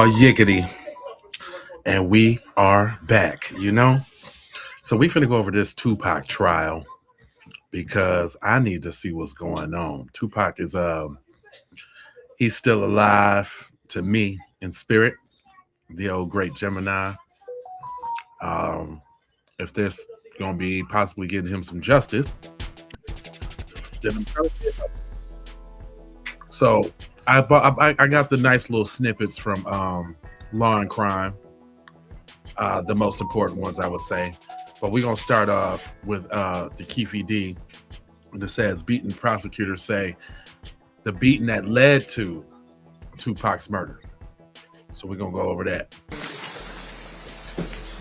Yiggity. And we are back, So we finna go over this Tupac trial because I need to see what's going on. Tupac is he's still alive to me in spirit, the old great Gemini. If there's gonna be possibly getting him some justice, then I'm trying to see it. So I got the nice little snippets from Law and Crime. The most important ones, I would say. But we're going to start off with the Keffe D. And it says, beaten prosecutors say the beating that led to Tupac's murder. So we're going to go over that.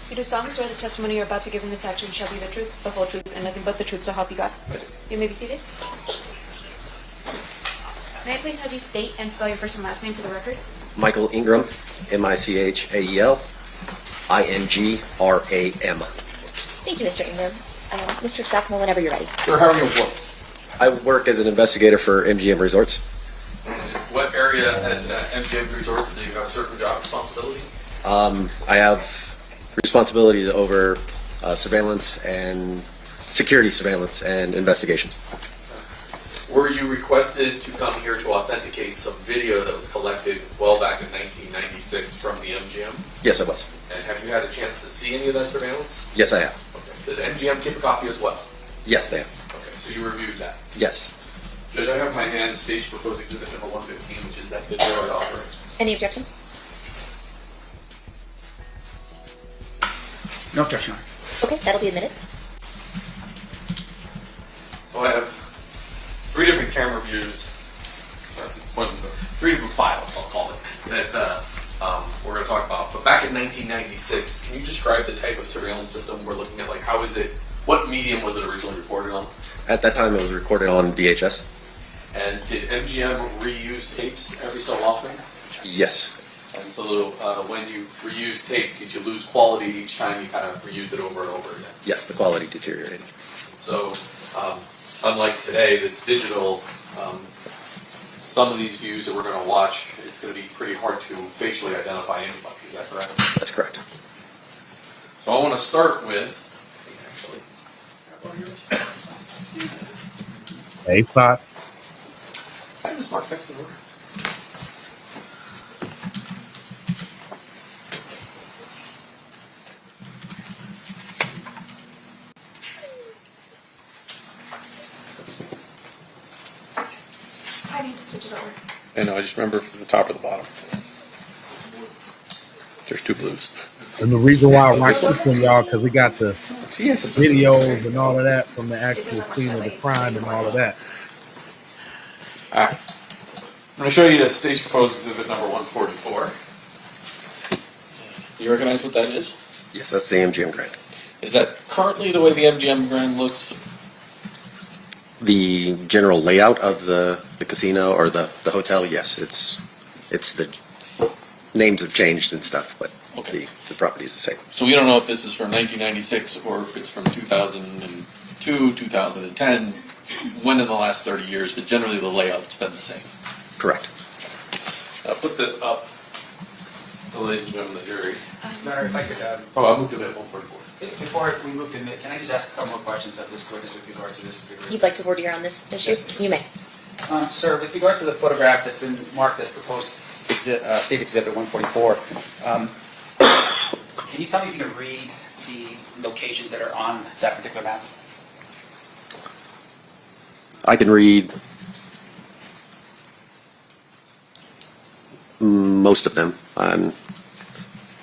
You do solemnly swear the testimony you're about to give in this action shall be the truth, the whole truth, and nothing but the truth, so help you God. You may be seated. May I please have you state and spell your first and last name for the record? Michael Ingram, Michael Ingram. Thank you, Mr. Ingram. Mr. Jackman, whenever you're ready. Sir, how are you employed? I work as an investigator for MGM Resorts. What area at MGM Resorts do you have a certain job responsibility? I have responsibility over surveillance and security surveillance and investigations. Were you requested to come here to authenticate some video that was collected well back in 1996 from the MGM? Yes, I was. And have you had a chance to see any of that surveillance? Yes, I have. Okay. Did MGM keep a copy as well? Yes, they have. Okay, so you reviewed that? Yes. Judge, I have in my hand Stage Proposed Exhibit number 115, which is that video I'd offer. Any objection? No objection. Okay, that'll be admitted. So I have three different camera views, three different files, I'll call it, that we're going to talk about. But back in 1996, can you describe the type of surveillance system we're looking at? Like, how is it, what medium was it originally recorded on? At that time, it was recorded on VHS. And did MGM reuse tapes every so often? Yes. And so when you reused tape, did you lose quality each time you kind of reused it over and over again? Yes, the quality deteriorated. So, unlike today, that's digital, some of these views that we're going to watch, it's going to be pretty hard to facially identify anybody. Is that correct? That's correct. So I want to start with, Hey, Potts. I have this mark text in order. I need to switch it over. I know, I just remember if it's the top or the bottom. There's two blues. And the reason why I like this one, y'all, because it got the videos and all of that from the actual scene of the crime and all of that. All right. I'm going to show you the Stage Proposed Exhibit number 144. You recognize what that is? Yes, that's the MGM Grand. Is that currently the way the MGM Grand looks? The general layout of the casino or the hotel, yes, it's the names have changed and stuff, but Okay. the property is the same. So we don't know if this is from 1996 or if it's from 2002, 2010, when in the last 30 years, but generally the layout's been the same. Correct. I'll put this up, ladies and gentlemen of the jury. Mayor, if I could, Oh, I moved to bit 144. before we move to admit, can I just ask a couple more questions of this witness with regard to this particular? You'd like to order on this issue? You may. Sir, with regard to the photograph that's been marked as proposed State Exhibit 144, can you tell me if you can read the locations that are on that particular map? I can read most of them.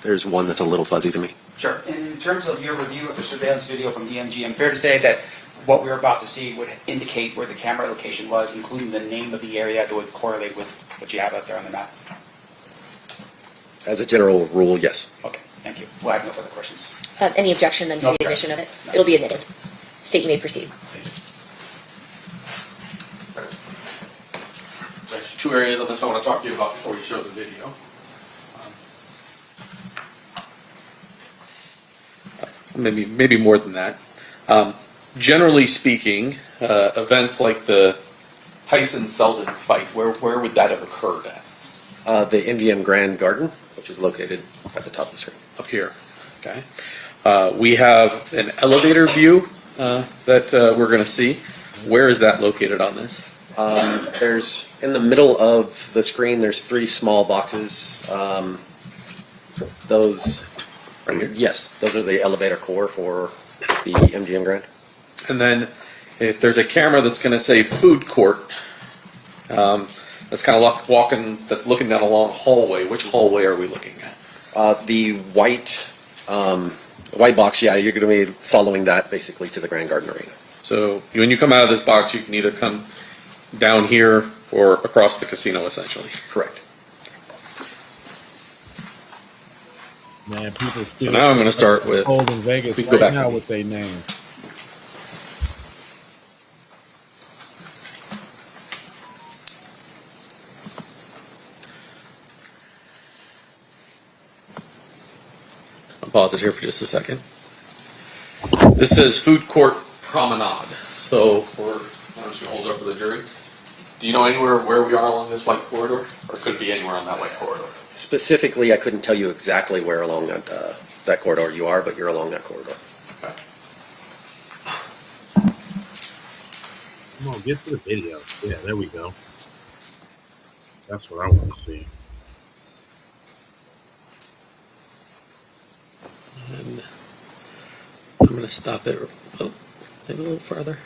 There's one that's a little fuzzy to me. Sure. In terms of your review of the surveillance video from the MGM, fair to say that what we're about to see would indicate where the camera location was, including the name of the area that would correlate with what you have out there on the map? As a general rule, yes. Okay, thank you. Well, I have no further questions. Any objection then to No the admission of it? objection. No. It'll be admitted. State, you may proceed. There's two areas of this I want to talk to you about before you show the video. Maybe more than that. Generally speaking, events like the Tyson-Selden fight, where would that have occurred at? The MGM Grand Garden, which is located at the top of the screen. Up here. Okay. We have an elevator view that we're going to see. Where is that located on this? There's, in the middle of the screen, there's 3 small boxes. Those, Right here? yes, those are the elevator core for the MGM Grand. And then if there's a camera that's going to say food court, that's kind of that's looking down a long hallway. Which hallway are we looking at? The white box, yeah, you're going to be following that basically to the Grand Garden Arena. So when you come out of this box, you can either come down here or across the casino, essentially. Correct. Man, people. So now I'm going to start with. Cold in Vegas We can go right back. now with their name. I'll pause it here for just a second. This says food court promenade. So I'm just going to hold it up for the jury. Do you know anywhere where we are along this white corridor, or could it be anywhere on that white corridor? Specifically, I couldn't tell you exactly where along that corridor you are, but you're along that corridor. Okay. Come on, get to the video. Yeah, there we go. That's what I want to see. And I'm going to stop it. Oh, maybe a little further.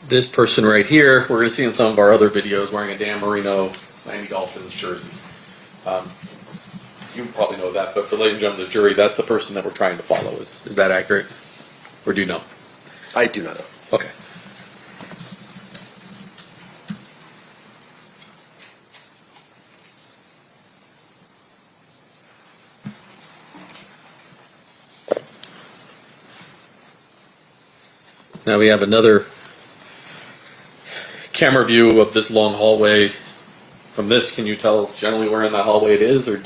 This person right here, we're going to see in some of our other videos, wearing a Dan Marino Miami Dolphins jersey. You probably know that, but for ladies and gentlemen of the jury, that's the person that we're trying to follow. Is that accurate? Or do you know? I do not know. Okay. Now we have another camera view of this long hallway. From this, can you tell generally where in that hallway it is, or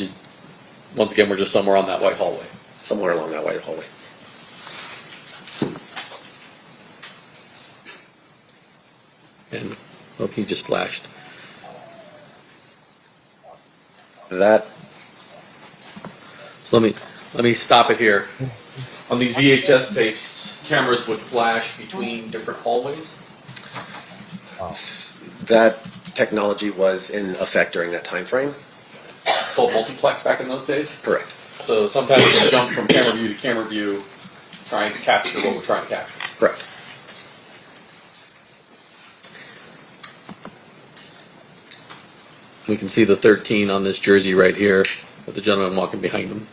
once again, we're just somewhere on that white hallway? Somewhere along that white hallway. And oh, he just flashed. That, So let me stop it here. On these VHS tapes, cameras would flash between different hallways. that technology was in effect during that time frame. Called multiplex back in those days. Correct. So sometimes we can jump from camera view, trying to capture what we're trying to capture. Correct. We can see the 13 on this jersey right here, with the gentleman walking behind him.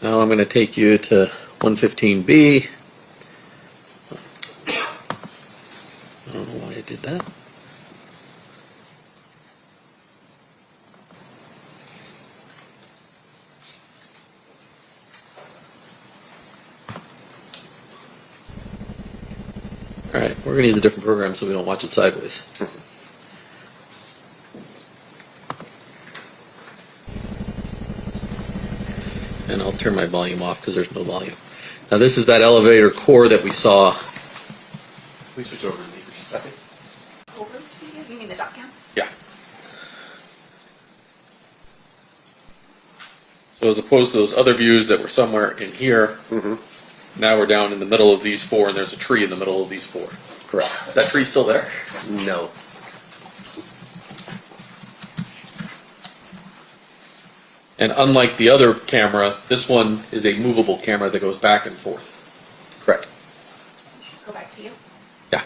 Now I'm going to take you to 115B. I don't know why I did that. All right, we're going to use a different program so we don't watch it sideways. And I'll turn my volume off because there's no volume. Now this is that elevator core that we saw. Please switch over to me for just a second. Over to you? You mean the dot cam? Yeah. So as opposed to those other views that were somewhere in here, now we're down in the middle of these four, and there's a tree in the middle of these four. Correct. Is that tree still there? No. And unlike the other camera, this one is a movable camera that goes back and forth. Correct. Go back to you. Yeah.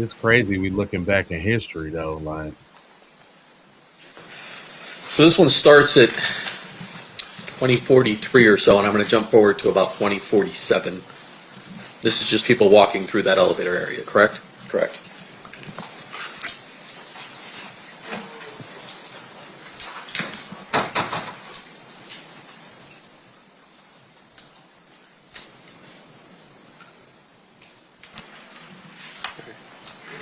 It's crazy. We looking back in history though, like. So this one starts at 2043 or so, and I'm going to jump forward to about 2047. This is just people walking through that elevator area, correct? Correct.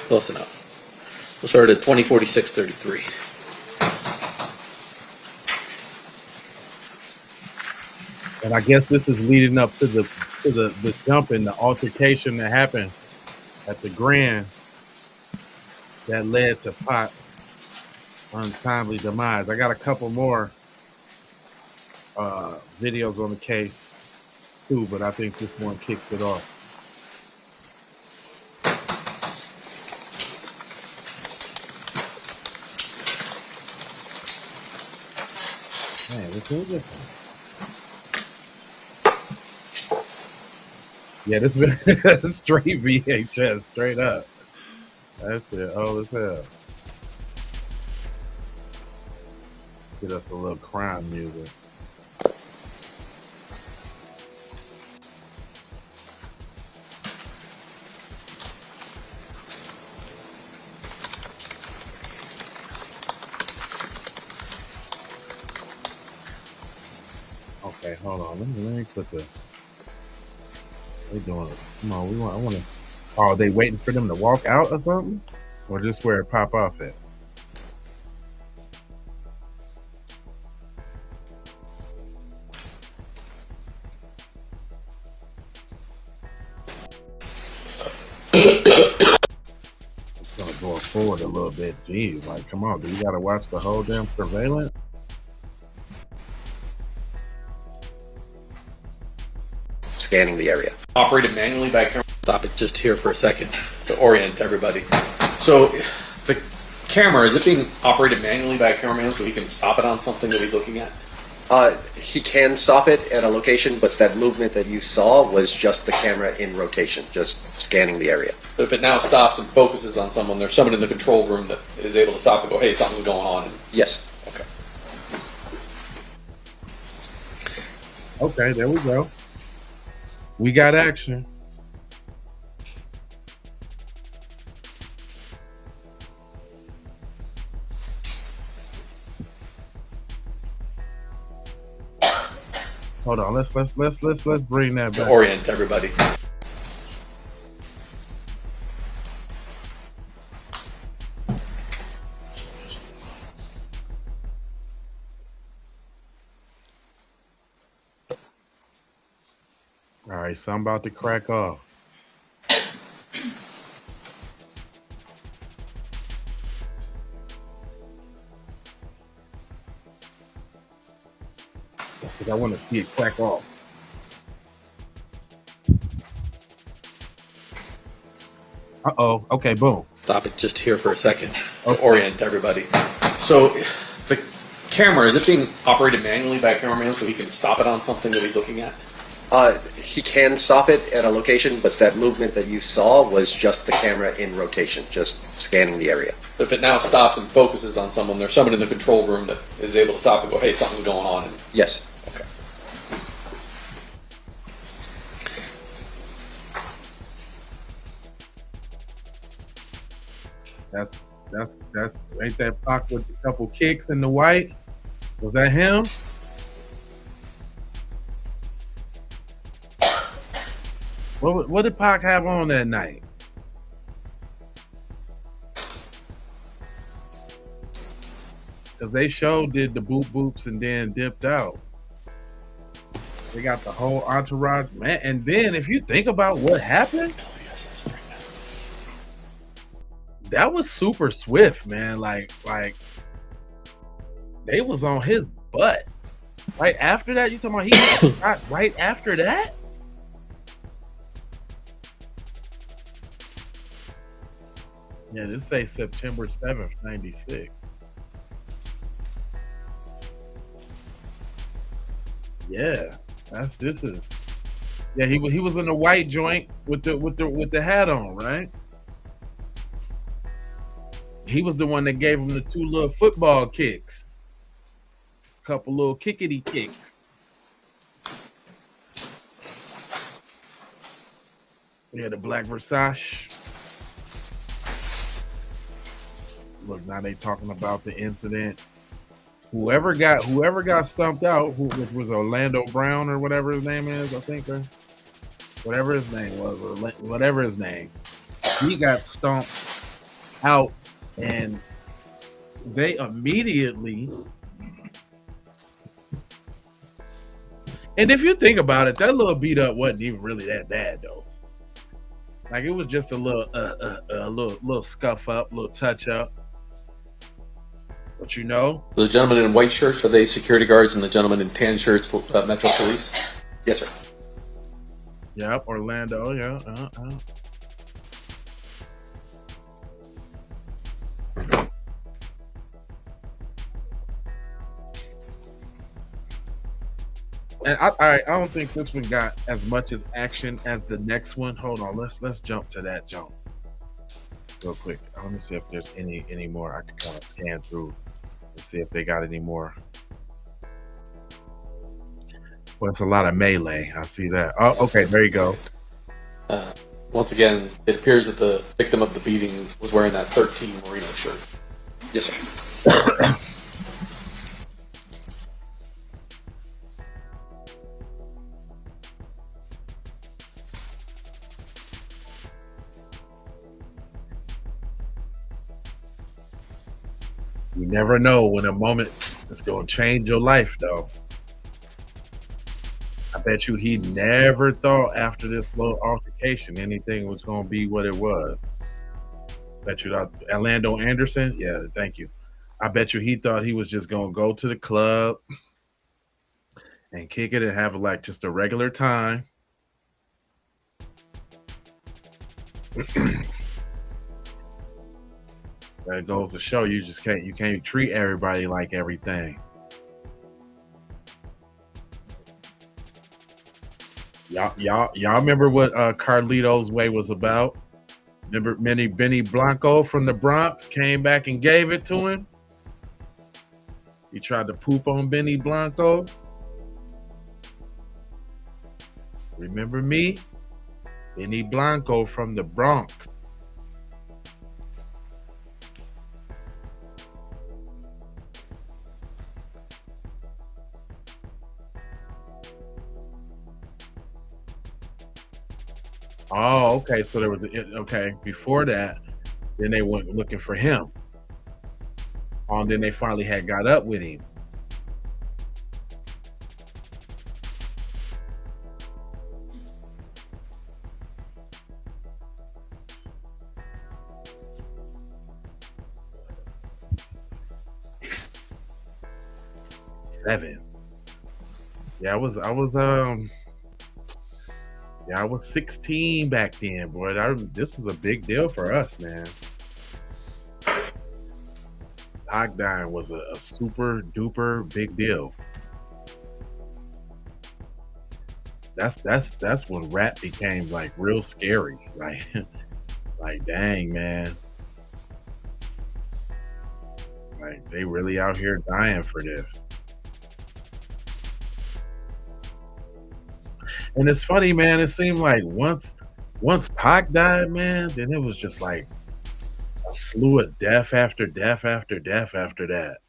Close enough. We'll start at 2046.33. And I guess this is leading up to the jumping, the altercation that happened at the Grand that led to Pac's untimely demise. I got a couple more videos on the case too, but I think this one kicks it off. Man, this is it. Yeah, this is straight VHS, straight up. That's it. Oh, as hell. Get us a little crime music. Okay, hold on. Let me put the. They doing it. Come on, I want to. Oh, are they waiting for them to walk out or something, or just where it pop off at? It's gonna go forward a little bit. Geez, like, come on, do you gotta watch the whole damn surveillance? Scanning the area. Operated manually by camera. Stop it just here for a second to orient everybody. So the camera, is it being operated manually by a cameraman so he can stop it on something that he's looking at? He can stop it at a location, but that movement that you saw was just the camera in rotation, just scanning the area. But if it now stops and focuses on someone, there's someone in the control room that is able to stop and go, hey, something's going on. Yes. Okay. Okay, there we go. We got action. Hold on, let's bring that To back. orient everybody. All right, so I'm about to crack off. Because I want to see it crack off. Uh-oh. Okay, boom. Stop it just here for a second to Okay. orient everybody. So the camera, is it being operated manually by a cameraman so he can stop it on something that he's looking at? He can stop it at a location, but that movement that you saw was just the camera in rotation, just scanning the area. But if it now stops and focuses on someone, there's someone in the control room that is able to stop and go, hey, something's going on. Yes. Okay. That's ain't that Pac with a couple kicks in the white? Was that him? What did Pac have on that night? Because they did the boop boops and then dipped out. They got the whole entourage, man. And then if you think about what happened, that was super swift, man. Like they was on his butt. Right after that, you talking about he got shot right after that? Yeah, this say September 7th, 96. Yeah, yeah, he was in the white joint with the hat on, right? He was the one that gave him the two little football kicks. Couple little kickity kicks. Yeah, the black Versace. Look, now they talking about the incident. Whoever got stumped out, which was Orlando Brown or whatever his name is, I think, or whatever his name was, or whatever his name, he got stumped out And they immediately, and if you think about it, that little beat up wasn't even really that bad though. Like it was just a little scuff up, little touch up. But you know, The gentlemen in white shirts, are they security guards, and the gentlemen in tan shirts, Metro Police? Yes, sir. yep, Orlando, yeah. And I don't think this one got as much as action as the next one. Hold on, let's jump to that jump real quick. Let me see if there's any more. I can kind of scan through and see if they got any more. Well, it's a lot of melee. I see that. Oh, okay, there you go. Once again, it appears that the victim of the beating was wearing that 13 Merino shirt. Yes, sir. You never know when a moment is going to change your life, though. I bet you he never thought after this little altercation anything was going to be what it was. Bet you that Orlando Anderson, yeah, thank you. I bet you he thought he was just going to go to the club and kick it and have like just a regular time. That goes to show you can't treat everybody like everything. Y'all remember what Carlito's Way was about? Remember Benny Blanco from the Bronx came back and gave it to him? He tried to poop on Benny Blanco. Remember me? Benny Blanco from the Bronx. Oh, okay. So there was okay. Before that, then they went looking for him. Then they finally had got up with him. Seven. Yeah, I was 16 back then, boy. This was a big deal for us, man. Pac dying was a super duper big deal. That's when rap became like real scary. Like, like dang, man. Like they really out here dying for this. And it's funny, man. It seemed like once Pac died, man, then it was just like a slew of death after death after death after that.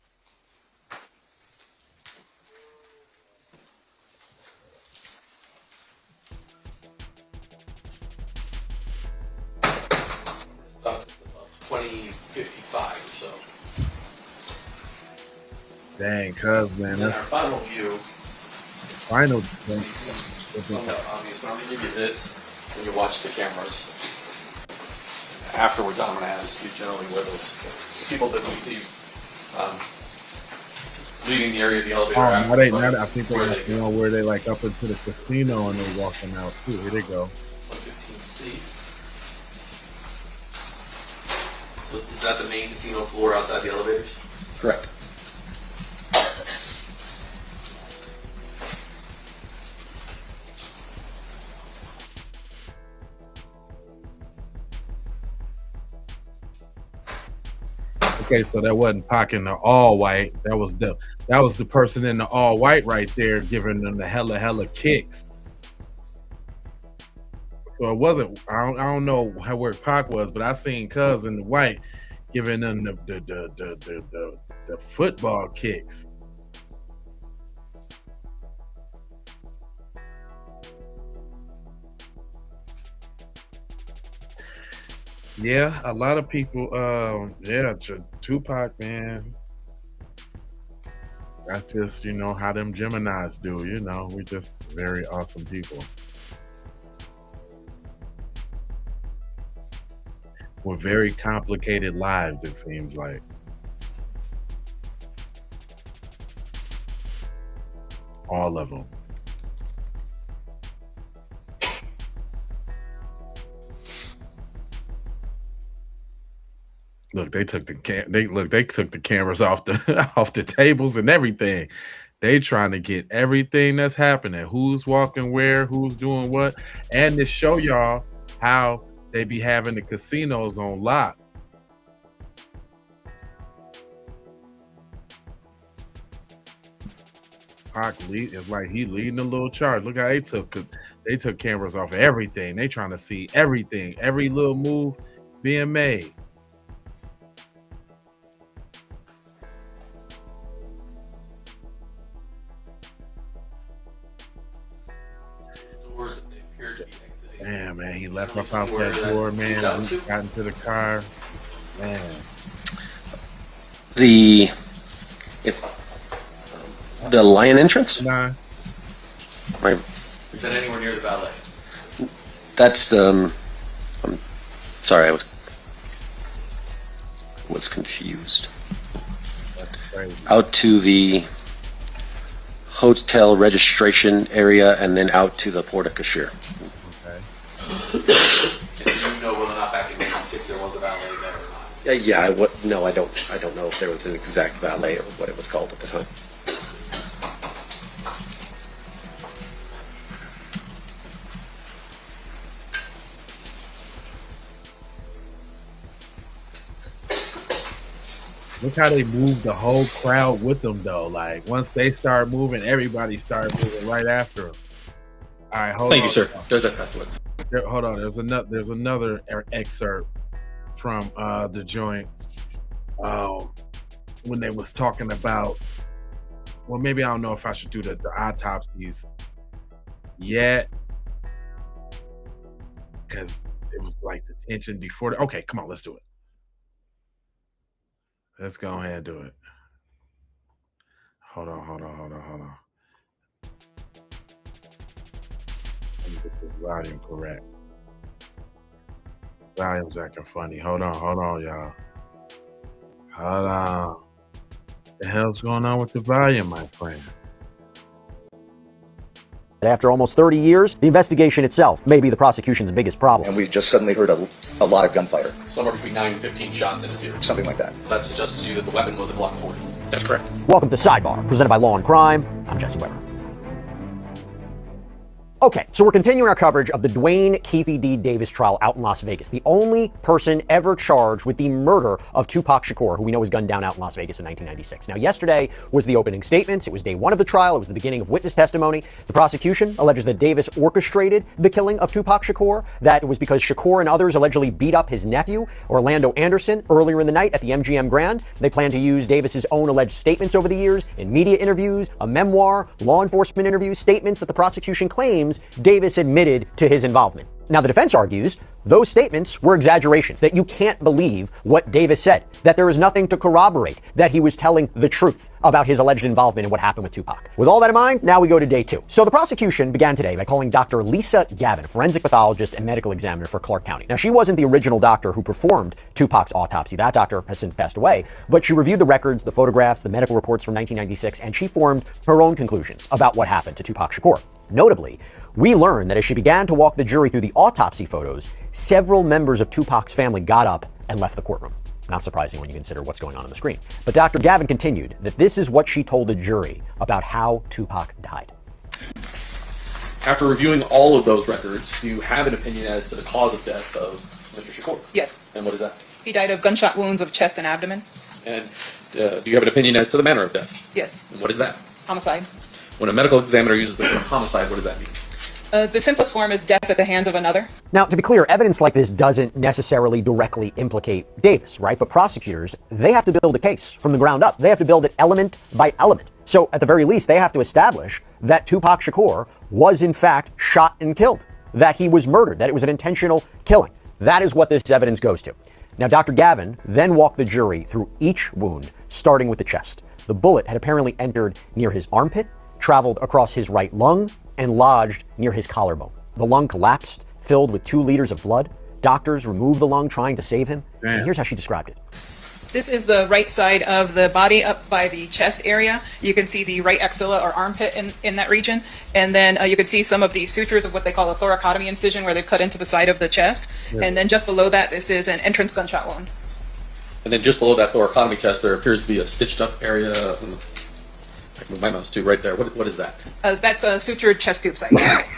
Stuff is about 2055 or so. Dang, cuz man, In our that's final view, final. somewhat obvious. But I'm going to give you this when you watch the cameras. After we're done, I'm going to ask you generally where those people that we see leaving the area of the elevator. I think they got, you know, where they like up into the casino and they walking out too. Here they go. 115C. So is that the main casino floor outside the elevators? Correct. Okay, so that wasn't Pac in the all white. That was the person in the all white right there giving them the hella kicks. So it wasn't. I don't know where Pac was, but I seen Cuz in the white giving them the football kicks. Yeah, a lot of people. Yeah, Tupac, man. That's just how them Geminis do. We're just very awesome people with very complicated lives. It seems like all of them. Look, they took they took the cameras off the off the tables and everything. They trying to get everything that's happening, who's walking where, who's doing what, and to show y'all how they be having the casinos on lock. Pac lead is like he leading a little charge. Look how they took cameras off of everything. They trying to see everything, every little move being made. Doors that they appear to be exiting. Damn, man, he left up out that door, man. He got into the car. Man. The lion entrance? Nah. Right. Is that anywhere near the ballet? That's I'm sorry, I was confused. That's crazy. Out to the hotel registration area and then out to the porte cochere. Okay. And do you know whether or not back in '96 there was a ballet there or not? Yeah, no, I don't know if there was an exact valet or what it was called at the time. Look how they moved the whole crowd with them, though. Like once they start moving, everybody started moving right after them. All right, hold on. Thank you, sir. Judge, I passed away. Hold on. There's another excerpt from the joint when they was talking about. Well, maybe I don't know if I should do the autopsies yet, because it was like the tension before. Okay, come on, let's do it. Let's go ahead and do it. Hold on. Let me get the volume correct. Volume's acting funny. Hold on, y'all. Hold on. What the hell's going on with the volume, my friend? After almost 30 years, the investigation itself may be the prosecution's biggest problem. And we just suddenly heard a lot of gunfire, Somewhere between 9 and 15 shots in a series. something like that. That suggests to you that the weapon was a Glock 40. That's correct. Welcome to Sidebar, presented by Law and Crime. I'm Jesse Weber. Okay, so we're continuing our coverage of the Duane Keffe D. Davis trial out in Las Vegas, the only person ever charged with the murder of Tupac Shakur, who we know was gunned down out in Las Vegas in 1996. Now, yesterday was the opening statements. It was day one of the trial. It was the beginning of witness testimony. The prosecution alleges that Davis orchestrated the killing of Tupac Shakur, that it was because Shakur and others allegedly beat up his nephew, Orlando Anderson, earlier in the night at the MGM Grand. They plan to use Davis's own alleged statements over the years in media interviews, a memoir, law enforcement interviews, statements that the prosecution claims Davis admitted to his involvement. Now, the defense argues those statements were exaggerations, that you can't believe what Davis said, that there is nothing to corroborate, that he was telling the truth about his alleged involvement in what happened with Tupac. With all that in mind, now we go to day two. So the prosecution began today by calling Dr. Lisa Gavin, forensic pathologist and medical examiner for Clark County. Now, she wasn't the original doctor who performed Tupac's autopsy. That doctor has since passed away, but she reviewed the records, the photographs, the medical reports from 1996, and she formed her own conclusions about what happened to Tupac Shakur. Notably, we learned that as she began to walk the jury through the autopsy photos, several members of Tupac's family got up and left the courtroom. Not surprising when you consider what's going on the screen. But Dr. Gavin continued that this is what she told the jury about how Tupac died. After reviewing all of those records, do you have an opinion as to the cause of death of Mr. Shakur? Yes. And what is that? He died of gunshot wounds of chest and abdomen. And do you have an opinion as to the manner of death? Yes. And what is that? Homicide. When a medical examiner uses the word homicide, what does that mean? The simplest form is death at the hands of another. Now, to be clear, evidence like this doesn't necessarily directly implicate Davis, right? But prosecutors, they have to build a case from the ground up. They have to build it element by element. So at the very least, they have to establish that Tupac Shakur was in fact shot and killed, that he was murdered, that it was an intentional killing. That is what this evidence goes to. Now, Dr. Gavin then walked the jury through each wound, starting with the chest. The bullet had apparently entered near his armpit, traveled across his right lung, and lodged near his collarbone. The lung collapsed, filled with 2 liters of blood. Doctors removed the lung, trying to save him. Damn. And here's how she described it. This is the right side of the body up by the chest area. You can see the right axilla or armpit in that region. And then you can see some of the sutures of what they call a thoracotomy incision, where they've cut into the side of the chest. Yeah. And then just below that, this is an entrance gunshot wound. And then just below that thoracotomy chest, there appears to be a stitched up area. I can move my mouse too, right there. What is that? That's a sutured chest tube site.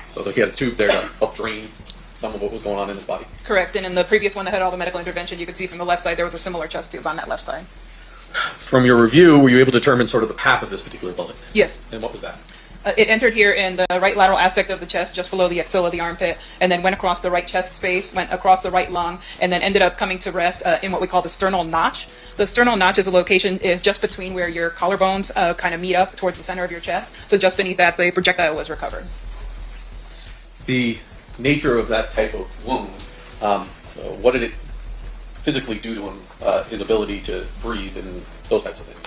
So he had a tube there to help drain some of what was going on in his body. Correct. And in the previous one that had all the medical intervention, you could see from the left side there was a similar chest tube on that left side. From your review, were you able to determine sort of the path of this particular bullet? Yes. And what was that? It entered here in the right lateral aspect of the chest, just below the axilla, the armpit, and then went across the right chest space, went across the right lung, and then ended up coming to rest in what we call the sternal notch. The sternal notch is a location just between where your collarbones kind of meet up towards the center of your chest. So just beneath that, the projectile was recovered. The nature of that type of wound, what did it physically do to him, his ability to breathe and those types of things?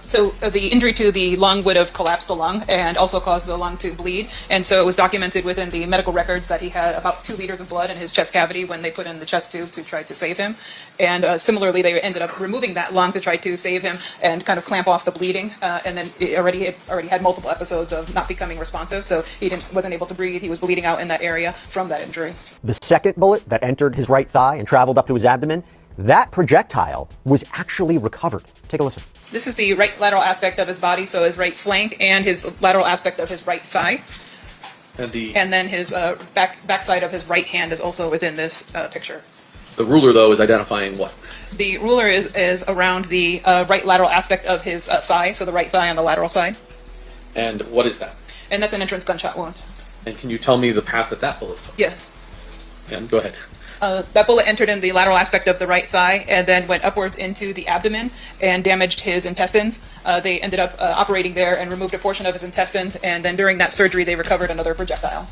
So the injury to the lung would have collapsed the lung and also caused the lung to bleed. And so it was documented within the medical records that he had about 2 liters of blood in his chest cavity when they put in the chest tube to try to save him. And similarly, they ended up removing that lung to try to save him and kind of clamp off the bleeding. And then it already had multiple episodes of not becoming responsive. So he wasn't able to breathe. He was bleeding out in that area from that injury. The second bullet that entered his right thigh and traveled up to his abdomen, that projectile was actually recovered. Take a listen. This is the right lateral aspect of his body, so his right flank and his lateral aspect of his right thigh. And then his backside of his right hand is also within this picture. The ruler, though, is identifying what? The ruler is around the right lateral aspect of his thigh, so the right thigh on the lateral side. And what is that? And that's an entrance gunshot wound. And can you tell me the path that bullet took? Yes. And go ahead. That bullet entered in the lateral aspect of the right thigh and then went upwards into the abdomen and damaged his intestines. They ended up operating there and removed a portion of his intestines, and then during that surgery they recovered another projectile.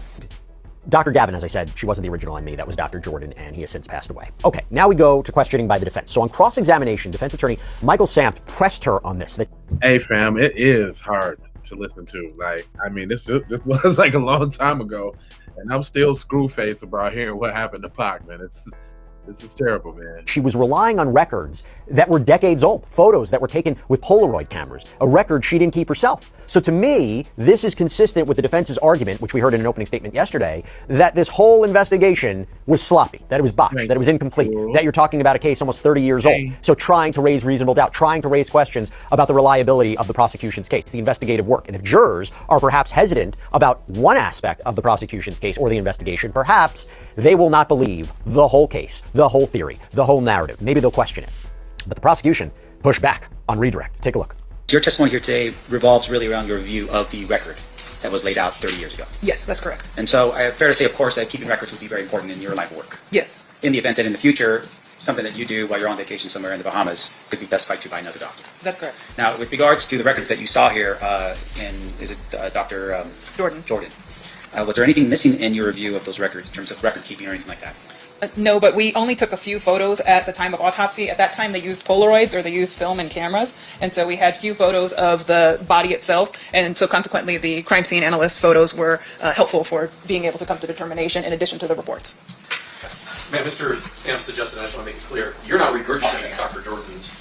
Dr. Gavin, as I said, she wasn't the original ME. That was Dr. Jordan, and he has since passed away. Okay, now we go to questioning by the defense. So on cross-examination, defense attorney Michael Sampt pressed her on this. Hey, fam, it is hard to listen to. Like, I mean, this was like a long time ago, and I'm still screw-faced about hearing what happened to Pac, man. This is terrible, man. She was relying on records that were decades old, photos that were taken with Polaroid cameras, a record she didn't keep herself. So to me, this is consistent with the defense's argument, which we heard in an opening statement yesterday, that this whole investigation was sloppy, that it was botched, that it was incomplete, that you're talking about a case almost 30 years old. So trying to raise reasonable doubt, trying to raise questions about the reliability of the prosecution's case, the investigative work. And if jurors are perhaps hesitant about one aspect of the prosecution's case or the investigation, perhaps they will not believe the whole case, the whole theory, the whole narrative. Maybe they'll question it. But the prosecution pushed back on redirect. Take a look. Your testimony here today revolves really around your review of the record that was laid out 30 years ago. Yes, that's correct. And so fair to say, of course, that keeping records would be very important in your line of work. Yes. In the event that in the future, something that you do while you're on vacation somewhere in the Bahamas could be testified to by another doctor. That's correct. Now, with regards to the records that you saw here, Dr. Jordan. Was there anything missing in your review of those records in terms of record keeping or anything like that? No, but we only took a few photos at the time of autopsy. At that time, they used Polaroids or they used film and cameras. And so we had few photos of the body itself. And so consequently, the crime scene analyst photos were helpful for being able to come to determination in addition to the reports. Man, Mr. Sam suggested, I just want to make it clear, you're not regurgitating Dr. Jordan's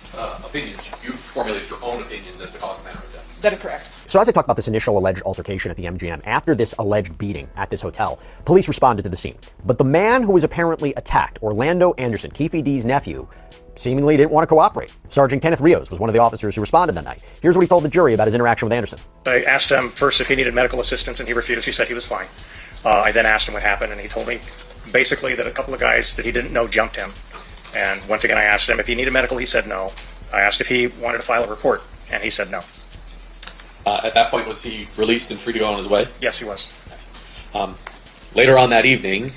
opinions. You formulated your own opinions as the cause and manner of death. That is correct. So as I talked about this initial alleged altercation at the MGM, after this alleged beating at this hotel, police responded to the scene. But the man who was apparently attacked, Orlando Anderson, Keffe D's nephew, seemingly didn't want to cooperate. Sergeant Kenneth Rios was one of the officers who responded that night. Here's what he told the jury about his interaction with Anderson. I asked him first if he needed medical assistance, and he refused. He said he was fine. I then asked him what happened, and he told me basically that a couple of guys that he didn't know jumped him. And once again, I asked him if he needed medical. He said no. I asked if he wanted to file a report, and he said no. At that point, was he released and free to go on his way? Yes, he was. Later on that evening,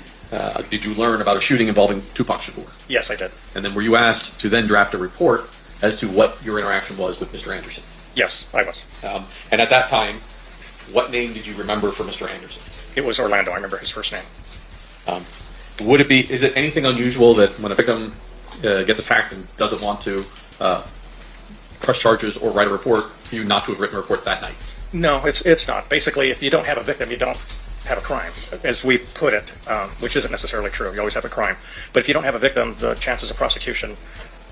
did you learn about a shooting involving Tupac Shakur? Yes, I did. And then were you asked to then draft a report as to what your interaction was with Mr. Anderson? Yes, I was. And at that time, what name did you remember for Mr. Anderson? It was Orlando. I remember his first name. Would it be? Is it anything unusual that when a victim gets attacked and doesn't want to press charges or write a report, for you not to have written a report that night? No, it's not. Basically, if you don't have a victim, you don't have a crime, as we put it, which isn't necessarily true. You always have a crime. But if you don't have a victim, the chances of prosecution,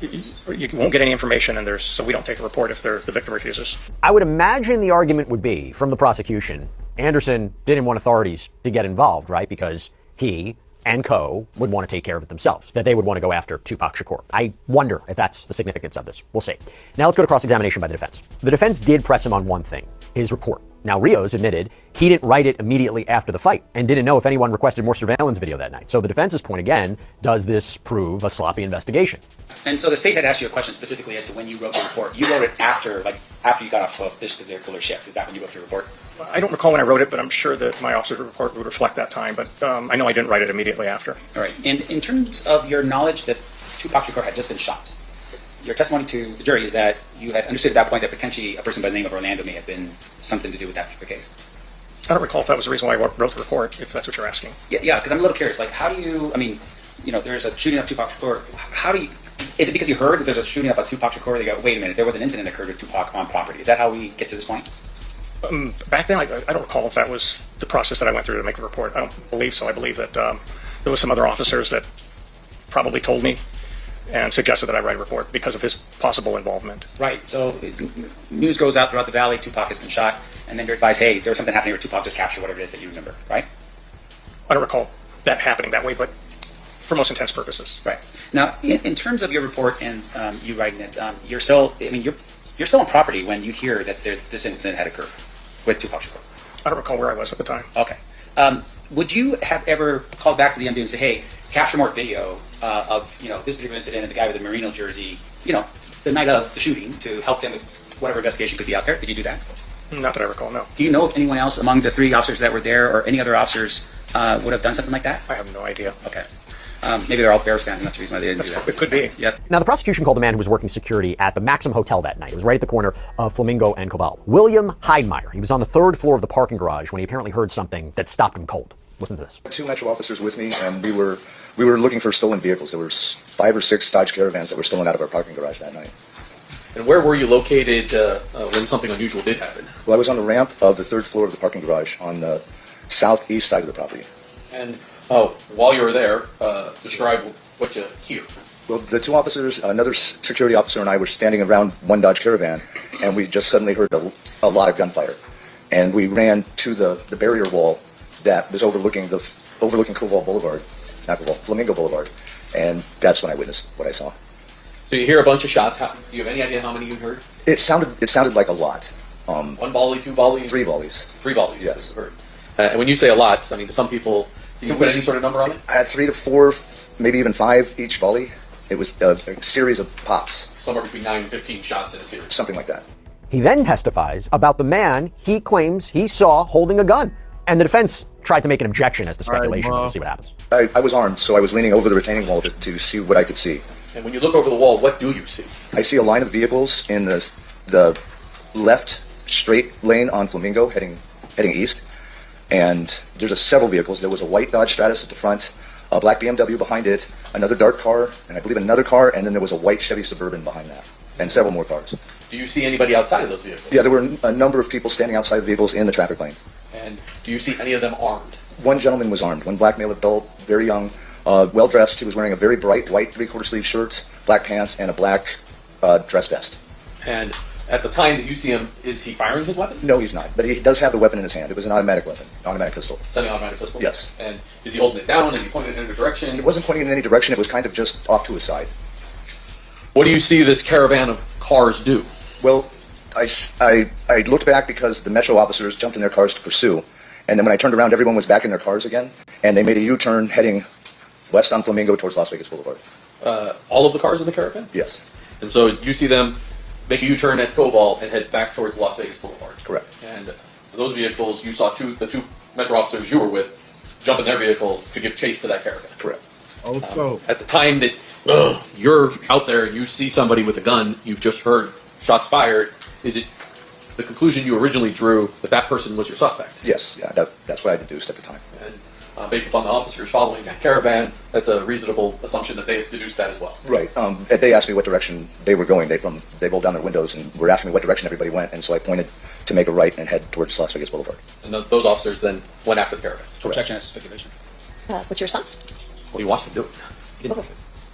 you won't get any information, and so we don't take a report if the victim refuses. I would imagine the argument would be, from the prosecution, Anderson didn't want authorities to get involved, right? Because he and co. would want to take care of it themselves, that they would want to go after Tupac Shakur. I wonder if that's the significance of this. We'll see. Now let's go to cross-examination by the defense. The defense did press him on one thing, his report. Now, Rios admitted he didn't write it immediately after the fight and didn't know if anyone requested more surveillance video that night. So the defense's point again, does this prove a sloppy investigation? And so the state had asked you a question specifically as to when you wrote the report. You wrote it after you got off of this particular shift. Is that when you wrote your report? I don't recall when I wrote it, but I'm sure that my officer's report would reflect that time. But I know I didn't write it immediately after. All right. And in terms of your knowledge that Tupac Shakur had just been shot, your testimony to the jury is that you had understood at that point that potentially a person by the name of Orlando may have been something to do with that particular case. I don't recall if that was the reason why I wrote the report, if that's what you're asking. Yeah, because I'm a little curious. Like, how do you, there's a shooting of Tupac Shakur. Is it because you heard that there's a shooting up at Tupac Shakur, they go, wait a minute, there was an incident that occurred with Tupac on property. Is that how we get to this point? Back then, I don't recall if that was the process that I went through to make the report. I don't believe so. I believe that there was some other officers that probably told me and suggested that I write a report because of his possible involvement. Right. So news goes out throughout the valley, Tupac has been shot, and then you're advised, hey, there was something happening where Tupac just captured whatever it is that you remember, right? I don't recall that happening that way, but for most intents purposes. Right. Now, in terms of your report and you writing it, you're still on property when you hear that this incident had occurred with Tupac Shakur. I don't recall where I was at the time. Okay. Would you have ever called back to the MD and say, hey, capture more video of this particular incident and the guy with the Merino jersey, the night of the shooting, to help them with whatever investigation could be out there? Did you do that? Not that I recall, no. Do you know if anyone else among the 3 officers that were there or any other officers would have done something like that? I have no idea. Okay. Maybe they're all Bears fans and that's the reason why they didn't do that. It could be. Yep. Now, the prosecution called the man who was working security at the Maxim Hotel that night. It was right at the corner of Flamingo and Koval. William Heidemeyer. He was on the 3rd floor of the parking garage when he apparently heard something that stopped him cold. Listen to this. 2 Metro officers with me, and we were looking for stolen vehicles. There were 5 or 6 Dodge Caravans that were stolen out of our parking garage that night. And where were you located when something unusual did happen? Well, I was on the ramp of the 3rd floor of the parking garage on the southeast side of the property. And while you were there, describe what you hear. Well, the 2 officers, another security officer and I were standing around one Dodge Caravan, and we just suddenly heard a lot of gunfire. And we ran to the barrier wall that was overlooking Koval Boulevard, not Koval, Flamingo Boulevard, and that's when I witnessed what I saw. So you hear a bunch of shots. Do you have any idea how many you heard? It sounded like a lot. 1 volley, 2 volleys? 3 volleys. 3 volleys. Yes. Heard. And when you say a lot, to some people, do you put any sort of number on it? I had 3 to 4, maybe even 5 each volley. It was a series of pops. Somewhere between 9 and 15 shots in a series. Something like that. He then testifies about the man he claims he saw holding a gun. And the defense tried to make an objection as to speculation. We'll see what happens. I was armed, so I was leaning over the retaining wall to see what I could see. And when you look over the wall, what do you see? I see a line of vehicles in the left straight lane on Flamingo heading east. And there's several vehicles. There was a white Dodge Stratus at the front, a black BMW behind it, another dark car, and I believe another car, and then there was a white Chevy Suburban behind that, and several more cars. Do you see anybody outside of those vehicles? Yeah, there were a number of people standing outside the vehicles in the traffic lanes. And do you see any of them armed? One gentleman was armed, one black male adult, very young, well-dressed. He was wearing a very bright white 3/4 sleeve shirt, black pants, and a black dress vest. And at the time that you see him, is he firing his weapon? No, he's not, but he does have the weapon in his hand. It was an automatic weapon, automatic pistol. Semi-automatic pistol? Yes. And is he holding it down? Is he pointing it in a direction? It wasn't pointing in any direction. It was kind of just off to his side. What do you see this caravan of cars do? Well, I looked back because the Metro officers jumped in their cars to pursue, and then when I turned around, everyone was back in their cars again, and they made a U-turn heading west on Flamingo towards Las Vegas Boulevard. All of the cars in the caravan? Yes. And so you see them make a U-turn at Koval and head back towards Las Vegas Boulevard. Correct. And those vehicles, you saw the 2 Metro officers you were with jump in their vehicle to give chase to that caravan. Correct. At the time that you're out there and you see somebody with a gun, you've just heard shots fired, is it the conclusion you originally drew that person was your suspect? Yes, yeah, that's what I deduced at the time. And based upon the officers following that caravan, that's a reasonable assumption that they deduced that as well. Right. They asked me what direction they were going. They rolled down their windows and were asking me what direction everybody went, and so I pointed to make a right and head towards Las Vegas Boulevard. And those officers then went after the caravan. Objection as to speculation. What's your response? Well, you watched them do it. Okay.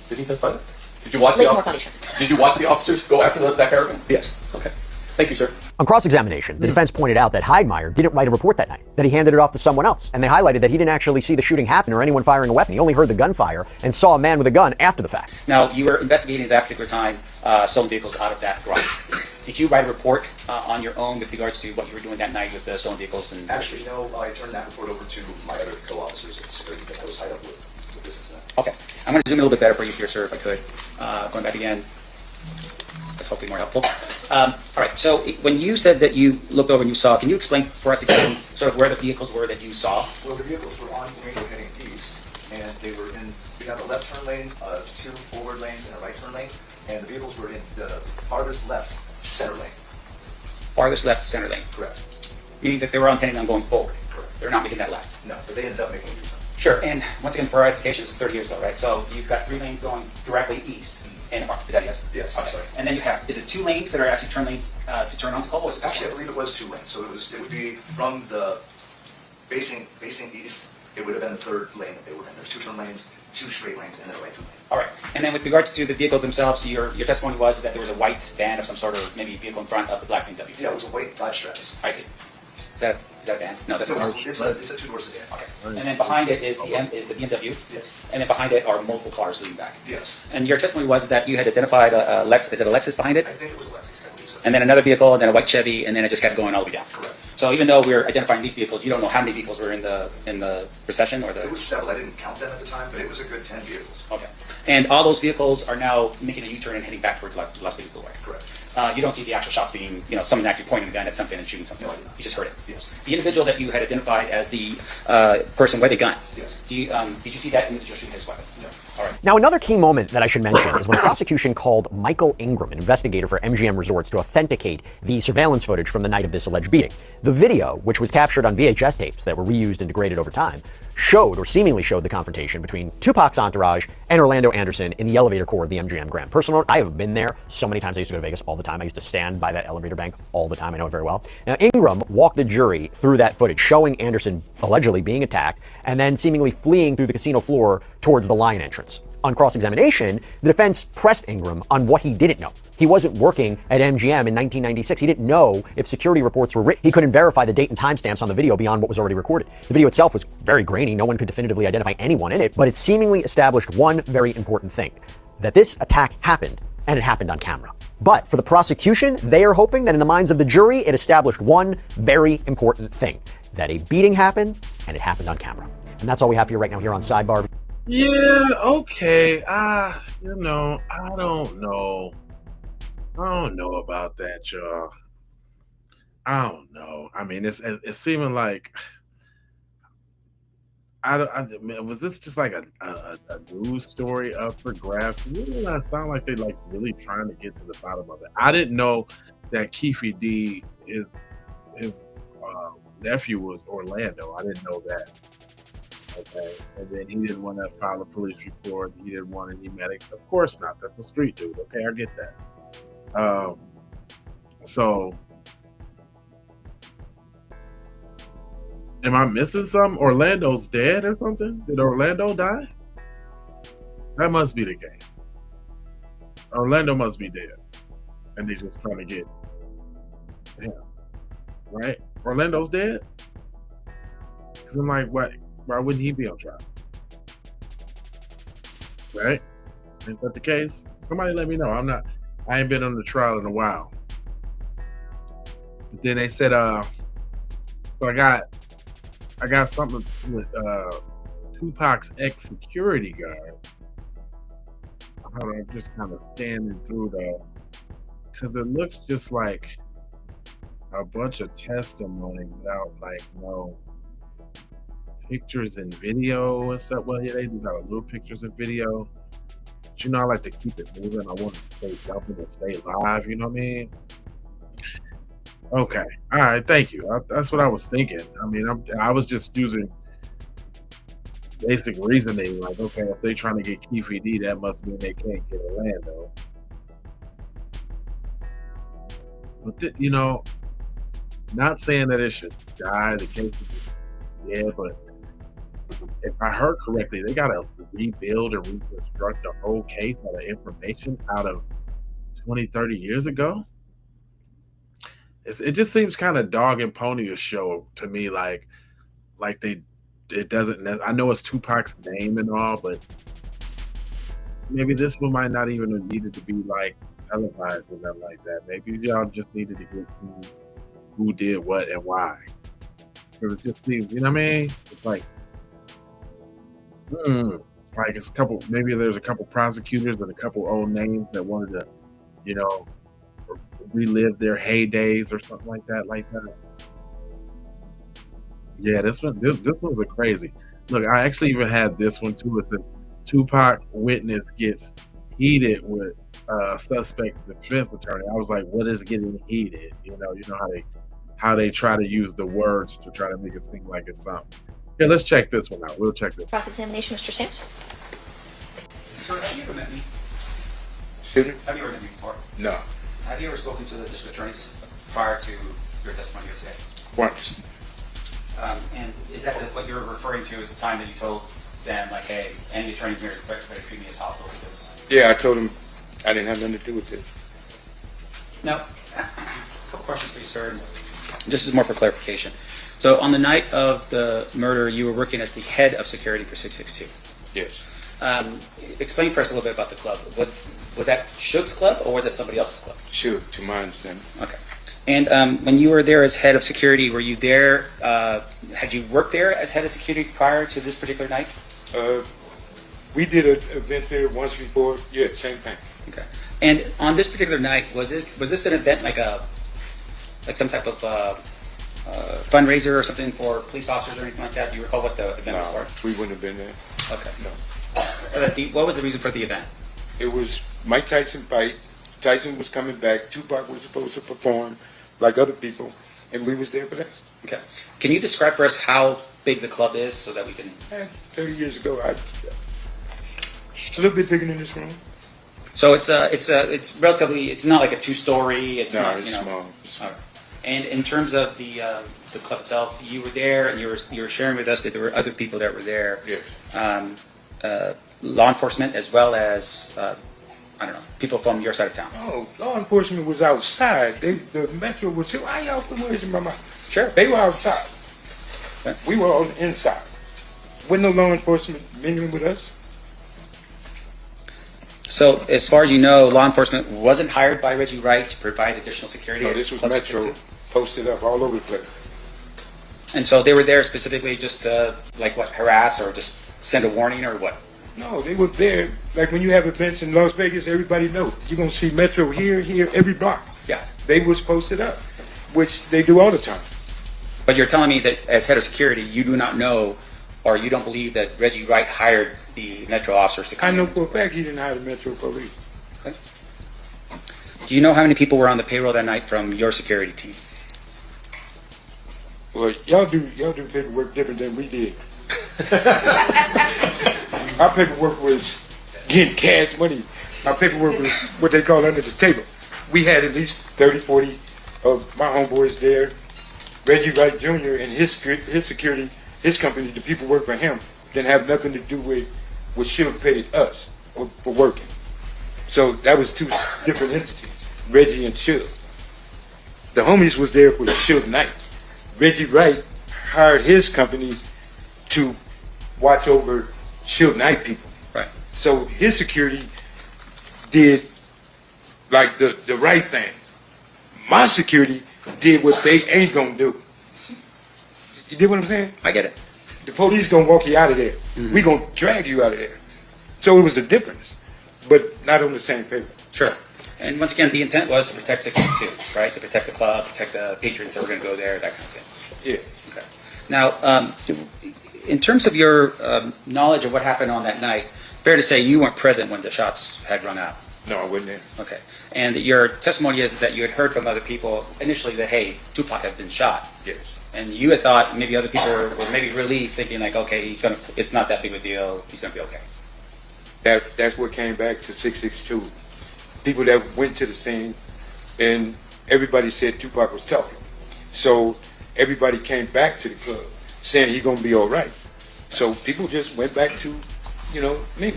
Did he testify? Did you watch the Listen more officers? foundation. Did you watch the officers go after that caravan? Yes. Okay. Thank you, sir. On cross-examination, the defense pointed out that Heidmeyer didn't write a report that night, that he handed it off to someone else, and they highlighted that he didn't actually see the shooting happen or anyone firing a weapon. He only heard the gunfire and saw a man with a gun after the fact. Now, you were investigating at that particular time stolen vehicles out of that garage. Did you write a report on your own with regards to what you were doing that night with the stolen vehicles? And Actually, no. I turned that report over to my other co-officers at security because I was tied up with this incident. Okay. I'm going to zoom in a little bit better for you here, sir, if I could. Going back again. That's hopefully more helpful. All right. So when you said that you looked over and you saw, can you explain for us again sort of where the vehicles were that you saw? Well, the vehicles were on Flamingo heading east, and they were in, we have a left turn lane, 2 forward lanes, and a right turn lane, and the vehicles were in the farthest left center lane. Farthest left center lane. Correct. Meaning that they were intending on going forward. Correct. They're not making that left. No, but they ended up making a U-turn. Sure. And once again, for our edification, this is 30 years ago, right? So you've got 3 lanes going directly east. And is that yes? Yes, I'm sorry. And then you have, is it 2 lanes that are actually turn lanes to turn onto Cole? Actually, I believe it was 2 lanes, so it would be from the facing east, it would have been the 3rd lane that they were in. There's 2 turn lanes, 2 straight lanes, and then a right turn lane. All right. And then with regards to the vehicles themselves, your testimony was that there was a white van of some sort, or maybe vehicle in front of the black BMW. Yeah, it was a white Dodge Stratus. I see. Is that a van? No, that's a car. It's a 2-door sedan. Okay. And then behind it is the BMW. Yes. And then behind it are multiple cars leading back. Yes. And your testimony was that you had identified a Lexus. Is it a Lexus behind it? I think it was a Lexus, I believe so. And then another vehicle, and then a white Chevy, and then it just kept going all the way down. Correct. So even though we're identifying these vehicles, you don't know how many vehicles were in the procession or the. It was several. I didn't count them at the time, but it was a good 10 vehicles. Okay. And all those vehicles are now making a U-turn and heading back towards Las Vegas Boulevard. Correct. You don't see the actual shots being, someone actually pointing a gun at something and shooting something. No, I did not. You just heard it. Yes. The individual that you had identified as the person with a gun. Yes. Did you see that individual shooting his weapon? No. All right. Now, another key moment that I should mention is when the prosecution called Michael Ingram, an investigator for MGM Resorts, to authenticate the surveillance footage from the night of this alleged beating. The video, which was captured on VHS tapes that were reused and degraded over time, showed or seemingly showed the confrontation between Tupac's entourage and Orlando Anderson in the elevator core of the MGM Grand. Personal note, I have been there so many times. I used to go to Vegas all the time. I used to stand by that elevator bank all the time. I know it very well. Now, Ingram walked the jury through that footage, showing Anderson allegedly being attacked and then seemingly fleeing through the casino floor towards the lion entrance. On cross-examination, the defense pressed Ingram on what he didn't know. He wasn't working at MGM in 1996. He didn't know if security reports were written. He couldn't verify the date and timestamps on the video beyond what was already recorded. The video itself was very grainy. No one could definitively identify anyone in it, but it seemingly established one very important thing, that this attack happened, and it happened on camera. But for the prosecution, they are hoping that in the minds of the jury, it established one very important thing, that a beating happened, and it happened on camera. And that's all we have for you right now here on Sidebar. Yeah, okay. I don't know. I don't know about that, y'all. I don't know. I mean, it's seeming like was this just like a news up for grabs? It really not sound like they like really trying to get to the bottom of it. I didn't know that Keffe D, his nephew was Orlando. I didn't know that. Okay, and then he didn't want to file a police report. He didn't want any medics. Of course not. That's a street dude. Okay, I get that. So, am I missing something? Orlando's dead or something? Did Orlando die? That must be the case. Orlando must be dead, and they just trying to get him. Right? Orlando's dead. Because I'm like, what? Why wouldn't he be on trial? Right? Ain't that the case? Somebody let me know. I ain't been on the trial in a while. But then they said, so I got something with Tupac's ex-security guard. I'm just kind of standing through because it looks just like a bunch of testimony without like no pictures and video and stuff. Well, yeah, they do have little pictures and video. But I like to keep it moving. I want to stay jumping and stay live. You know what I mean? Okay. All right. Thank you. That's what I was thinking. I mean, I was just using basic reasoning, like, okay, if they're trying to get Keffe D, that must mean they can't get Orlando. But you know, not saying that it should die. The case, yeah, but if I heard correctly, they gotta rebuild and reconstruct the whole case out of information out of 20, 30 years ago. It just seems kind of dog and pony show to me, like it doesn't. I know it's Tupac's name and all, but maybe this one might not even have needed to be like televised or nothing like that. Maybe y'all just needed to get to who did what and why, because it just seems, you know what I mean? It's like, like it's a couple. Maybe there's a couple prosecutors and a couple old names that wanted to, you know, relive their heydays or something like that. Yeah, this one's a crazy. Look, I actually even had this one too. It says Tupac witness gets heated with suspect defense attorney. I was like, what is getting heated? You know how they try to use the words to try to make it seem like it's something. Yeah, let's check this one out. We'll check this. Cross-examination, Mr. Sims. Sir, have you ever met me? Excuse me? Have you ever met me before? No. Have you ever spoken to the district attorneys prior to your testimony here today? Once. And is that what you're referring to as the time that you told them, like, hey, any attorney here is better treat me as hostile because... Yeah, I told him I didn't have nothing to do with this. Now, a couple questions for you, sir. This is more for clarification. So on the night of the murder, you were working as the head of security for 662. Yes. Explain for us a little bit about the club. Was that Suge's club or was that somebody else's club? Sure, to my understanding. Okay. And when you were there as head of security, were you there, had you worked there as head of security prior to this particular night? We did an event there once before. Yeah, same thing. Okay. And on this particular night, was this an event like some type of fundraiser or something for police officers or anything like that? Do you recall what the event was for? We wouldn't have been there. Okay. No. What was the reason for the event? It was Mike Tyson fight. Tyson was coming back. Tupac was supposed to perform like other people, and we was there for that. Okay. Can you describe for us how big the club is so that we can... 30 years ago, a little bit bigger than this room. So it's relatively, it's not like a two-story. It's not, it's small. It's small. Right. And in terms of the club itself, you were there and you were sharing with us that there were other people that were there. Yes. Law enforcement as well as I don't know, people from your side of town. Oh, law enforcement was outside. The Metro was saying, why y'all put words in my mouth? Sure. They were outside. Okay. We were on the inside. Wasn't no law enforcement mingling with us. So, as far as you know, law enforcement wasn't hired by Reggie Wright to provide additional security? No, this was Metro posted up all over the place. And so they were there specifically just to, like, what, harass or just send a warning or what? No, they were there. Like when you have events in Las Vegas, everybody knows. You're going to see Metro here, every block. Yeah. They was posted up, which they do all the time. But you're telling me that as head of security, you do not know or you don't believe that Reggie Wright hired the Metro officers to come I know in? for a fact he didn't hire the Metro police. Okay. Do you know how many people were on the payroll that night from your security team? Well, y'all do paperwork different than we did. Our paperwork was getting cash money. Our paperwork was what they call under the table. We had at least 30, 40 of my homeboys there. Reggie Wright Jr. and his security, his company, the people work for him, didn't have nothing to do with what Suge paid us for working. So that was two different entities, Reggie and Suge. The homies was there for Suge Knight. Reggie Wright hired his company to watch over Suge Knight people. Right. So his security did like the right thing. My security did what they ain't gonna do. You get what I'm saying? I get it. The police gonna walk you out of there. Mm-hmm. We gonna drag you out of there. So it was a difference, but not on the same paper. Sure. And once again, the intent was to protect 662, right? To protect the club, protect the patrons that were going to go there, that kind of thing. Yeah. Okay. Now, in terms of your knowledge of what happened on that night, fair to say you weren't present when the shots had rung out. No, I wasn't there. Okay. And your testimony is that you had heard from other people initially that, hey, Tupac had been shot. Yes. And you had thought maybe other people were maybe relieved, thinking like, okay, it's not that big of a deal. He's gonna be okay. That's what came back to 662. People that went to the scene, and everybody said Tupac was talking. So everybody came back to the club saying he's gonna be all right. So people just went back to, me.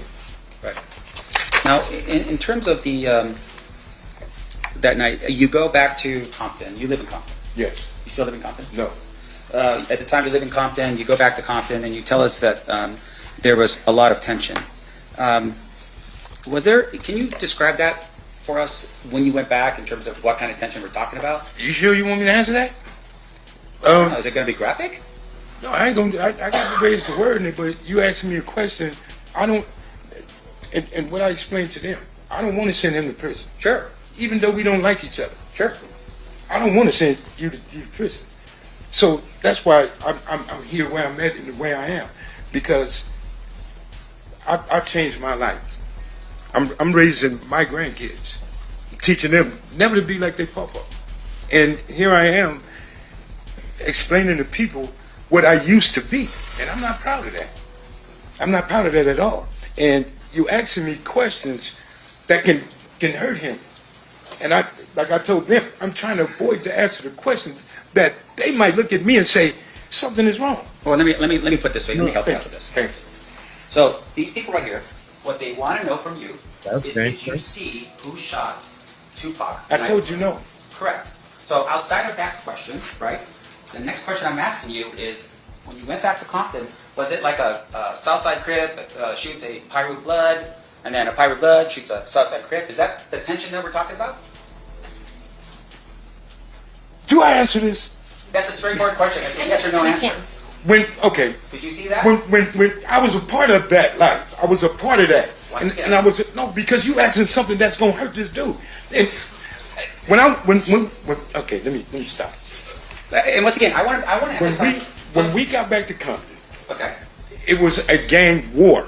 Right. Now, in terms of the that night, you go back to Compton. You live in Compton. Yes. You still live in Compton? No. At the time you live in Compton, you go back to Compton, and you tell us that there was a lot of tension. Was there? Can you describe that for us when you went back in terms of what kind of tension we're talking about? You sure you want me to answer that? Is it going to be graphic? No, I ain't gonna. I got to raise the word in it, but you asking me a question. I don't. And what I explained to them, I don't want to send him to prison. Sure. Even though we don't like each other. Sure. I don't want to send you to prison. So that's why I'm here where I'm at and the way I am, because I changed my life. I'm raising my grandkids, teaching them never to be like their papa. And here I am explaining to people what I used to be, and I'm not proud of that. I'm not proud of that at all. And you asking me questions that can hurt him. And like I told them, I'm trying to avoid to answer the questions that they might look at me and say something is wrong. Well, let me put this way. Let me help you out with this. Thank you. So these people right here, what they want to know from you is, Okay. did you see who shot Tupac? I told you no. Correct. So outside of that question, right, the next question I'm asking you is, when you went back to Compton, was it like a Southside Crip shoots a Pyro Blood, and then a Pyro Blood shoots a Southside Crip? Is that the tension that we're talking about? Do I answer this? That's a straightforward question. It's a yes or no answer. Okay. Did you see that? When I was a part of that life, I was a part of that. Once again. And I was, no, because you asking something that's going to hurt this dude. And when okay, let me stop. And once again, I want to emphasize. When we got back to Compton, Okay. it was a gang war.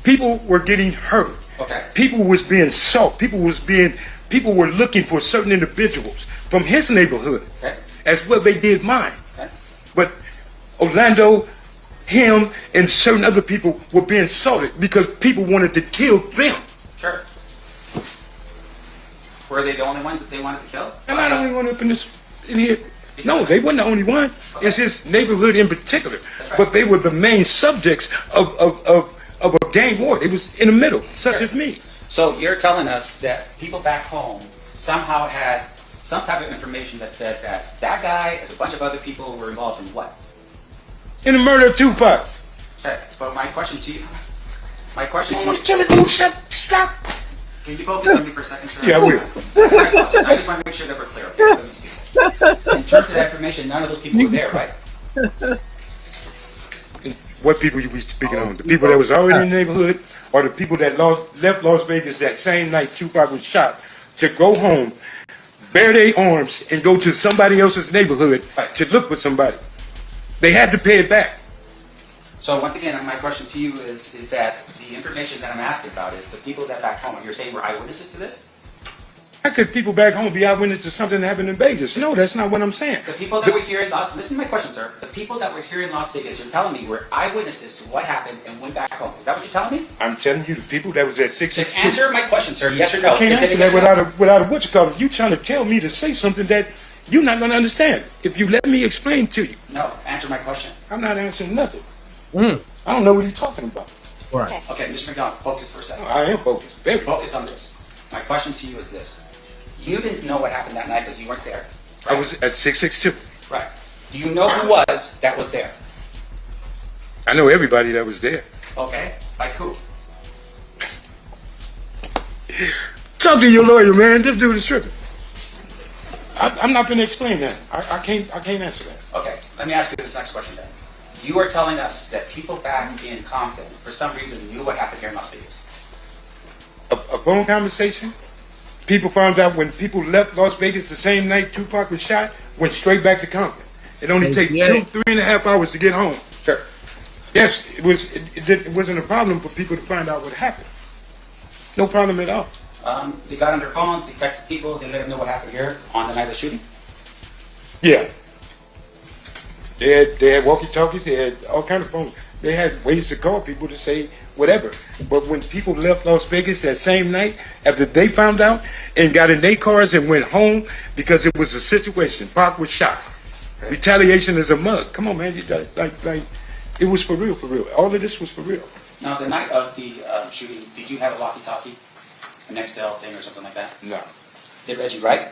People were getting hurt. Okay. People was being sought. People were looking for certain individuals from his neighborhood, Okay. as well they did mine. Okay. But Orlando, him, and certain other people were being sought because people wanted to kill them. Sure. Were they the only ones that they wanted to kill? I'm not the only one up in here. No, they weren't the only one. Okay. It's his neighborhood in particular. right. But they were the main subjects of a gang war. It was in the middle, such Sure. as me. So you're telling us that people back home somehow had some type of information that said that that guy, as a bunch of other people, were involved in what? In the murder of Tupac. Okay. But my question to you. Stop. Can you focus on me for a second, sir? Yeah, I will. I just want to make sure that we're clear. Okay, with these people. In terms of that information, none of those people were there, right? What people you be speaking on? The people that was already in the neighborhood, or the people that left Las Vegas that same night Tupac was shot to go home, bare their arms, and go to somebody else's neighborhood Right. to look for somebody? They had to pay it back. So once again, my question to you is that the information that I'm asking about is the people that back home, you're saying were eyewitnesses to this? How could people back home be eyewitnesses to something that happened in Vegas? No, that's not what I'm saying. The people that were here in Las Vegas, listen to my question, sir. The people that were here in Las Vegas, you're telling me were eyewitnesses to what happened and went back home. Is that what you're telling me? I'm telling you, the people that was at Just 662. answer my question, sir. Yes or no? I can't Is it answer a yes that or no? without a what you call it. You trying to tell me to say something that you're not going to understand. If you let me explain to you, No, answer my question. I'm not answering nothing. I don't know what you're talking about. Right. Okay, Mr. McDonald, focus for a second. I am focused. Very Focus on this. My question to you is this. You didn't know what happened that night because you weren't there. I was at 662. Right. Do you know who was that was there? I know everybody that was there. Okay. Like who? Talk to your lawyer, man. This dude is tripping. I'm not going to explain that. I can't answer that. Okay. Let me ask you this next question then. You are telling us that people back in Compton, for some reason, knew what happened here in Las Vegas. A phone conversation. People found out when people left Las Vegas the same night Tupac was shot, went straight back to Compton. It only takes 3.5 hours to get home. Sure. Yes, it wasn't a problem for people to find out what happened. No problem at all. They got on their phones, they texted people, they let them know what happened here on the night of the shooting. Yeah. They had walkie-talkies. They had all kind of phones. They had ways to call people to say whatever. But when people left Las Vegas that same night, after they found out and got in their cars and went home because it was a situation, Pac was shot. Retaliation is a mug. Come on, man. Like, it was for real, for real. All of this was for real. Now, the night of the shooting, did you have a walkie-talkie, a Nextel thing or something like that? No. Did Reggie Wright?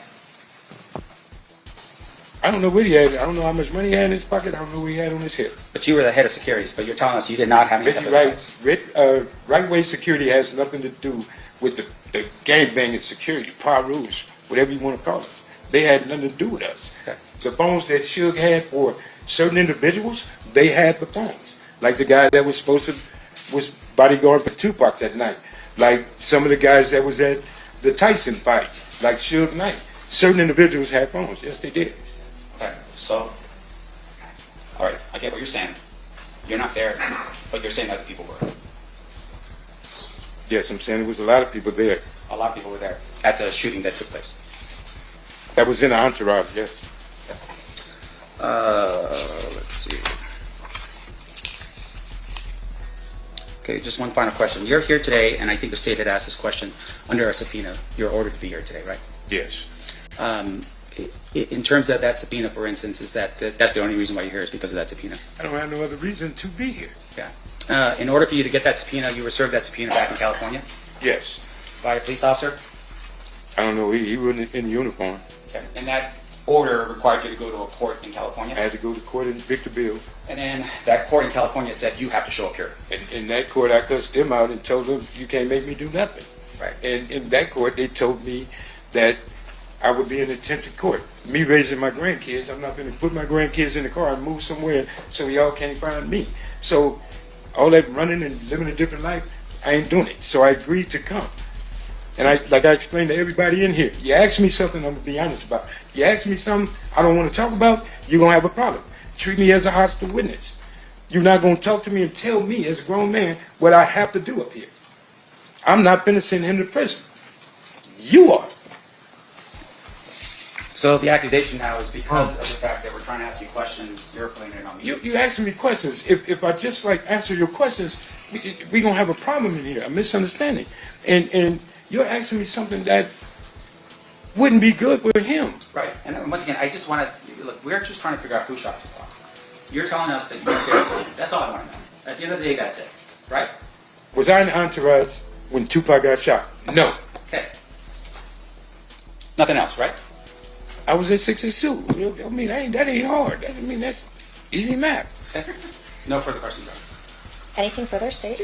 I don't know what he had. I don't know how much money he had in his pocket. I don't know what he had on his hip. But you were the head of securities, but you're telling us you did not have any type of device. Right-way security has nothing to do with the gang-banging security, par rules, whatever you want to call it. They had nothing to do with us. Okay. The phones that Suge had for certain individuals, they had the phones. Like the guy that was bodyguard for Tupac that night. Like some of the guys that was at the Tyson fight, like Suge Knight. Certain individuals had phones. Yes, they did. Okay, so, all right, I get what you're saying. You're not there, but you're saying other people were. Yes, I'm saying there was a lot of people there. A lot of people were there at the shooting that took place. That was in the entourage, yes. Let's see. Okay, just one final question. You're here today, and I think the state had asked this question under a subpoena. You're ordered to be here today, right? Yes. In terms of that subpoena, for instance, is that's the only reason why you're here is because of that subpoena? I don't have no other reason to be here. Yeah. In order for you to get that subpoena, you were served that subpoena back in California Yes. by a police officer? I don't know. He was in uniform. Okay. And that order required you to go to a court in California? I had to go to court in Victorville. And then that court in California said you have to show up here. And in that court, I cussed them out and told them, you can't make me do nothing. Right. And in that court, they told me that I would be in attempted court. Me raising my grandkids, I'm not going to put my grandkids in the car and move somewhere so y'all can't find me. So all that running and living a different life, I ain't doing it. So I agreed to come. And like I explained to everybody in here, you ask me something, I'm going to be honest about. You ask me something I don't want to talk about, you're going to have a problem. Treat me as a hostile witness. You're not going to talk to me and tell me as a grown man what I have to do up here. I'm not going to send him to prison. You are. So the accusation now is because of the fact that we're trying to ask you questions, you're putting it on me. You asking me questions. If I just answer your questions, we gonna have a problem in here, a misunderstanding. And you're asking me something that wouldn't be good with him. Right. And once again, I just want to look. We're just trying to figure out who shot Tupac. You're telling us that you weren't there to see him. That's all I want to know. At the end of the day, that's it. Right? Was I in the entourage when Tupac got shot? No. Okay. Nothing else, right? I was at 62. I mean, that ain't hard. That's easy math. Okay. No further questions. Anything further, State?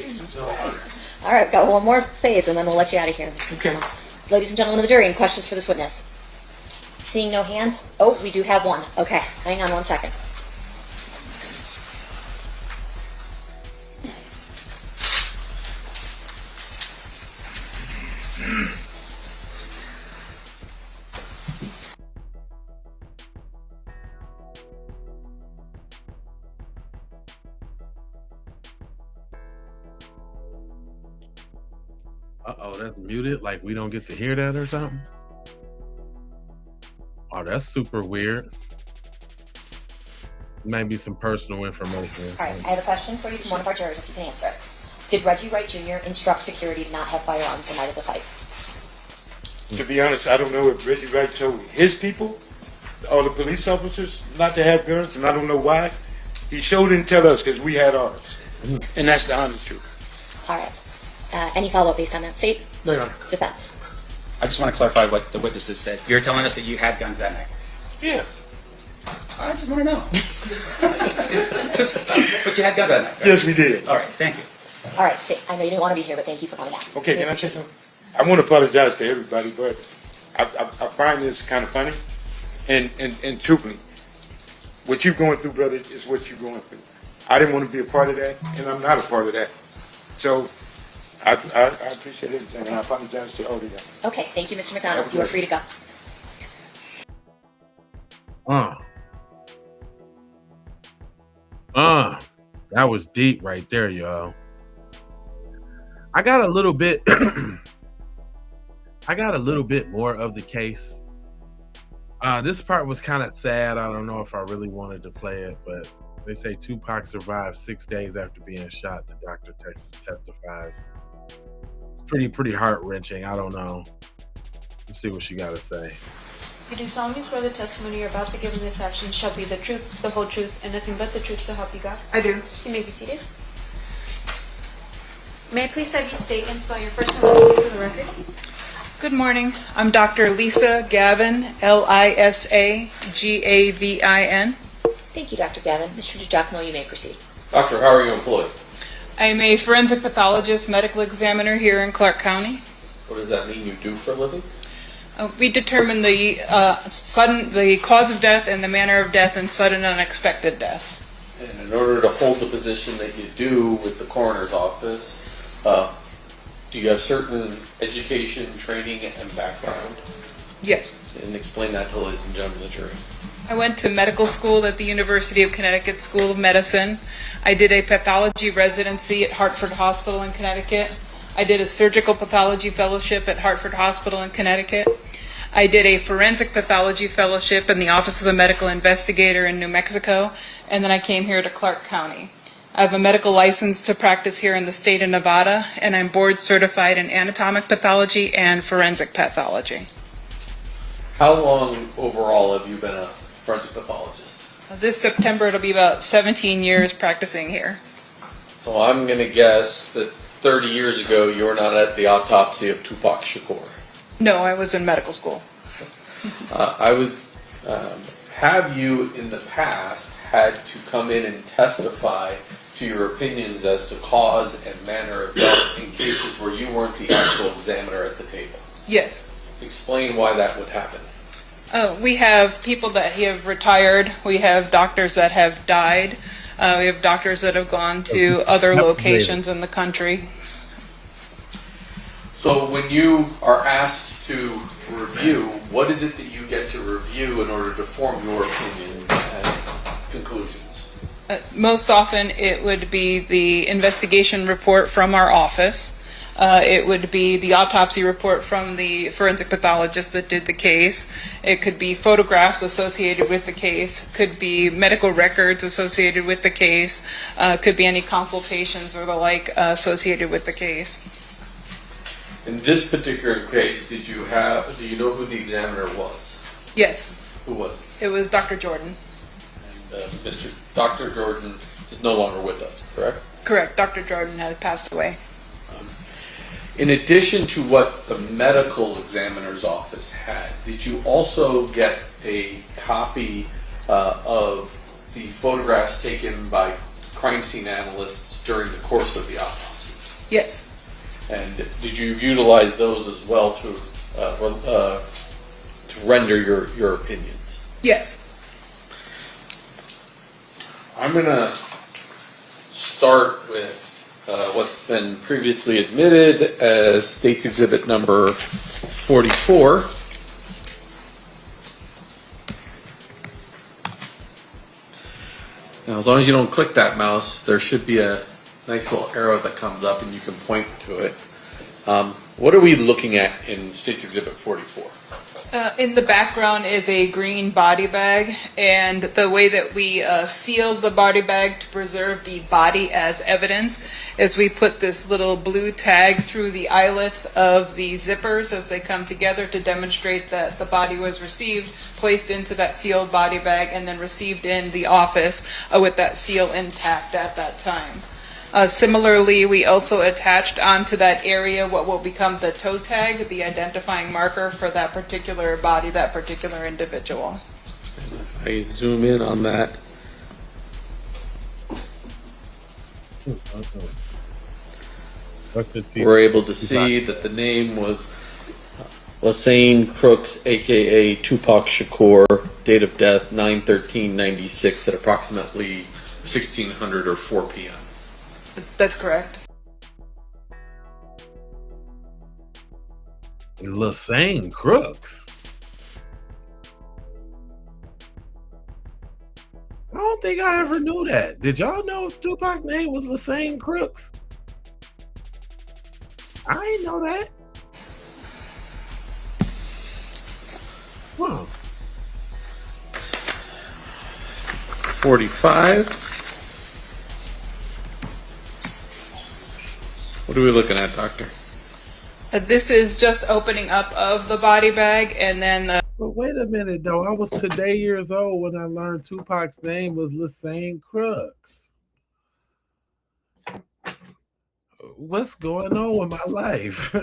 All right, we've got one more phase, and then we'll let you out of here. Okay. Ladies and gentlemen of the jury, any questions for this witness? Seeing no hands? Oh, we do have one. Okay, hang on one second. Uh-oh, that's muted. Like we don't get to hear that or something? Oh, that's super weird. Maybe some personal information. All right, I have a question for you from one of our jurors, if you can answer. Did Reggie Wright Jr. instruct security to not have firearms the night of the fight? To be honest, I don't know if Reggie Wright told his people, all the police officers, not to have guns, and I don't know why. He sure didn't tell us because we had ours. And that's the honest truth. All right. Any follow-up based on that, State? No, Your Honor. Defense. I just want to clarify what the witnesses said. You're telling us that you had guns that night. Yeah. I just want to know. But you had guns that night. Right? Yes, we did. All right, thank you. All right, State. I know you didn't want to be here, but thank you for coming out. Okay, can I say something? I want to apologize to everybody, but I find this kind of funny. And truthfully, what you're going through, brother, is what you're going through. I didn't want to be a part of that, and I'm not a part of that. So I appreciate everything, and I apologize to all of you. Okay, thank you, Mr. McDonald. You are free to go. That was deep right there, y'all. I got a little bit I got a little bit more of the case. This part was kind of sad. I don't know if I really wanted to play it, but they say Tupac survived 6 days after being shot. The doctor testifies. It's pretty heart-wrenching. I don't know. Let's see what she got to say. You do solemnly swear the testimony you're about to give in this action shall be the truth, the whole truth, and nothing but the truth, so help you God? I do. You may be seated. May I please have you state and spell your first and last name for the record? Good morning. I'm Dr. Lisa Gavin, Lisagavin. Thank you, Dr. Gavin. Mr. DiGiacomo, you may proceed. Doctor, how are you employed? I'm a forensic pathologist, medical examiner here in Clark County. What does that mean you do for a living? We determine the cause of death and the manner of death and sudden unexpected deaths. And in order to hold the position that you do with the coroner's office, do you have certain education, training, and background? Yes. And explain that to ladies and gentlemen of the jury. I went to medical school at the University of Connecticut School of Medicine. I did a pathology residency at Hartford Hospital in Connecticut. I did a surgical pathology fellowship at Hartford Hospital in Connecticut. I did a forensic pathology fellowship in the Office of the Medical Investigator in New Mexico, and then I came here to Clark County. I have a medical license to practice here in the state of Nevada, and I'm board certified in anatomic pathology and forensic pathology. How long overall have you been a forensic pathologist? This September it'll be about 17 years practicing here. So I'm going to guess that 30 years ago you were not at the autopsy of Tupac Shakur. No, I was in medical school. Have you in the past had to come in and testify to your opinions as to cause and manner of death in cases where you weren't the actual examiner at the table? Yes. Explain why that would happen. We have people that have retired. We have doctors that have died. We have doctors that have gone to other locations in the country. So when you are asked to review, what is it that you get to review in order to form your opinions and conclusions? Most often it would be the investigation report from our office. It would be the autopsy report from the forensic pathologist that did the case. It could be photographs associated with the case. Could be medical records associated with the case. Could be any consultations or the like associated with the case. In this particular case, do you know who the examiner was? Yes. Who was it? It was Dr. Jordan. And Dr. Jordan is no longer with us, correct? Correct. Dr. Jordan had passed away. In addition to what the medical examiner's office had, did you also get a copy of the photographs taken by crime scene analysts during the course of the autopsy? Yes. And did you utilize those as well to render your opinions? Yes. I'm going to start with what's been previously admitted as State's Exhibit number 44. Now, as long as you don't click that mouse, there should be a nice little arrow that comes up and you can point to it. What are we looking at in State's Exhibit 44? In the background is a green body bag, and the way that we sealed the body bag to preserve the body as evidence is we put this little blue tag through the eyelets of the zippers as they come together to demonstrate that the body was received, placed into that sealed body bag, and then received in the office with that seal intact at that time. Similarly, we also attached onto that area what will become the toe tag, the identifying marker for that particular body, that particular individual. If I zoom in on that, we're able to see that the name was Lassane Crooks, aka Tupac Shakur, date of death 9/13/96 at approximately 1600 or 4 p.m. That's correct. Lassane Crooks. I don't think I ever knew that. Did y'all know Tupac's name was Lassane Crooks? I ain't know that. 45. What are we looking at, Doctor? This is just opening up of the body bag, and then the But wait a minute, though. I was today years old when I learned Tupac's name was Lassane Crooks. What's going on with my life?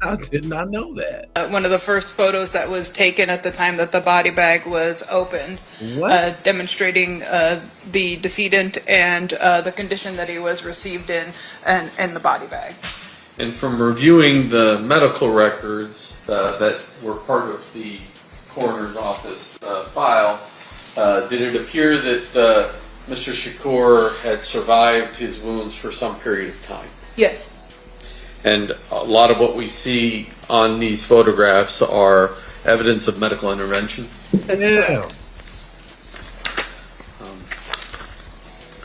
I did not know that. one of the first photos that was taken at the time that the body bag was opened, What? demonstrating the decedent and the condition that he was received in and the body bag. And from reviewing the medical records that were part of the coroner's office file, did it appear that Mr. Shakur had survived his wounds for some period of time? Yes. And a lot of what we see on these photographs are evidence of medical intervention. That's Yeah. correct.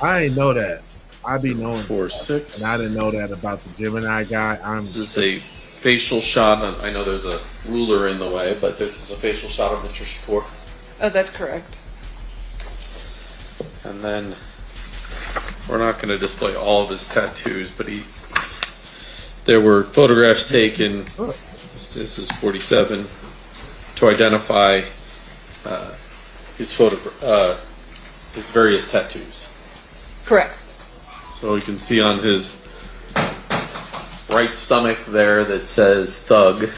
I didn't know that. I be knowing 4, that. 6. And I didn't know that about the Gemini guy. This is a facial shot. I know there's a ruler in the way, but this is a facial shot of Mr. Shakur. Oh, that's correct. And then we're not going to display all of his tattoos, but there were photographs taken. This is 47 to identify his various tattoos. Correct. So you can see on his right stomach there that says thug.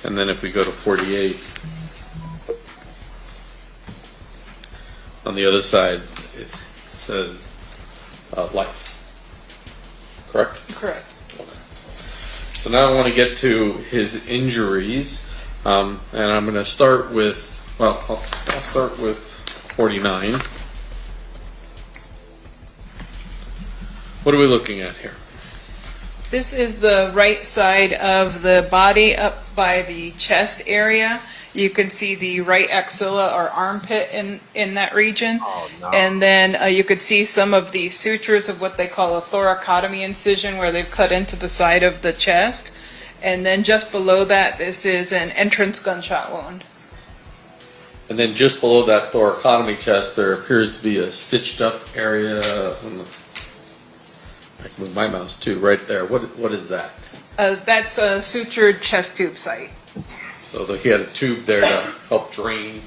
And then if we go to 48, on the other side it says life. Correct? Correct. So now I want to get to his injuries, and I'm going to start with, I'll start with 49. What are we looking at here? This is the right side of the body up by the chest area. You can see the right axilla or armpit in that region. Oh, no. And then you could see some of the sutures of what they call a thoracotomy incision, where they've cut into the side of the chest. And then just below that, this is an entrance gunshot wound. And then just below that thoracotomy chest, there appears to be a stitched up area. I can move my mouse too, right there. What is that? That's a sutured chest tube site. So he had a tube there to help drain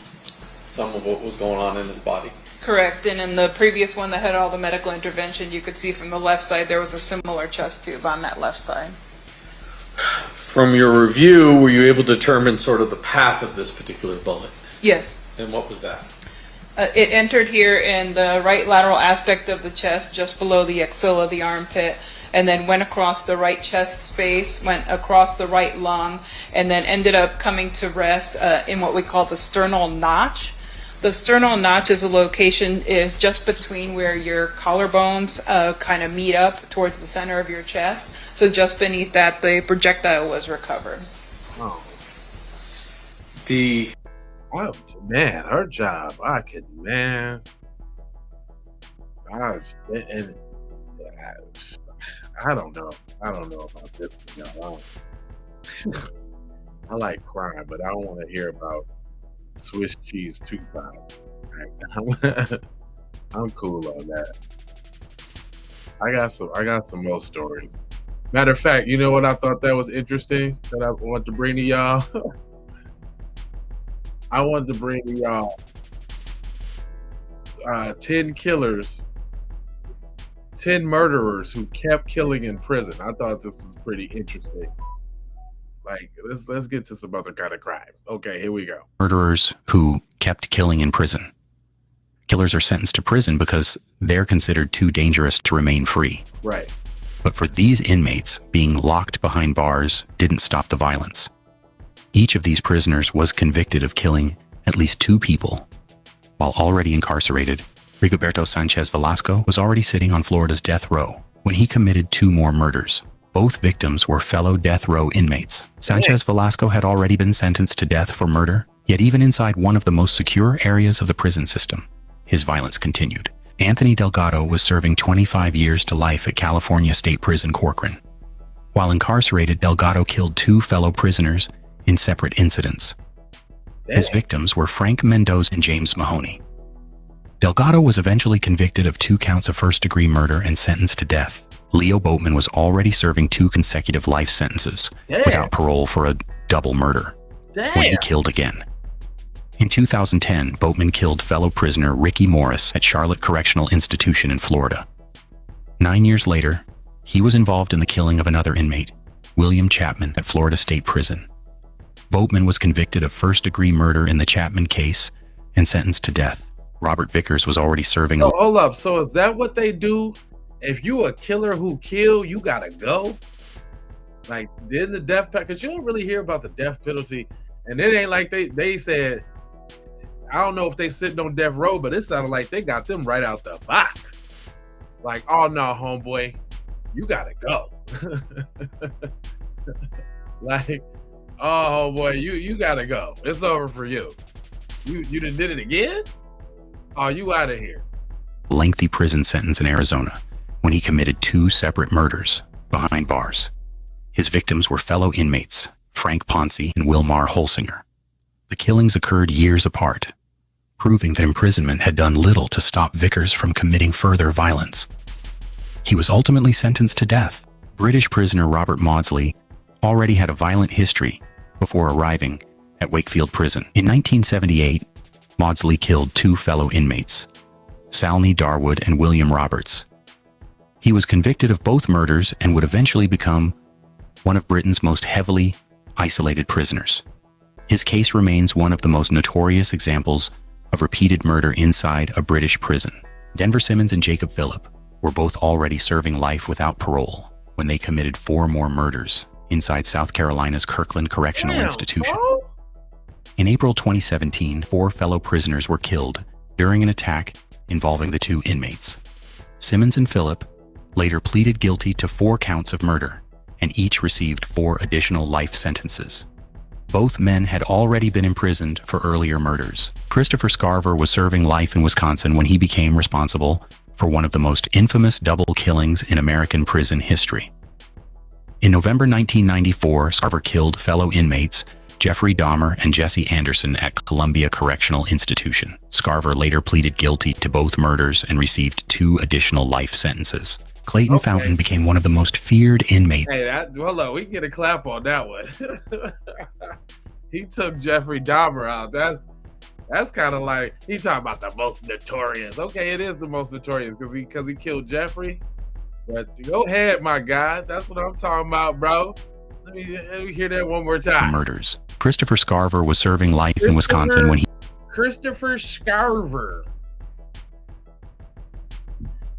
some of what was going on in his body. Correct. And in the previous one that had all the medical intervention, you could see from the left side there was a similar chest tube on that left side. From your review, were you able to determine sort of the path of this particular bullet? Yes. And what was that? It entered here in the right lateral aspect of the chest, just below the axilla, the armpit, and then went across the right chest space, went across the right lung, and then ended up coming to rest in what we call the sternal notch. The sternal notch is a location just between where your collarbones kind of meet up towards the center of your chest. So just beneath that, the projectile was recovered. Oh. Oh, man, her job, I don't know. I don't know about this. Y'all. I like crime, but I don't want to hear about Swiss cheese Tupac. I'm cool on that. I got some more stories. Matter of fact, you know what I thought that was interesting that I want to bring to y'all? I wanted to bring to y'all 10 killers, 10 murderers who kept killing in prison. I thought this was pretty interesting. Like, let's get to some other kind of crime. Okay, here we go. Murderers who kept killing in prison. Killers are sentenced to prison because they're considered too dangerous to remain free. Right. But for these inmates, being locked behind bars didn't stop the violence. Each of these prisoners was convicted of killing at least 2 people. While already incarcerated, Rigoberto Sanchez Velasco was already sitting on Florida's death row when he committed 2 more murders. Both victims were fellow death row inmates. Sanchez Velasco had already been sentenced to death for murder, yet even inside one of the most secure areas of the prison system, his violence continued. Anthony Delgado was serving 25 years to life at California State Prison Corcoran. While incarcerated, Delgado killed 2 fellow prisoners in separate incidents. His victims were Frank Mendoza and James Mahoney. Delgado was eventually convicted of 2 counts of first-degree murder and sentenced to death. Leo Boatman was already serving 2 consecutive life sentences without parole for a double murder when he killed again. In 2010, Boatman killed fellow prisoner Ricky Morris at Charlotte Correctional Institution in Florida. 9 years later, he was involved in the killing of another inmate, William Chapman, at Florida State Prison. Boatman was convicted of first-degree murder in the Chapman case and sentenced to death. Robert Vickers was already serving a... Oh, hold up. So is that what they do? If you a killer who kill, you gotta go? Like, did the death penalty? Because you don't really hear about the death penalty. And it ain't like they said, I don't know if they sitting on death row, but it sounded like they got them right out the box. Like, oh no, homeboy, you gotta go. Like, oh boy, you gotta go. It's over for you. You done did it again? Oh, you out of here. lengthy prison sentence in Arizona when he committed 2 separate murders behind bars. His victims were fellow inmates, Frank Ponce and Wilmar Holsinger. The killings occurred years apart, proving that imprisonment had done little to stop Vickers from committing further violence. He was ultimately sentenced to death. British prisoner Robert Maudsley already had a violent history before arriving at Wakefield Prison. In 1978, Maudsley killed 2 fellow inmates, Salney Darwood and William Roberts. He was convicted of both murders and would eventually become one of Britain's most heavily isolated prisoners. His case remains one of the most notorious examples of repeated murder inside a British prison. Denver Simmons and Jacob Phillip were both already serving life without parole when they committed 4 more murders inside South Carolina's Kirkland Correctional Institution. In April 2017, 4 fellow prisoners were killed during an attack involving the 2 inmates. Simmons and Phillip later pleaded guilty to 4 counts of murder, and each received 4 additional life sentences. Both men had already been imprisoned for earlier murders. Christopher Scarver was serving life in Wisconsin when he became responsible for one of the most infamous double killings in American prison history. In November 1994, Scarver killed fellow inmates Jeffrey Dahmer and Jesse Anderson at Columbia Correctional Institution. Scarver later pleaded guilty to both murders and received 2 additional life sentences. Clayton Fountain became one of the most feared inmates. Hey, hold on, we can get a clap on that one. He took Jeffrey Dahmer out. That's kind of like, he talking about the most notorious. Okay, it is the most notorious because he killed Jeffrey. But go ahead, my guy. That's what I'm talking about, bro. Let me hear that one more time. Murders. Christopher Scarver was serving life in Wisconsin when he... Christopher Scarver.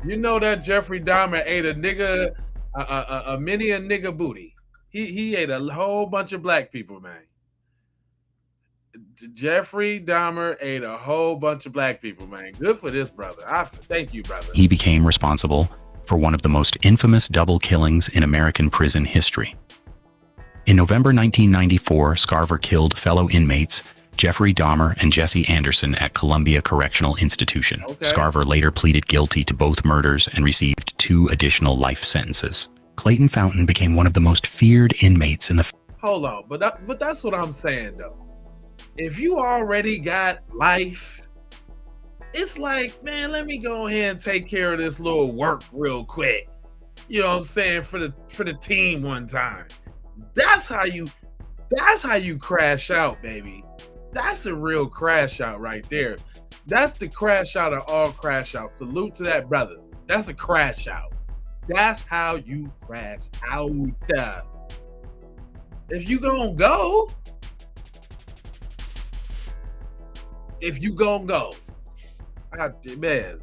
You know that Jeffrey Dahmer ate a nigga, a nigga booty. He ate a whole bunch of black people, man. Jeffrey Dahmer ate a whole bunch of black people, man. Good for this brother. Thank you, brother. He became responsible for one of the most infamous double killings in American prison history. In November 1994, Scarver killed fellow inmates Jeffrey Dahmer and Jesse Anderson at Columbia Correctional Institution. Scarver later pleaded guilty to both murders and received 2 additional life sentences. Clayton Fountain became one of the most feared inmates in the... Hold on, but that's what I'm saying, though. If you already got life, it's like, man, let me go ahead and take care of this little work real quick. You know what I'm saying? For the team one time. That's how you crash out, baby. That's a real crash out right there. That's the crash out of all crash outs. Salute to that brother. That's a crash out. That's how you crash out. If you gonna go, man,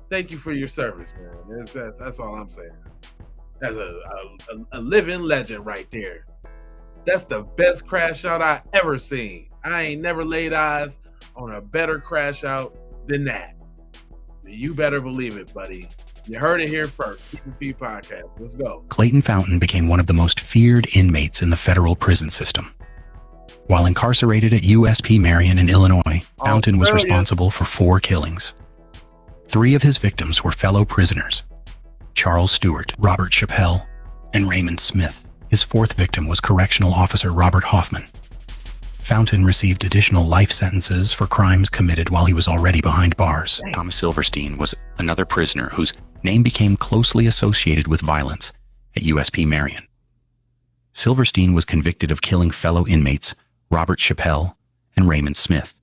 thank you for your service, man. That's all I'm saying. That's a living legend right there. That's the best crash out I ever seen. I ain't never laid eyes on a better crash out than that. You better believe it, buddy. You heard it here first. Keffe D podcast. Let's go. Clayton Fountain became one of the most feared inmates in the federal prison system. While incarcerated at USP Marion in Illinois, Fountain was responsible for 4 killings. 3 of his victims were fellow prisoners: Charles Stewart, Robert Chappelle, and Raymond Smith. His 4th victim was Correctional Officer Robert Hoffman. Fountain received additional life sentences for crimes committed while he was already behind bars. Thomas Silverstein was another prisoner whose name became closely associated with violence at USP Marion. Silverstein was convicted of killing fellow inmates Robert Chappelle and Raymond Smith.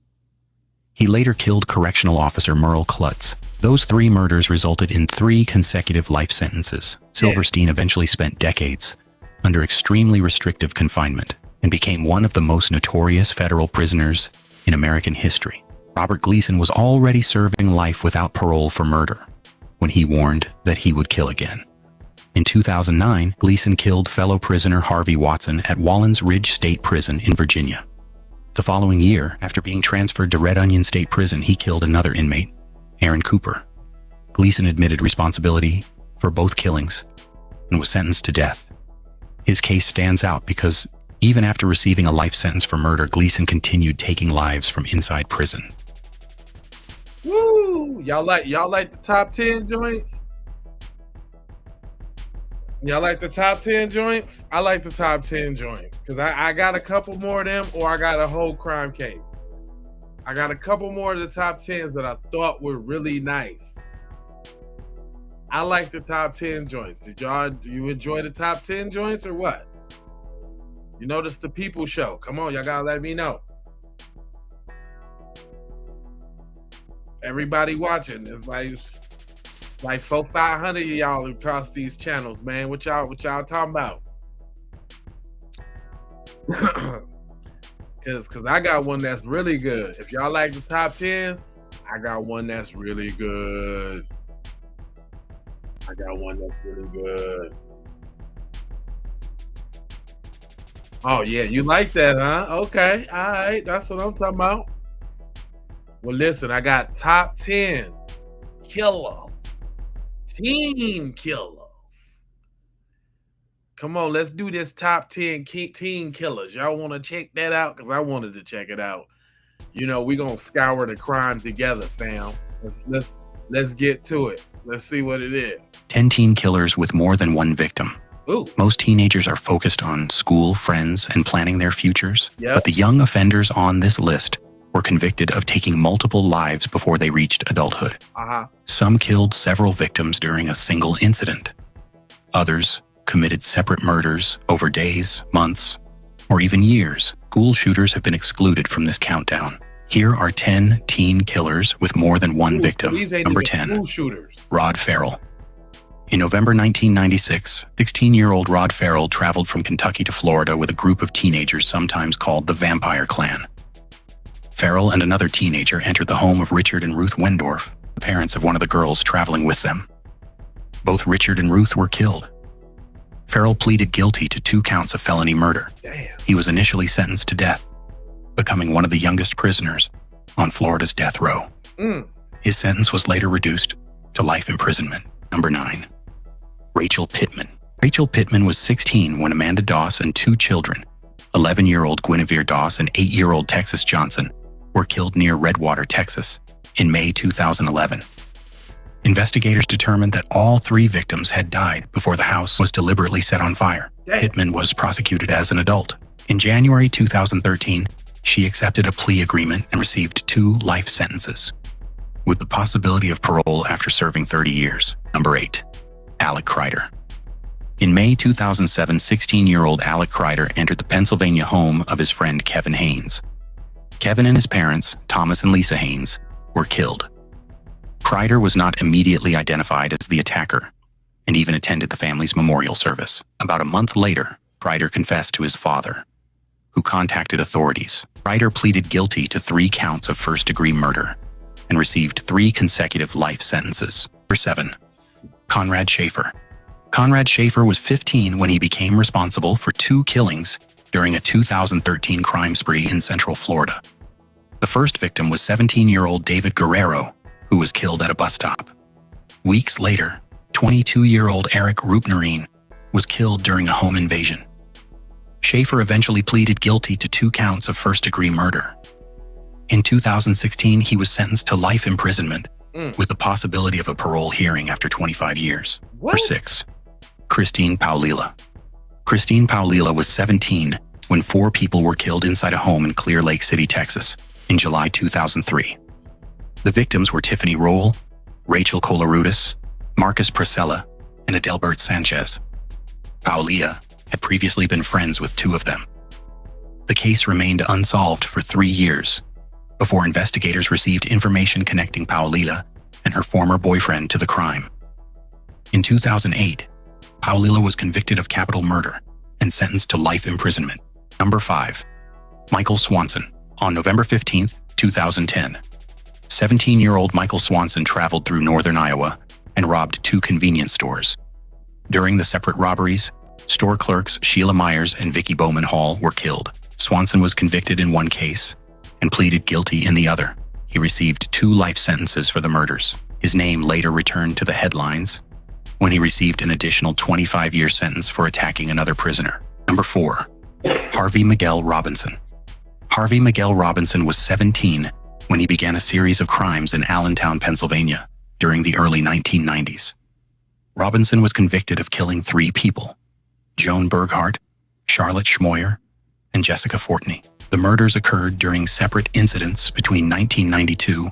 He later killed correctional officer Merle Klutz. Those 3 murders resulted in 3 consecutive life sentences. Silverstein eventually spent decades under extremely restrictive confinement and became one of the most notorious federal prisoners in American history. Robert Gleason was already serving life without parole for murder when he warned that he would kill again. In 2009, Gleason killed fellow prisoner Harvey Watson at Wallens Ridge State Prison in Virginia. The following year, after being transferred to Red Onion State Prison, he killed another inmate, Aaron Cooper. Gleason admitted responsibility for both killings and was sentenced to death. His case stands out because even after receiving a life sentence for murder, Gleason continued taking lives from inside prison. Woo! Y'all like the top 10 joints? Y'all like the top 10 joints? I like the top 10 joints because I got a couple more of them, or I got a whole crime case. I got a couple more of the top 10s that I thought were really nice. I like the top 10 joints. Do you enjoy the top 10 joints or what? You know, this the people show. Come on, y'all gotta let me know. Everybody watching, it's like 400-500 of y'all across these channels, man. What y'all talking about? Cause I got one that's really good. If y'all like the top 10s, I got one that's really good. Oh yeah, you like that, huh? Okay, all right, that's what I'm talking about. Well, listen, I got top 10 killers, teen killers. Come on, let's do this top 10 teen killers. Y'all want to check that out? Because I wanted to check it out. You know, we're going to scour the crime together, fam. Let's get to it. Let's see what it is. 10 teen killers with more than one victim. Ooh. Most teenagers are focused on school, friends, and planning their futures. Yep. But the young offenders on this list were convicted of taking multiple lives before they reached adulthood. Some killed several victims during a single incident. Others committed separate murders over days, months, or even years. School shooters have been excluded from this countdown. Here are 10 teen killers with more than one victim. Number 10, Rod Farrell. In November 1996, 16-year-old Rod Farrell traveled from Kentucky to Florida with a group of teenagers sometimes called the Vampire Clan. Farrell and another teenager entered the home of Richard and Ruth Wendorf, the parents of one of the girls traveling with them. Both Richard and Ruth were killed. Farrell pleaded guilty to 2 counts of felony murder. Damn. He was initially sentenced to death, becoming one of the youngest prisoners on Florida's death row. His sentence was later reduced to life imprisonment. Number 9, Rachel Pittman. Rachel Pittman was 16 when Amanda Doss and 2 children, 11-year-old Guinevere Doss and 8-year-old Texas Johnson, were killed near Redwater, Texas, in May 2011. Investigators determined that all 3 victims had died before the house was deliberately set on fire. Pittman was prosecuted as an adult. In January 2013, she accepted a plea agreement and received 2 life sentences, with the possibility of parole after serving 30 years. Number 8, Alec Kreider. In May 2007, 16-year-old Alec Kreider entered the Pennsylvania home of his friend Kevin Haynes. Kevin and his parents, Thomas and Lisa Haynes, were killed. Kreider was not immediately identified as the attacker and even attended the family's memorial service. About a month later, Kreider confessed to his father, who contacted authorities. Kreider pleaded guilty to 3 counts of first-degree murder and received 3 consecutive life sentences. Number 7, Conrad Schaefer. Conrad Schaefer was 15 when he became responsible for 2 killings during a 2013 crime spree in Central Florida. The first victim was 17-year-old David Guerrero, who was killed at a bus stop. Weeks later, 22-year-old Eric Rupnerine was killed during a home invasion. Schaefer eventually pleaded guilty to 2 counts of first-degree murder. In 2016, he was sentenced to life imprisonment with the possibility of a parole hearing after 25 years. Number 6, Christine Paulila. Christine Paulila was 17 when 4 people were killed inside a home in Clear Lake City, Texas, in July 2003. The victims were Tiffany Roll, Rachel Colarutis, Marcus Priscilla, and Adelbert Sanchez. Paulilla had previously been friends with 2 of them. The case remained unsolved for 3 years before investigators received information connecting Paulilla and her former boyfriend to the crime. In 2008, Paulilla was convicted of capital murder and sentenced to life imprisonment. Number 5. Michael Swanson. On November 15, 2010, 17-year-old Michael Swanson traveled through northern Iowa and robbed 2 convenience stores. During the separate robberies, store clerks Sheila Myers and Vicky Bowman Hall were killed. Swanson was convicted in one case and pleaded guilty in the other. He received 2 life sentences for the murders. His name later returned to the headlines when he received an additional 25-year sentence for attacking another prisoner. Number 4. Harvey Miguel Robinson. Harvey Miguel Robinson was 17 when he began a series of crimes in Allentown, Pennsylvania, during the early 1990s. Robinson was convicted of killing 3 people: Joan Berghardt, Charlotte Schmoyer, and Jessica Fortney. The murders occurred during separate incidents between 1992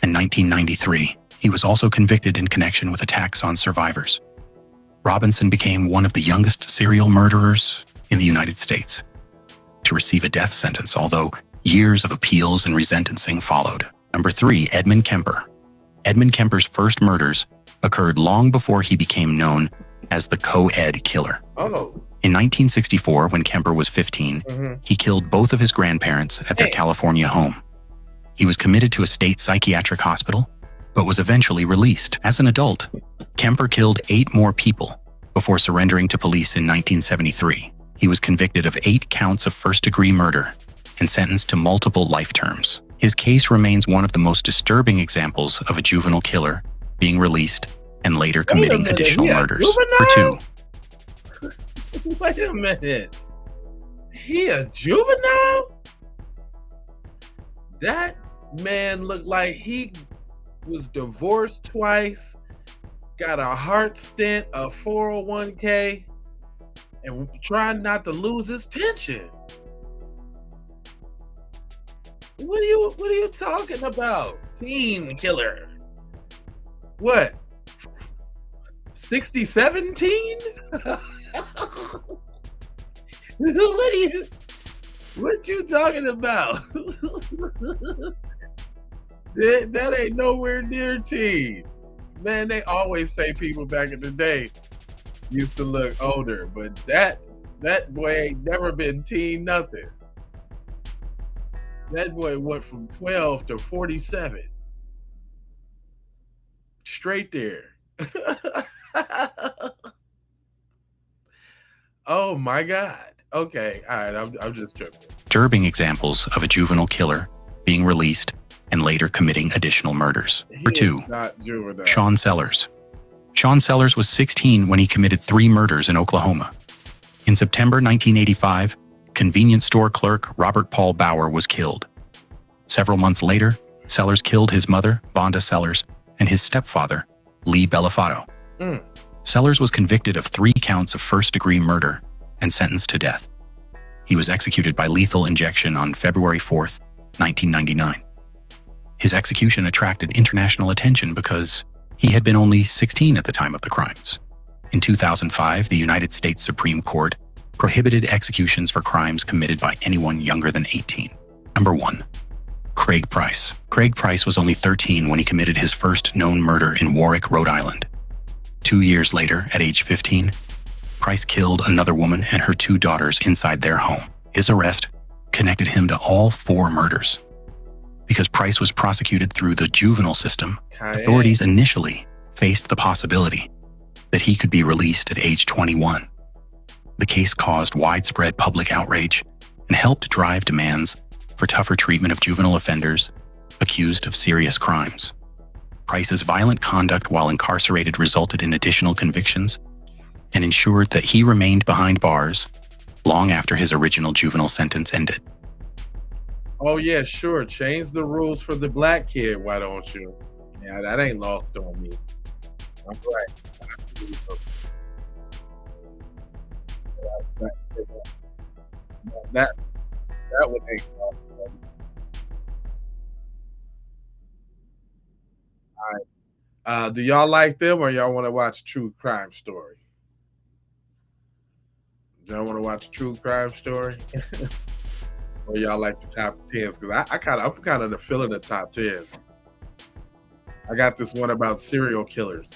and 1993. He was also convicted in connection with attacks on survivors. Robinson became one of the youngest serial murderers in the United States to receive a death sentence, although years of appeals and resentencing followed. Number 3, Edmund Kemper. Edmund Kemper's first murders occurred long before he became known as the Co-Ed Killer. Oh. In 1964, when Kemper was 15, he killed both of his grandparents at their California home. He was committed to a state psychiatric hospital, but was eventually released. As an adult, Kemper killed 8 more people before surrendering to police in 1973. He was convicted of 8 counts of first-degree murder and sentenced to multiple life terms. His case remains one of the most disturbing examples of a juvenile killer being released and later committing additional murders. Number 2. Wait a minute. He a juvenile? That man looked like he was divorced twice, got a heart stent, a 401k, and trying not to lose his pension. What are you talking about? Teen killer. What? 60-17? What you talking about? that ain't nowhere near teen. Man, they always say people back in the day used to look older, but that boy ain't never been teen nothing. That boy went from 12 to 47. Straight there. Oh my God. Okay, all right, I'm just tripping. Disturbing examples of a juvenile killer being released and later committing additional murders. Number 2, Sean Sellers. Sean Sellers was 16 when he committed 3 murders in Oklahoma. In September 1985, convenience store clerk Robert Paul Bauer was killed. Several months later, Sellers killed his mother, Vonda Sellers, and his stepfather, Lee Bellafato. Sellers was convicted of 3 counts of first-degree murder and sentenced to death. He was executed by lethal injection on February 4th, 1999. His execution attracted international attention because he had been only 16 at the time of the crimes. In 2005, the United States Supreme Court prohibited executions for crimes committed by anyone younger than 18. Number 1. Craig Price. Craig Price was only 13 when he committed his first known murder in Warwick, Rhode Island. 2 years later, at age 15, Price killed another woman and her 2 daughters inside their home. His arrest connected him to all 4 murders. Because Price was prosecuted through the juvenile system, authorities initially faced the possibility that he could be released at age 21. The case caused widespread public outrage and helped drive demands for tougher treatment of juvenile offenders accused of serious crimes. Price's violent conduct while incarcerated resulted in additional convictions and ensured that he remained behind bars long after his original juvenile sentence ended. Oh yeah, sure. Change the rules for the black kid, why don't you? Yeah, that ain't lost on me. I'm right. That would make sense. All right. Do y'all like them, or y'all want to watch a true crime story? Do y'all want to watch a true crime story? Or y'all like the top 10s? Because I'm kind of the feeling the top 10s. I got this one about serial killers.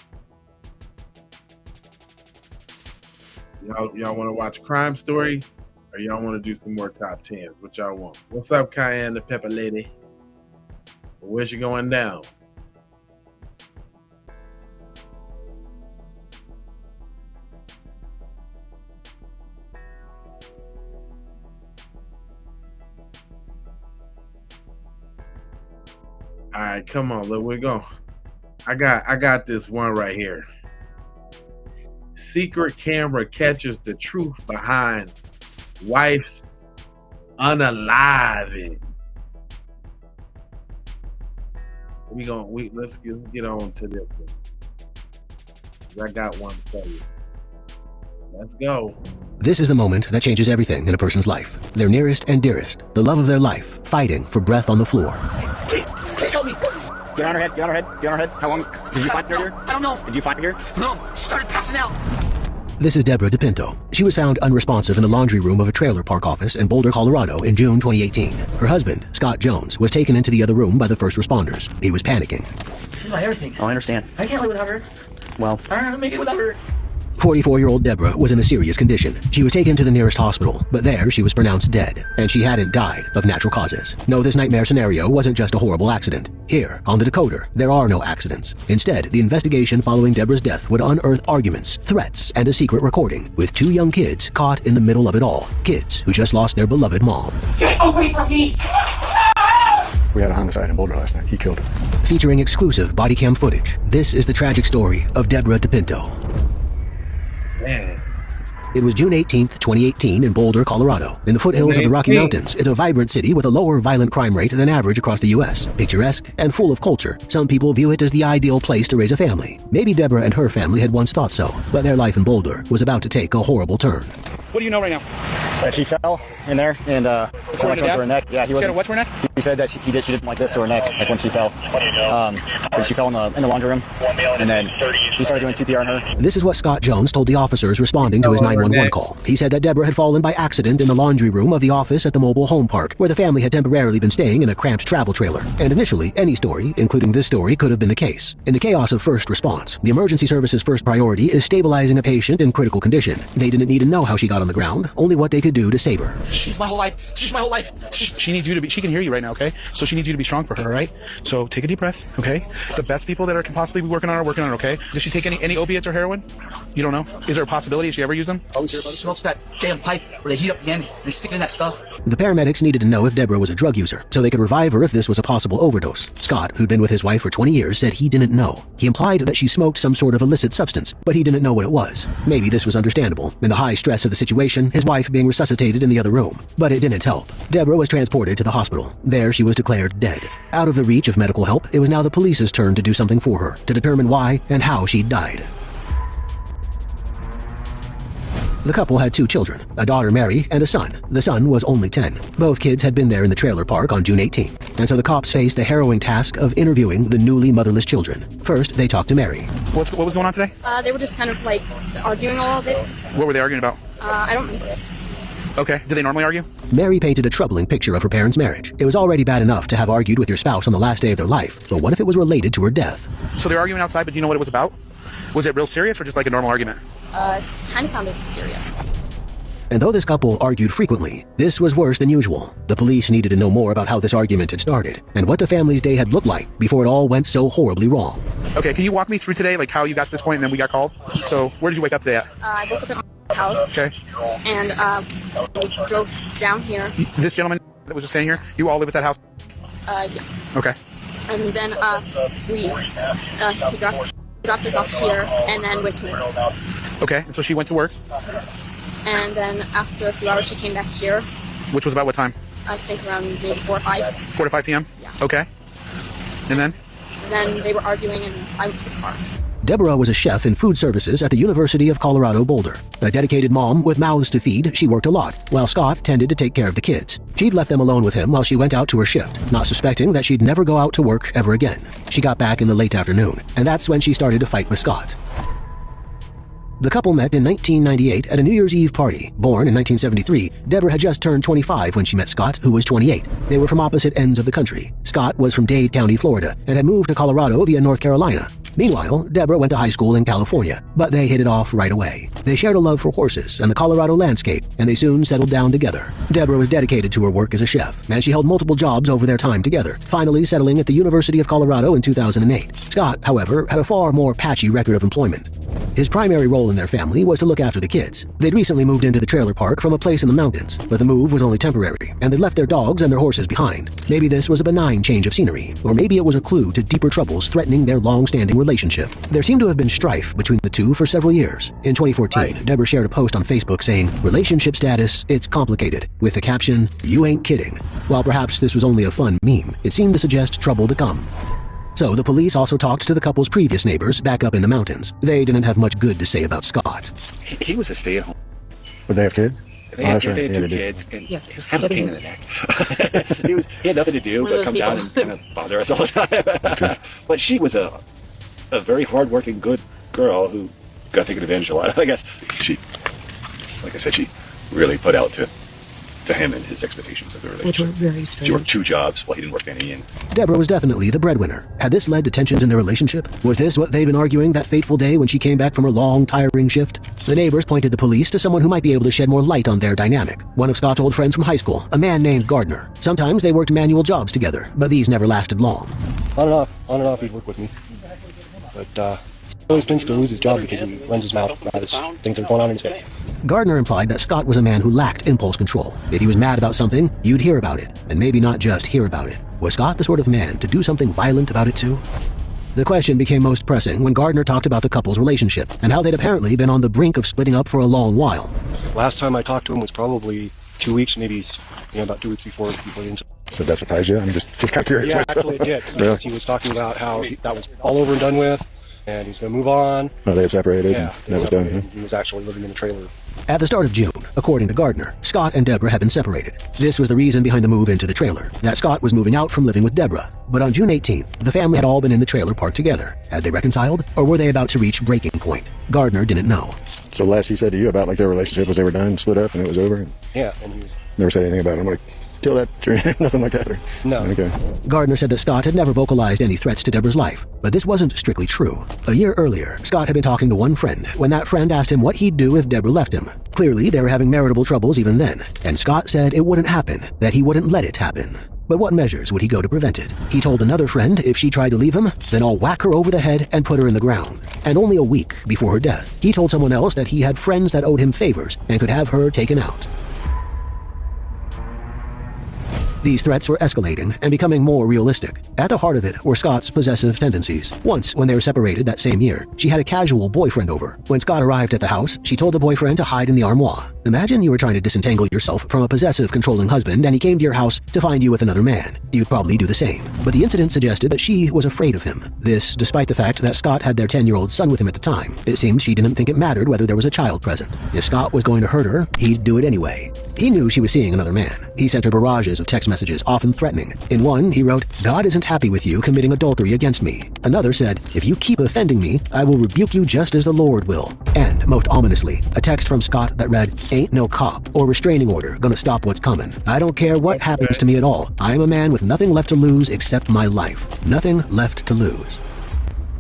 Y'all want to watch crime story, or y'all want to do some more top 10s? What y'all want? What's up, Cayenne the Pepper Lady? Where's you going down? All right, come on, let we go. I got this one right here. Secret camera catches the truth behind wife's unaliving. Let's get on to this one. I got one for you. Let's go. This is the moment that changes everything in a person's life. Their nearest and dearest, the love of their life, fighting for breath on the floor. Please help me. Get on her head, get on her head, get on her head. How long did you find her here? I don't know. Did you find her here? No, she started passing out. This is Deborah DePinto. She was found unresponsive in the laundry room of a trailer park office in Boulder, Colorado in June 2018. Her husband, Scott Jones, was taken into the other room by the first responders. He was panicking. She's my everything. Oh, I understand. I can't live without her. Well, I don't know how to make it without her. 44-year-old Deborah was in a serious condition. She was taken to the nearest hospital, but there she was pronounced dead, and she hadn't died of natural causes. No, this nightmare scenario wasn't just a horrible accident. Here, on the decoder, there are no accidents. Instead, the investigation following Deborah's death would unearth arguments, threats, and a secret recording, with 2 young kids caught in the middle of it all. Kids who just lost their beloved mom. Get away from me! We had a homicide in Boulder last night. He killed her. Featuring exclusive body cam footage, this is the tragic story of Deborah DePinto. Man. It was June 18th, 2018 in Boulder, Colorado. In the foothills of the Rocky Mountains, it's a vibrant city with a lower violent crime rate than average across the U.S. Picturesque and full of culture, some people view it as the ideal place to raise a family. Maybe Deborah and her family had once thought so, but their life in Boulder was about to take a horrible turn. What do you know right now? That she fell in there and someone went to her neck. Yeah, She had a what to her neck? He said that she didn't like this to her neck, like when she fell. When she fell in the laundry room, and then he started doing CPR on her. This is what Scott Jones told the officers responding to his 911 call. He said that Deborah had fallen by accident in the laundry room of the office at the mobile home park, where the family had temporarily been staying in a cramped travel trailer. And initially, any story, including this story, could have been the case. In the chaos of first response, the emergency service's first priority is stabilizing a patient in critical condition. They didn't need to know how she got on the ground, only what they could do to save her. She's my whole life. She's my whole life. She needs you to be, she can hear you right now, okay? So she needs you to be strong for her, right? So take a deep breath, okay? The best people that can possibly be working on her, okay? Does she take any opiates or heroin? You don't know? Is there a possibility? Has she ever used them? She smokes that damn pipe where they heat up the end and they stick it in that stuff. The paramedics needed to know if Deborah was a drug user, so they could revive her if this was a possible overdose. Scott, who'd been with his wife for 20 years, said he didn't know. He implied that she smoked some sort of illicit substance, but he didn't know what it was. Maybe this was understandable, in the high stress of the situation, his wife being resuscitated in the other room. But it didn't help. Deborah was transported to the hospital. There she was declared dead. Out of the reach of medical help, it was now the police's turn to do something for her, to determine why and how she died. The couple had 2 children, a daughter Mary and a son. The son was only 10. Both kids had been there in the trailer park on June 18th, and so the cops faced the harrowing task of interviewing the newly motherless children. First, they talked to Mary. What was going on today? They were just kind of like arguing all of this. What were they arguing about? I don't remember. Okay, do they normally argue? Mary painted a troubling picture of her parents' marriage. It was already bad enough to have argued with your spouse on the last day of their life, but what if it was related to her death? So they're arguing outside, but do you know what it was about? Was it real serious or just like a normal argument? Kind of sounded serious. And though this couple argued frequently, this was worse than usual. The police needed to know more about how this argument had started, and what the family's day had looked like before it all went so horribly wrong. Okay, can you walk me through today, like how you got to this point and then we got called? So where did you wake up today at? I woke up at my house. Okay. And we drove down here. This gentleman that was just staying here, you all live at that house? Yeah. Okay. And then he dropped us off here and then went to work. Okay, and so she went to work? And then after a few hours, she came back here. Which was about what time? I think around maybe 4 or 5. 4 to 5 p.m.? Yeah. Okay. And then? Then they were arguing and I went to the car. Deborah was a chef in food services at the University of Colorado Boulder. A dedicated mom with mouths to feed, she worked a lot, while Scott tended to take care of the kids. She'd left them alone with him while she went out to her shift, not suspecting that she'd never go out to work ever again. She got back in the late afternoon, and that's when she started to fight with Scott. The couple met in 1998 at a New Year's Eve party. Born in 1973, Deborah had just turned 25 when she met Scott, who was 28. They were from opposite ends of the country. Scott was from Dade County, Florida, and had moved to Colorado via North Carolina. Meanwhile, Deborah went to high school in California, but they hit it off right away. They shared a love for horses and the Colorado landscape, and they soon settled down together. Deborah was dedicated to her work as a chef, and she held multiple jobs over their time together, finally settling at the University of Colorado in 2008. Scott, however, had a far more patchy record of employment. His primary role in their family was to look after the kids. They'd recently moved into the trailer park from a place in the mountains, but the move was only temporary, and they'd left their dogs and their horses behind. Maybe this was a benign change of scenery, or maybe it was a clue to deeper troubles threatening their long-standing relationship. There seemed to have been strife between the two for several years. In 2014, Deborah shared a post on Facebook saying, "Relationship status, it's complicated," with the caption, "You ain't kidding." While perhaps this was only a fun meme, it seemed to suggest trouble to come. So the police also talked to the couple's previous neighbors back up in the mountains. They didn't have much good to say about Scott. He was a stay-at-home. Would they have kids? They had 2 kids, and he was kind of a pain in the neck. He had nothing to do but come down and kind of bother us all the time. But she was a very hard-working, good girl who got taken advantage of a lot. I guess she, like I said, she really put out to him and his expectations of the relationship. Which were very strange. She worked 2 jobs while he didn't work any. And Deborah was definitely the breadwinner. Had this led to tensions in their relationship? Was this what they'd been arguing that fateful day when she came back from her long, tiring shift? The neighbors pointed the police to someone who might be able to shed more light on their dynamic. One of Scott's old friends from high school, a man named Gardner. Sometimes they worked manual jobs together, but these never lasted long. On and off, he'd work with me. But, he always tends to lose his job because he runs his mouth about things that are going on in his head. Gardner implied that Scott was a man who lacked impulse control. If he was mad about something, you'd hear about it, and maybe not just hear about it. Was Scott the sort of man to do something violent about it too? The question became most pressing when Gardner talked about the couple's relationship and how they'd apparently been on the brink of splitting up for a long while. Last time I talked to him was probably 2 weeks, maybe about 2 weeks before the incident. So that surprised you? I'm just kind of curious. Yeah, actually it did. Really? He was talking about how that was all over and done with, and he's going to move on. Oh, they had separated? Yeah. And that was done? He was actually living in a trailer. At the start of June, according to Gardner, Scott and Deborah had been separated. This was the reason behind the move into the trailer, that Scott was moving out from living with Deborah. But on June 18th, the family had all been in the trailer park together. Had they reconciled, or were they about to reach breaking point? Gardner didn't know. So last he said to you about their relationship was they were done, split up, and it was over? Yeah, and he never said anything about it. I'm going to kill that tree, nothing like that? Or? No. Okay. Gardner said that Scott had never vocalized any threats to Deborah's life, but this wasn't strictly true. A year earlier, Scott had been talking to one friend when that friend asked him what he'd do if Deborah left him. Clearly, they were having marital troubles even then, and Scott said it wouldn't happen, that he wouldn't let it happen. But what measures would he go to prevent it? He told another friend if she tried to leave him, then I'll whack her over the head and put her in the ground. And only a week before her death, he told someone else that he had friends that owed him favors and could have her taken out. These threats were escalating and becoming more realistic. At the heart of it were Scott's possessive tendencies. Once, when they were separated that same year, she had a casual boyfriend over. When Scott arrived at the house, she told the boyfriend to hide in the armoire. Imagine you were trying to disentangle yourself from a possessive, controlling husband and he came to your house to find you with another man. You'd probably do the same. But the incident suggested that she was afraid of him. This, despite the fact that Scott had their 10-year-old son with him at the time. It seemed she didn't think it mattered whether there was a child present. If Scott was going to hurt her, he'd do it anyway. He knew she was seeing another man. He sent her barrages of text messages, often threatening. In one, he wrote, "God isn't happy with you committing adultery against me." Another said, "If you keep offending me, I will rebuke you just as the Lord will." And, most ominously, a text from Scott that read, "Ain't no cop or restraining order gonna stop what's coming. I don't care what happens to me at all. I am a man with nothing left to lose except my life. Nothing left to lose."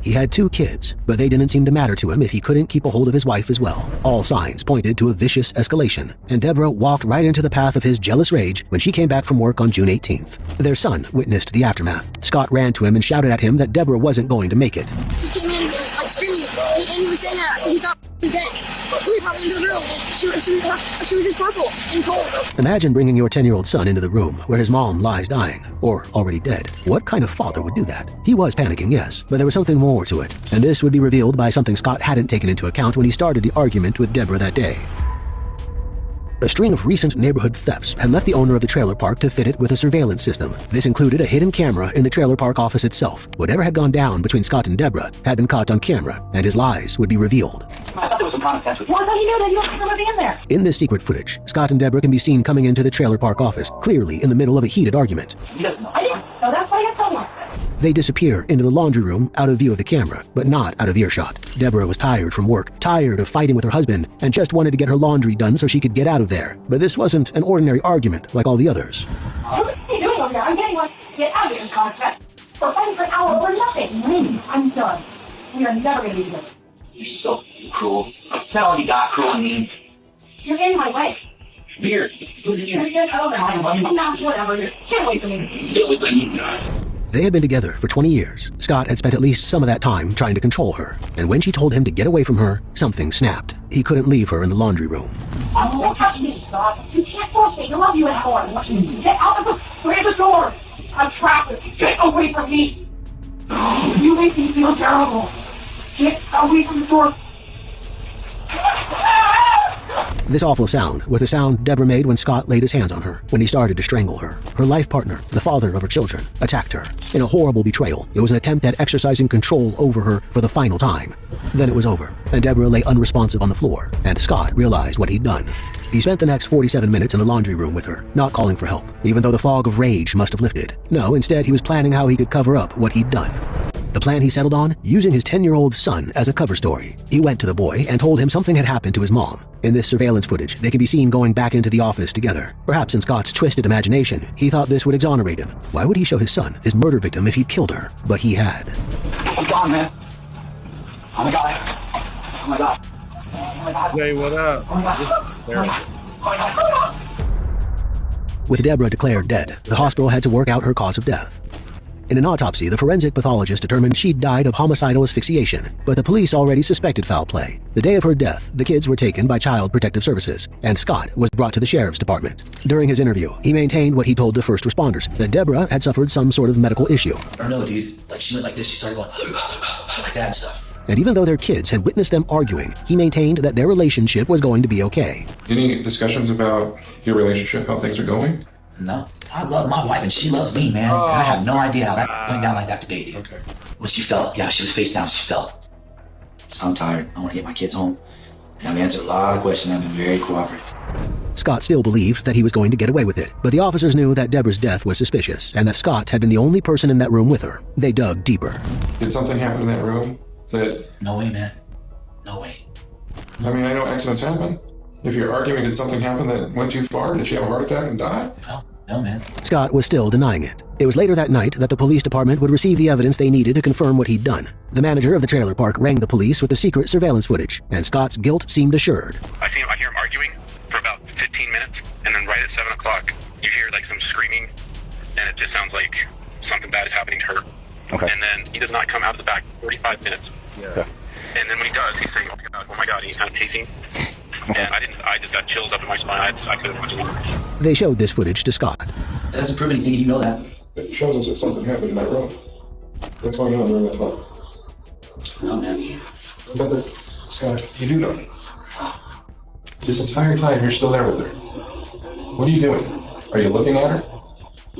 He had 2 kids, but they didn't seem to matter to him if he couldn't keep a hold of his wife as well. All signs pointed to a vicious escalation, and Deborah walked right into the path of his jealous rage when she came back from work on June 18th. Their son witnessed the aftermath. Scott ran to him and shouted at him that Deborah wasn't going to make it. He came in like screaming, and he was saying that he thought he was dead. So he brought me into the room, and she was just purple and cold. Imagine bringing your 10-year-old son into the room where his mom lies dying, or already dead. What kind of father would do that? He was panicking, yes, but there was something more to it, and this would be revealed by something Scott hadn't taken into account when he started the argument with Deborah that day. A string of recent neighborhood thefts had left the owner of the trailer park to fit it with a surveillance system. This included a hidden camera in the trailer park office itself. Whatever had gone down between Scott and Deborah had been caught on camera, and his lies would be revealed. I thought there was some contest with you. I thought you knew that you were going to be in there. In this secret footage, Scott and Deborah can be seen coming into the trailer park office, clearly in the middle of a heated argument. He doesn't know. I didn't know. That's why I told him. They disappear into the laundry room out of view of the camera, but not out of earshot. Deborah was tired from work, tired of fighting with her husband, and just wanted to get her laundry done so she could get out of there. But this wasn't an ordinary argument like all the others. What are you doing over there? I'm getting one to get out of here, contest. We're fighting for an hour or nothing. Leave. I'm done. We are never going to be together. You're so cruel. Not only God, cruel and mean. You're in my way. Weird. You're out of my way. Not whatever. Get away from me. Get away from me. They had been together for 20 years. Scott had spent at least some of that time trying to control her. And when she told him to get away from her, something snapped. He couldn't leave her in the laundry room. Don't touch me, Scott. You can't force me to love you anymore. Get out of the door. I'm trapped. Get away from me. You make me feel terrible. Get away from the door. This awful sound was the sound Deborah made when Scott laid his hands on her, when he started to strangle her. Her life partner, the father of her children, attacked her. In a horrible betrayal, it was an attempt at exercising control over her for the final time. Then it was over, and Deborah lay unresponsive on the floor, and Scott realized what he'd done. He spent the next 47 minutes in the laundry room with her, not calling for help, even though the fog of rage must have lifted. No, instead he was planning how he could cover up what he'd done. The plan he settled on? Using his 10-year-old son as a cover story. He went to the boy and told him something had happened to his mom. In this surveillance footage, they can be seen going back into the office together. Perhaps in Scott's twisted imagination, he thought this would exonerate him. Why would he show his son, his murder victim, if he'd killed her? But he had. I'm gone, man. Oh my God. Oh my God. Oh my God. Hey, what up? Oh my God. With Deborah declared dead, the hospital had to work out her cause of death. In an autopsy, the forensic pathologist determined she'd died of homicidal asphyxiation, but the police already suspected foul play. The day of her death, the kids were taken by Child Protective Services, and Scott was brought to the sheriff's department. During his interview, he maintained what he told the first responders, that Deborah had suffered some sort of medical issue. I don't know, dude. Like, she went like this, she started going like that and stuff. And even though their kids had witnessed them arguing, he maintained that their relationship was going to be okay. Any discussions about your relationship, how things are going? No. I love my wife and she loves me, man. I have no idea how that went down like that today, dude. Okay. When she fell, yeah, she was face down, she fell. So I'm tired. I want to get my kids home. And I've answered a lot of questions. I've been very cooperative. Scott still believed that he was going to get away with it, but the officers knew that Deborah's death was suspicious and that Scott had been the only person in that room with her. They dug deeper. Did something happen in that room that... No way, man. No way. I mean, I know accidents happen. If you're arguing, did something happen that went too far? Did she have a heart attack and die? No, man. Scott was still denying it. It was later that night that the police department would receive the evidence they needed to confirm what he'd done. The manager of the trailer park rang the police with the secret surveillance footage, and Scott's guilt seemed assured. I hear him arguing for about 15 minutes, and then right at 7 o'clock, you hear like some screaming, and it just sounds like something bad is happening to her. Okay. And then he does not come out of the back 45 minutes. Yeah. And then when he does, he's saying, oh my God, and he's kind of pacing. And I just got chills up in my spine. I couldn't watch it. They showed this footage to Scott. That doesn't prove anything, you know that. It shows us that something happened in that room. What's going on during that time? No, man. But Scott, you do know. This entire time you're still there with her. What are you doing? Are you looking at her?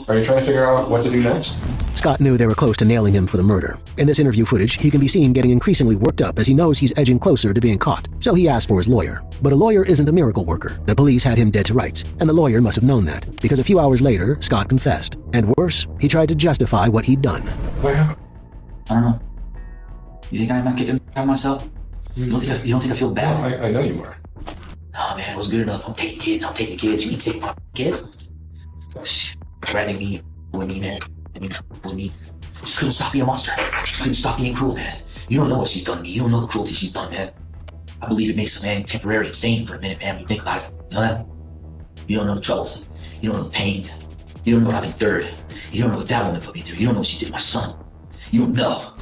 Are you trying to figure out what to do next? Scott knew they were close to nailing him for the murder. In this interview footage, he can be seen getting increasingly worked up as he knows he's edging closer to being caught. So he asked for his lawyer. But a lawyer isn't a miracle worker. The police had him dead to rights, and the lawyer must have known that, because a few hours later, Scott confessed. And worse, he tried to justify what he'd done. I don't know. You think I'm not getting out myself? You don't think I feel bad? Well, I know you are. Nah, man, it was good enough. I'm taking kids. You can take my kids? Threatening me, with me, man. I mean, with me. She couldn't stop being a monster. She couldn't stop being cruel, man. You don't know what she's done to me. You don't know the cruelty she's done, man. I believe it makes a man temporarily insane for a minute, man, when you think about it. You know that? You don't know the troubles. You don't know the pain. You don't know what I've endured. You don't know what that woman put me through. You don't know what she did to my son. You don't know.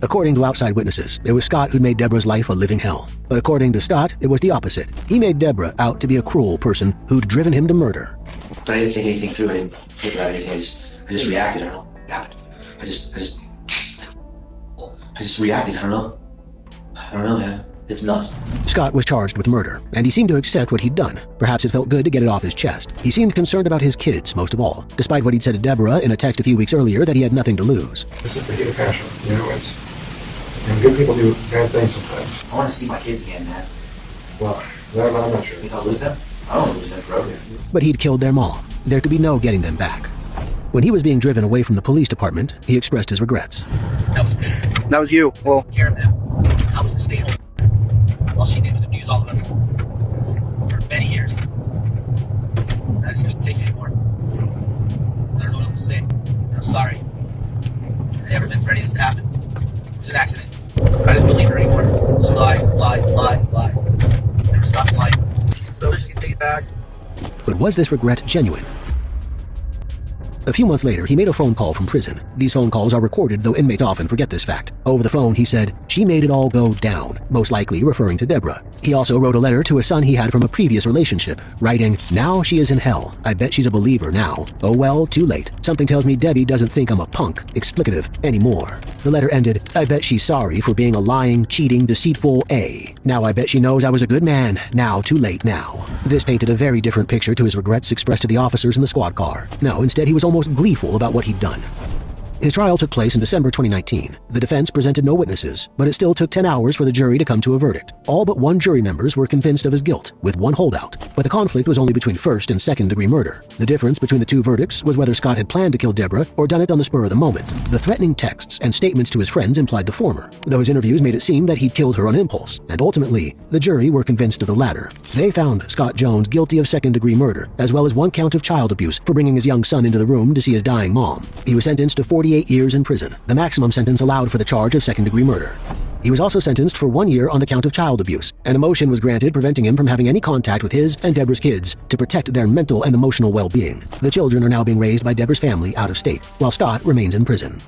According to outside witnesses, it was Scott who made Deborah's life a living hell. But according to Scott, it was the opposite. He made Deborah out to be a cruel person who'd driven him to murder. But I didn't think anything through. I didn't think about anything. I just reacted. I don't know what happened. I just reacted. I don't know, man. It's nuts. Scott was charged with murder, and he seemed to accept what he'd done. Perhaps it felt good to get it off his chest. He seemed concerned about his kids, most of all, despite what he'd said to Deborah in a text a few weeks earlier that he had nothing to lose. This is the heat of passion. You know, it's, and good people do bad things sometimes. I want to see my kids again, man. Well, I'm not sure. Think I'll lose them? I don't want to lose them forever. But he'd killed their mom. There could be no getting them back. When he was being driven away from the police department, he expressed his regrets. That was me. That was you. Well, Care of them. I was the stay home. All she did was abuse all of us. For many years. I just couldn't take it anymore. I don't know what else to say. I'm sorry. I never meant for any of this to happen. It was an accident. I didn't believe her anymore. She lies, lies, lies, lies. Never stopped lying. So I wish I could take it back. But was this regret genuine? A few months later, he made a phone call from prison. These phone calls are recorded, though inmates often forget this fact. Over the phone, he said, "She made it all go down," most likely referring to Deborah. He also wrote a letter to a son he had from a previous relationship, writing, "Now she is in hell. I bet she's a believer now. Oh well, too late. Something tells me Debbie doesn't think I'm a punk, explicative, anymore." The letter ended, "I bet she's sorry for being a lying, cheating, deceitful A. Now I bet she knows I was a good man. Now, too late now." This painted a very different picture to his regrets expressed to the officers in the squad car. No, instead he was almost gleeful about what he'd done. His trial took place in December 2019. The defense presented no witnesses, but it still took 10 hours for the jury to come to a verdict. All but one jury members were convinced of his guilt, with one holdout. But the conflict was only between first and second-degree murder. The difference between the two verdicts was whether Scott had planned to kill Deborah or done it on the spur of the moment. The threatening texts and statements to his friends implied the former, though his interviews made it seem that he'd killed her on impulse. And ultimately, the jury were convinced of the latter. They found Scott Jones guilty of second-degree murder, as well as one count of child abuse for bringing his young son into the room to see his dying mom. He was sentenced to 48 years in prison, the maximum sentence allowed for the charge of second-degree murder. He was also sentenced for 1 year on the count of child abuse, and a motion was granted preventing him from having any contact with his and Deborah's kids to protect their mental and emotional well-being. The children are now being raised by Deborah's family out of state, while Scott remains in prison.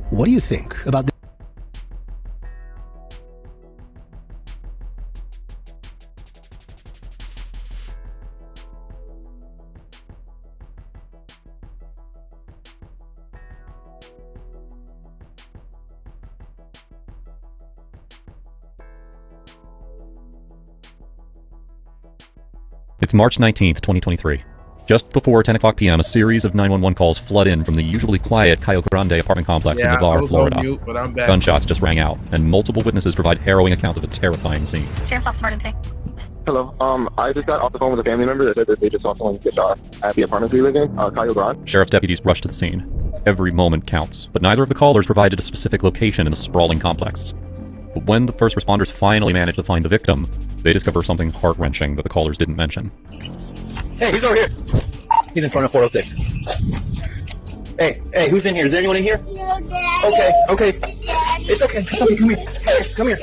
What do you think about this? It's March 19th, 2023. Just before 10 o'clock p.m., a series of 911 calls flood in from the usually quiet Cayo Grande apartment complex in Navarre, Florida. Mute, but I'm back. Gunshots just rang out, and multiple witnesses provide harrowing accounts of a terrifying scene. Hello. I just got off the phone with a family member that said that they just saw someone get shot at the apartment we live in, Cayo Grande. Sheriff's deputies rushed to the scene. Every moment counts, but neither of the callers provided a specific location in the sprawling complex. But when the first responders finally managed to find the victim, they discover something heart-wrenching that the callers didn't mention. hey, he's over here. He's in front of 406. Hey, who's in here? Is there anyone in here? No, Daddy. Okay. It's okay. Come here. Come here.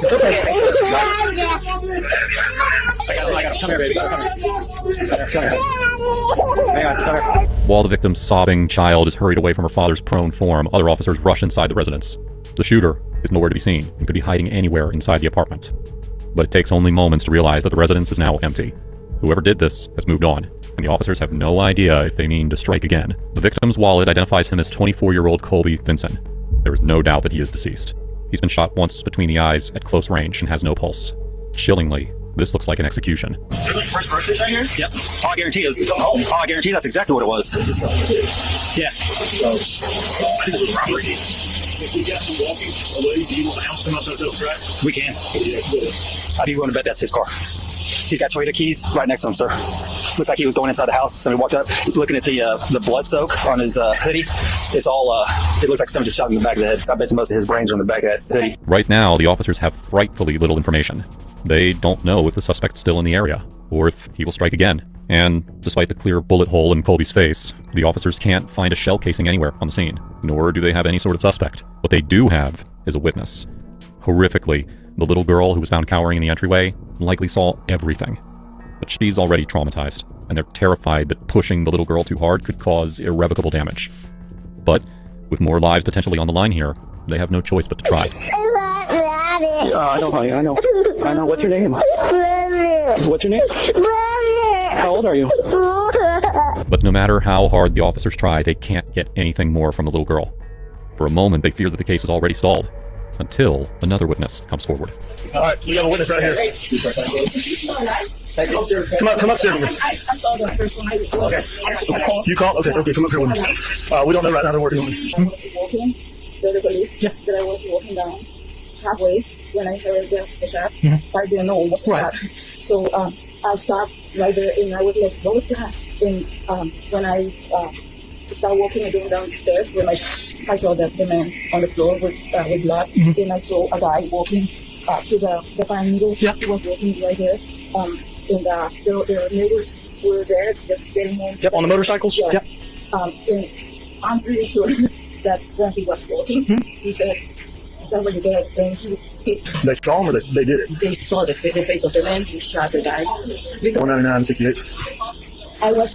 It's okay. I got him. Come here, baby. Come here. Hang on, come here. While the victim's sobbing child is hurried away from her father's prone form, other officers rush inside the residence. The shooter is nowhere to be seen and could be hiding anywhere inside the apartment. But it takes only moments to realize that the residence is now empty. Whoever did this has moved on, and the officers have no idea if they mean to strike again. The victim's wallet identifies him as 24-year-old Colby Vinson. There is no doubt that he is deceased. He's been shot once between the eyes at close range and has no pulse. Chillingly, this looks like an execution. There's like fresh groceries right here? Yep. I guarantee that's exactly what it was. Yeah. I think it was robbery. If we got some walking away, do you want to house them outside the track? We can. How do you want to bet that's his car? He's got Toyota keys right next to him, sir. Looks like he was going inside the house. Somebody walked up, looking at the blood soak on his hoodie. It's all, it looks like somebody just shot him in the back of the head. I bet you most of his brains are in the back of that hoodie. Right now, the officers have frightfully little information. They don't know if the suspect's still in the area, or if he will strike again. And despite the clear bullet hole in Colby's face, the officers can't find a shell casing anywhere on the scene, nor do they have any sort of suspect. What they do have is a witness. Horrifically, the little girl who was found cowering in the entryway likely saw everything. But she's already traumatized, and they're terrified that pushing the little girl too hard could cause irrevocable damage. But with more lives potentially on the line here, they have no choice but to try. I know, honey, I know. What's your name? What's your name? How old are you? But no matter how hard the officers try, they can't get anything more from the little girl. For a moment, they fear that the case is already stalled. until another witness comes forward. All right, we have a witness right here. Come upstairs with me. I saw the first one. Okay. You called? Okay, come up here with me. We don't know right now they're working on me. I was walking, the police, that I was walking down halfway when I heard the shot. I didn't know what was that. So I stopped right there and I was like, what was that? And when I started walking and going down the stairs, when I saw the man on the floor with blood, and I saw a guy walking to the fire needle. He was walking right there. And the neighbors were there just getting him. Yep, on the motorcycles? Yes. And I'm pretty sure that when he was walking, he said that was dead, and he They saw him or they did it? They saw the face of the man who shot the guy. 199.68. I was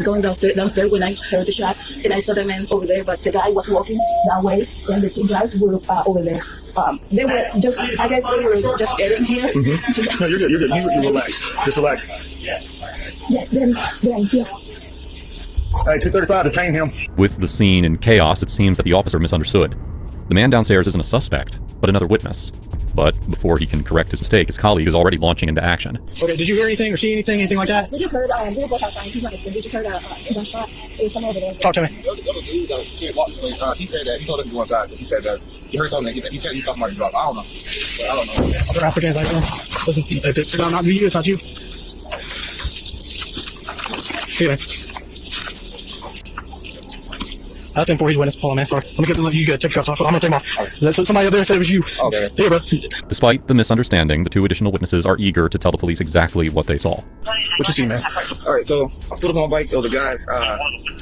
going downstairs when I heard the shot, and I saw the man over there, but the guy was walking that way, and the two guys were over there. They were just, I guess they were just getting here. No, you're good, you relax. Just relax. Yes, then, yeah. All right, 235, detain him. With the scene in chaos, it seems that the officer misunderstood. The man downstairs isn't a suspect, but another witness. But before he can correct his mistake, his colleague is already launching into action. Okay, did you hear anything or see anything like that? We just heard, we were both outside, he's not listening, we just heard a gunshot, somewhere over there. Talk to me. He said that he told us to go inside because he said that he heard something. He said he saw somebody drop. I don't know. I'll turn off for translation. Listen, if it's not you, it's not you. Feeling. That's him for his witness. Hold on, man. Sorry. Let you check your cuffs off. I'm gonna take them off. That's what somebody up there said it was you. Okay. Here, bro. Despite the misunderstanding, the two additional witnesses are eager to tell the police exactly what they saw. What you see, man? All right, so I stood up on my bike. There was a guy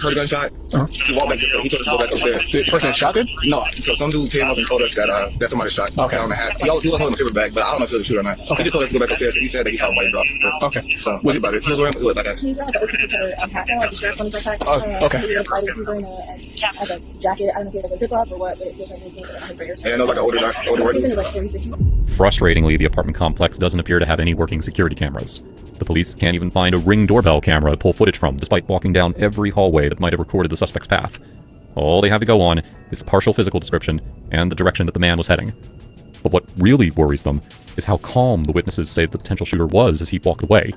heard a gunshot. He walked back. He told us to go back upstairs. The person that shot good? No. So some dude came up and told us that somebody shot. Okay. On the hat. He was holding a paper bag, but I don't know if it was a shooter or not. Okay. He just told us to go back upstairs. And he said that he saw a body drop. But, okay. So that's about it. He was wearing like that. He's wearing a secretary pattern, like the sheriff's on his backpack. Okay. He's wearing a jacket. I don't know if it's like a zip up or what, but it was like Yeah, no, like an older worker. He's in his like 46. Frustratingly, the apartment complex doesn't appear to have any working security cameras. The police can't even find a Ring doorbell camera to pull footage from, despite walking down every hallway that might have recorded the suspect's path. All they have to go on is the partial physical description and the direction that the man was heading. But what really worries them is how calm the witnesses say the potential shooter was as he walked away.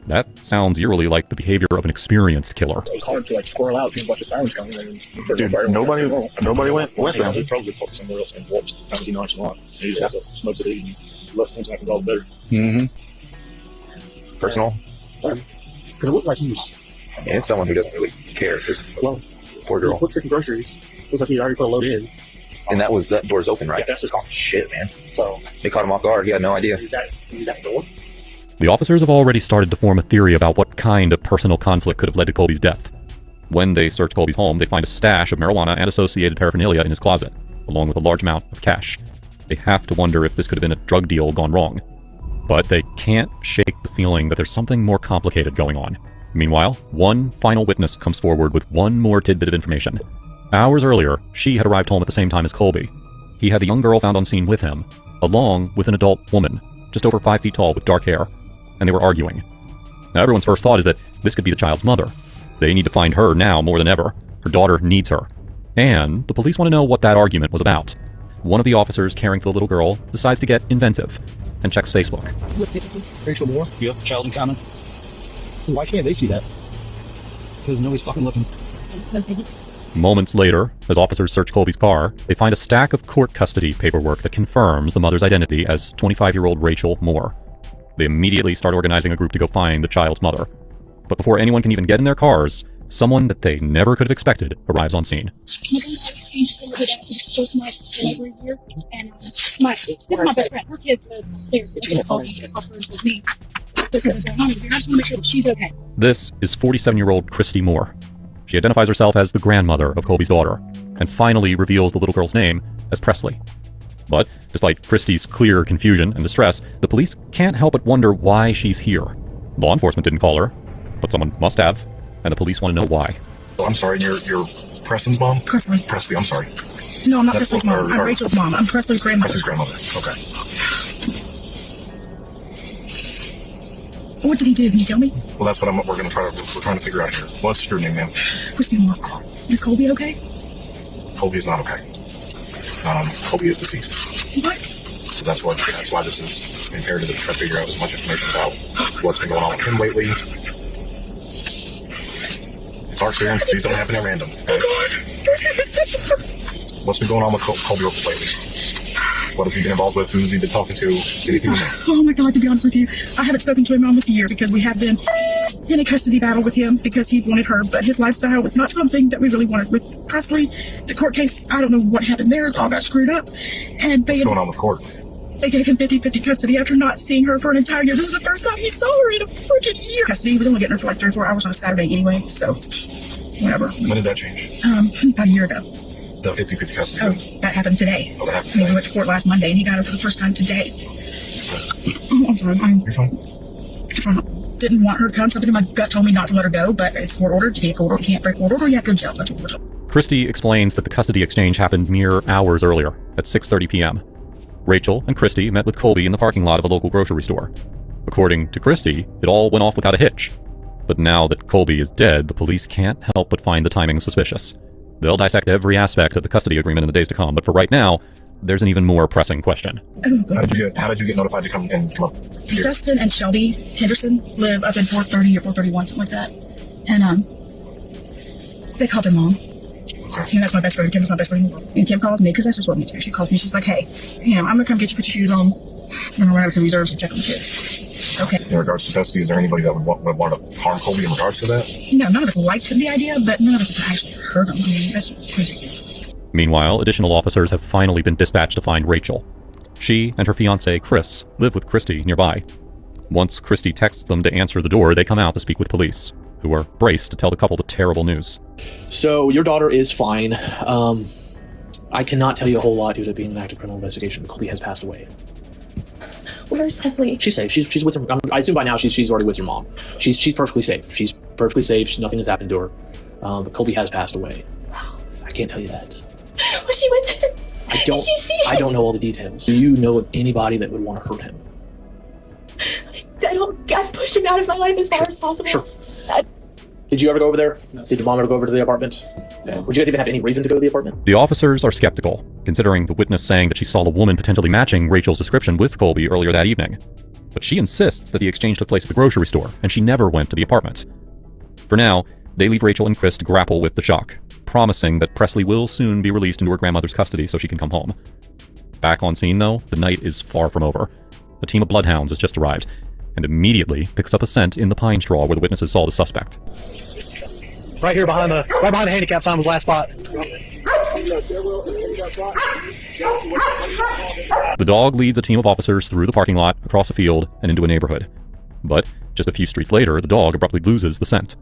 That sounds eerily like the behavior of an experienced killer. It was hard to squirrel out, seeing a bunch of sirens coming, and Dude, nobody went westbound. He probably focused somewhere else and walked kind of nonchalant. He just has to smoke the weed and less attention, I think all the better. Personal. Because it looked like he was. And it's someone who doesn't really care. Well, poor girl. He put freaking groceries. It was like he already put a load in. And that door's open, right? Yeah, that's just shit, man. So they caught him off guard. He had no idea. That door. The officers have already started to form a theory about what kind of personal conflict could have led to Colby's death. When they search Colby's home, they find a stash of marijuana and associated paraphernalia in his closet, along with a large amount of cash. They have to wonder if this could have been a drug deal gone wrong. But they can't shake the feeling that there's something more complicated going on. Meanwhile, one final witness comes forward with one more tidbit of information. Hours earlier, she had arrived home at the same time as Colby. He had the young girl found on scene with him, along with an adult woman, just over 5 feet tall with dark hair, and they were arguing. Now everyone's first thought is that this could be the child's mother. They need to find her now more than ever. Her daughter needs her. And the police want to know what that argument was about. One of the officers caring for the little girl decides to get inventive and checks Facebook. Rachel Moore, you have a child in common. Why can't they see that? Because nobody's fucking looking. Moments later, as officers search Colby's car, they find a stack of court custody paperwork that confirms the mother's identity as 25-year-old Rachel Moore. They immediately start organizing a group to go find the child's mother. But before anyone can even get in their cars, someone that they never could have expected arrives on scene. This is my best friend. Her kid's upstairs. I just want to make sure that she's okay. This is 47-year-old Christy Moore. She identifies herself as the grandmother of Colby's daughter, and finally reveals the little girl's name as Presley. But despite Christy's clear confusion and distress, the police can't help but wonder why she's here. Law enforcement didn't call her, but someone must have, and the police want to know why. I'm sorry, you're Preston's mom? Presley. Presley, I'm sorry. No, I'm not Presley's mom. I'm Rachel's mom. I'm Presley's grandmother. Presley's grandmother. Okay. What did he do? Can you tell me? Well, that's what we're trying to figure out here. What's your name, ma'am? Christy Moore. Is Colby okay? Colby is not okay. Colby is deceased. What? So that's why this is imperative to try to figure out as much information about what's been going on with him lately. It's our experience. These don't happen at random. Okay? What's been going on with Colby lately? What has he been involved with? Who's he been talking to? Anything? Oh my God, to be honest with you, I haven't spoken to him in almost a year because we have been in a custody battle with him because he wanted her, but his lifestyle was not something that we really wanted. With Presley, the court case, I don't know what happened there. It's all got screwed up. And What's going on with court? They gave him 50-50 custody after not seeing her for an entire year. This is the first time he saw her in a freaking year. Custody, he was only getting her for like 3 or 4 hours on a Saturday anyway, so whatever. When did that change? About a year ago. The 50-50 custody? Oh, that happened today. Oh, that happened today. We went to court last Monday, and he got her for the first time today. Oh, I'm sorry. You're fine. Didn't want her to come. Something in my gut told me not to let her go, but it's court ordered. To be a court order, you can't break court order. You have to go to jail. That's what we're told. Christy explains that the custody exchange happened mere hours earlier, at 6:30 p.m. Rachel and Christy met with Colby in the parking lot of a local grocery store. According to Christy, it all went off without a hitch. But now that Colby is dead, the police can't help but find the timing suspicious. They'll dissect every aspect of the custody agreement in the days to come, but for right now, there's an even more pressing question. How did you get notified to come up here? Dustin and Shelby Henderson live up in 430 or 431, something like that. And they called their mom. Okay. And that's my best friend. Kim is my best friend. And Kim calls me because that's just what we do. She calls me. She's like, "Hey, I'm gonna come get you. Put your shoes on. I'm gonna run over to the reserves and check on the kids." Okay. In regards to custody, is there anybody that would want to harm Colby in regards to that? No, none of us liked the idea, but none of us have actually heard him. I mean, that's ridiculous. Meanwhile, additional officers have finally been dispatched to find Rachel. She and her fiancé, Chris, live with Christy nearby. Once Christy texts them to answer the door, they come out to speak with police, who are braced to tell the couple the terrible news. So, your daughter is fine. I cannot tell you a whole lot due to being an active criminal investigation. Colby has passed away. Where's Presley? She's safe. She's with her. I assume by now she's already with your mom. She's perfectly safe. She's perfectly safe. Nothing has happened to her. But Colby has passed away. I can't tell you that. Was she with him? Did she see him? I don't know all the details. Do you know of anybody that would want to hurt him? I'd push him out of my life as far as possible. Sure. Did you ever go over there? Did your mom ever go over to the apartment? Would you guys even have any reason to go to the apartment? The officers are skeptical, considering the witness saying that she saw the woman potentially matching Rachel's description with Colby earlier that evening. But she insists that the exchange took place at the grocery store, and she never went to the apartment. For now, they leave Rachel and Chris to grapple with the shock, promising that Presley will soon be released into her grandmother's custody so she can come home. Back on scene, though, the night is far from over. A team of bloodhounds has just arrived, and immediately picks up a scent in the pine straw where the witnesses saw the suspect. Right here behind the handicap sign was last spot. The dog leads a team of officers through the parking lot, across a field, and into a neighborhood. But just a few streets later, the dog abruptly loses the scent.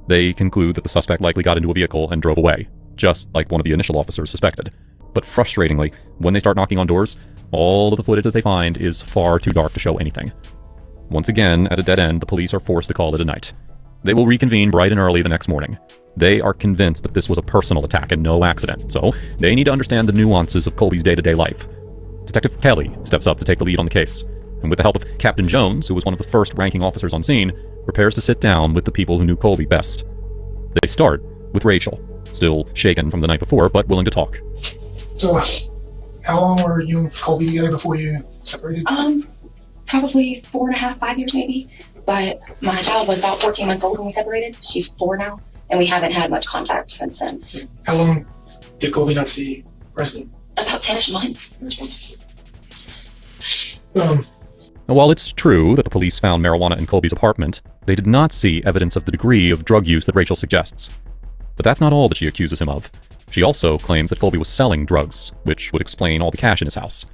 They conclude that the suspect likely got into a vehicle and drove away, just like one of the initial officers suspected. But frustratingly, when they start knocking on doors, all of the footage that they find is far too dark to show anything. Once again, at a dead end, the police are forced to call it a night. They will reconvene bright and early the next morning. They are convinced that this was a personal attack and no accident, so they need to understand the nuances of Colby's day-to-day life. Detective Kelly steps up to take the lead on the case, and with the help of Captain Jones, who was one of the first ranking officers on scene, prepares to sit down with the people who knew Colby best. They start with Rachel, still shaken from the night before, but willing to talk. So, how long were you and Colby together before you separated? Probably 4.5, 5 years maybe. But my child was about 14 months old when we separated. She's 4 now, and we haven't had much contact since then. How long did Colby not see Presley? About 10-ish months. Now, while it's true that the police found marijuana in Colby's apartment, they did not see evidence of the degree of drug use that Rachel suggests. But that's not all that she accuses him of. She also claims that Colby was selling drugs, which would explain all the cash in his house.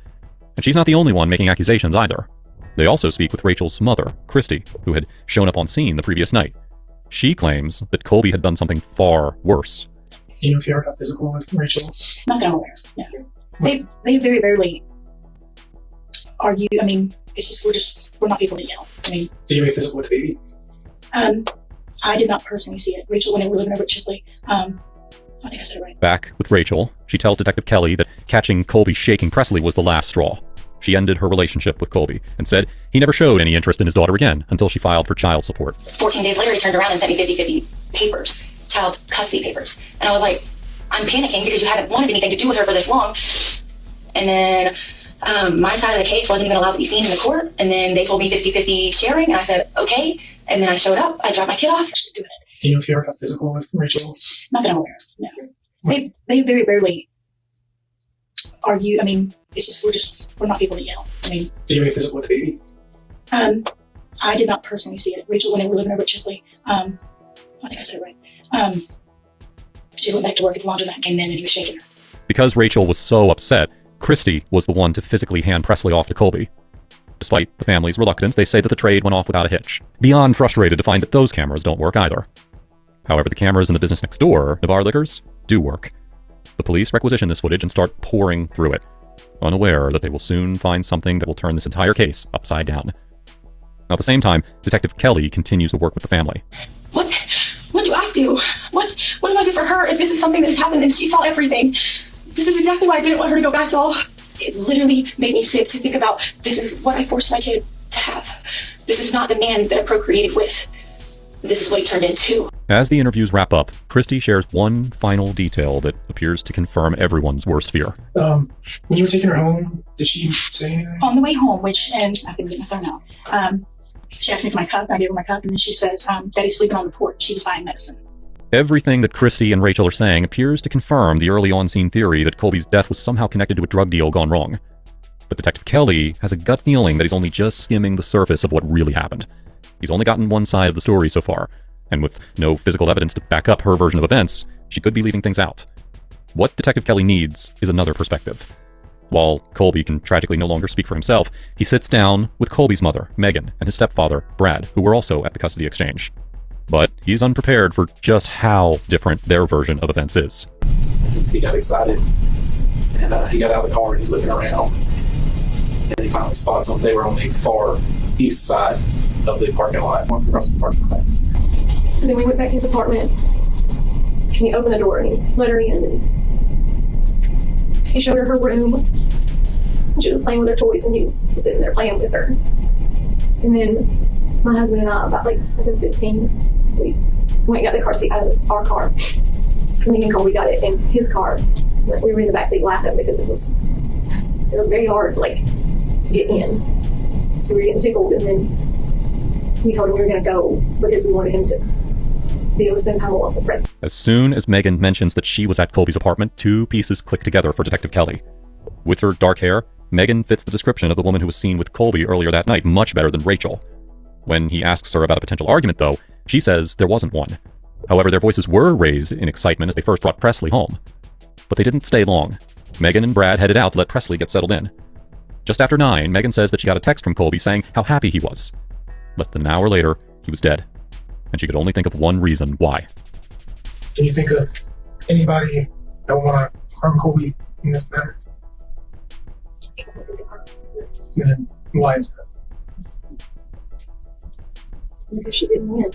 And she's not the only one making accusations either. They also speak with Rachel's mother, Christy, who had shown up on scene the previous night. She claims that Colby had done something far worse. Do you know if you ever got physical with Rachel? Not that I'm aware of, no. They very rarely argue. I mean, it's just, we're not people that yell. I mean, Did you make physical with the baby? I did not personally see it. Rachel, when they were living over at Chipley, I think I said it right. Back with Rachel, she tells Detective Kelly that catching Colby shaking Presley was the last straw. She ended her relationship with Colby and said he never showed any interest in his daughter again until she filed for child support. 14 days later, he turned around and sent me 50-50 papers, child custody papers. And I was like, I'm panicking because you haven't wanted anything to do with her for this long. And then My side of the case wasn't even allowed to be seen in the court. And then they told me 50-50 sharing. And I said, okay. And then I showed up. I dropped my kid off. Do you know if you ever got physical with Rachel? Not that I'm aware of, no. They very rarely argue. I mean, it's just, we're not people to yell. I mean, Did you get physical with the baby? I did not personally see it. Rachel, when they were living over at Chipley, I think I said it right. She went back to work at the laundromat, came in, and he was shaking her. Because Rachel was so upset, Christy was the one to physically hand Presley off to Colby. Despite the family's reluctance, they say that the trade went off without a hitch. Beyond frustrated to find that those cameras don't work either. However, the cameras in the business next door, Navarre Liquors, do work. The police requisition this footage and start pouring through it, unaware that they will soon find something that will turn this entire case upside down. Now, at the same time, Detective Kelly continues to work with the family. What do I do? What do I do for her if this is something that has happened and she saw everything? This is exactly why I didn't want her to go back, y'all. It literally made me sick to think about this is what I forced my kid to have. This is not the man that I procreated with. This is what he turned into. As the interviews wrap up, Christy shares one final detail that appears to confirm everyone's worst fear. When you were taking her home, did she say anything? On the way home, and I couldn't get my phone out, she asked me for my cup. I gave her my cup, and then she says, Daddy's sleeping on the porch. She was buying medicine. Everything that Christy and Rachel are saying appears to confirm the early on-scene theory that Colby's death was somehow connected to a drug deal gone wrong. But Detective Kelly has a gut feeling that he's only just skimming the surface of what really happened. He's only gotten one side of the story so far, and with no physical evidence to back up her version of events, she could be leaving things out. What Detective Kelly needs is another perspective. While Colby can tragically no longer speak for himself, he sits down with Colby's mother, Megan, and his stepfather, Brad, who were also at the custody exchange. But he's unprepared for just how different their version of events is. He got excited, and he got out of the car and he's looking around, and he finally spots them. They were on the far east side of the parking lot, across the parking lot. So then we went back to his apartment, and he opened the door and he let her in, and he showed her her room. She was playing with her toys, and he was sitting there playing with her. And then my husband and I, about like 7:15, we went and got the car seat out of our car. And me and Colby got it in his car. We were in the backseat laughing because it was very hard to get in. So we were getting tickled, and then we told him we were going to go because we wanted him to be able to spend time alone with Presley. As soon as Megan mentions that she was at Colby's apartment, two pieces click together for Detective Kelly. With her dark hair, Megan fits the description of the woman who was seen with Colby earlier that night much better than Rachel. When he asks her about a potential argument, though, she says there wasn't one. However, their voices were raised in excitement as they first brought Presley home. But they didn't stay long. Megan and Brad headed out to let Presley get settled in. Just after 9, Megan says that she got a text from Colby saying how happy he was. Less than an hour later, he was dead. And she could only think of one reason why. Can you think of anybody that would want to harm Colby in this manner? And why is that? Because she didn't win.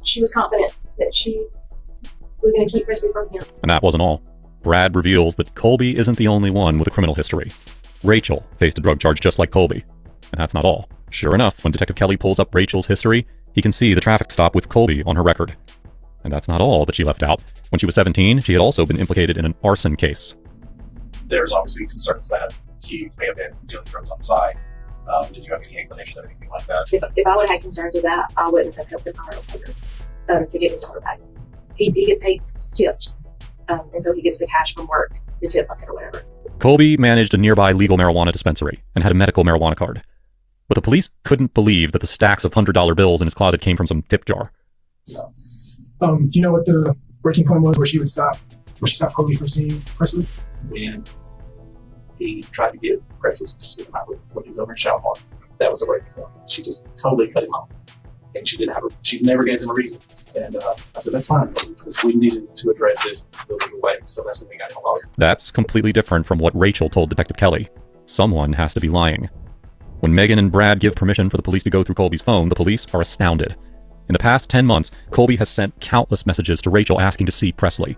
She was confident that she was going to keep Presley from him. And that wasn't all. Brad reveals that Colby isn't the only one with a criminal history. Rachel faced a drug charge just like Colby. And that's not all. Sure enough, when Detective Kelly pulls up Rachel's history, he can see the traffic stop with Colby on her record. And that's not all that she left out. When she was 17, she had also been implicated in an arson case. There's obviously concerns that he may have been dealing drugs on the side. Did you have any inclination of anything like that? If I would have had concerns of that, I wouldn't have helped him hire a lawyer to get his daughter back. He gets paid tips, and so he gets the cash from work, the tip bucket or whatever. Colby managed a nearby legal marijuana dispensary and had a medical marijuana card. But the police couldn't believe that the stacks of $100 bills in his closet came from some tip jar. Do you know what the breaking point was where she stopped Colby from seeing Presley? When he tried to get Presley to sit him out when he was over in Shalimar. That was the breaking point. She just totally cut him off. And she never gave him a reason. And I said, that's fine, because we needed to address this the legal way. So that's when we got him a lawyer. That's completely different from what Rachel told Detective Kelly. Someone has to be lying. When Megan and Brad give permission for the police to go through Colby's phone, the police are astounded. In the past 10 months, Colby has sent countless messages to Rachel asking to see Presley.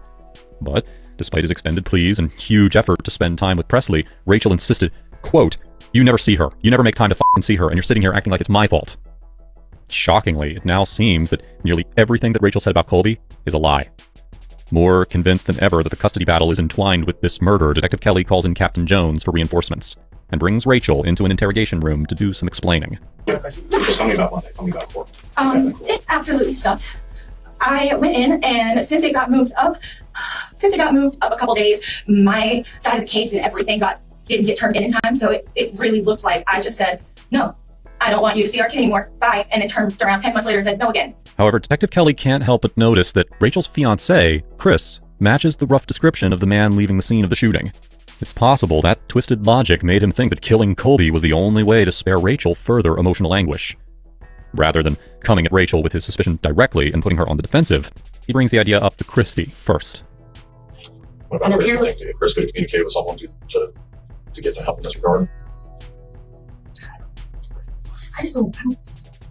But despite his extended pleas and huge effort to spend time with Presley, Rachel insisted, quote, "You never see her. You never make time to f***ing see her, and you're sitting here acting like it's my fault." Shockingly, it now seems that nearly everything that Rachel said about Colby is a lie. More convinced than ever that the custody battle is entwined with this murder, Detective Kelly calls in Captain Jones for reinforcements and brings Rachel into an interrogation room to do some explaining. Tell me about Monday. Tell me about court. It absolutely sucked. I went in, and since it got moved up a couple days, my side of the case and everything didn't get turned in time. So it really looked like I just said, no, I don't want you to see our kid anymore. Bye. And it turned around 10 months later and said no again. However, Detective Kelly can't help but notice that Rachel's fiancé, Chris, matches the rough description of the man leaving the scene of the shooting. It's possible that twisted logic made him think that killing Colby was the only way to spare Rachel further emotional anguish. Rather than coming at Rachel with his suspicion directly and putting her on the defensive, he brings the idea up to Christy first. What about Chris? You think if Chris could have communicated with someone to get some help in this regard? I just don't.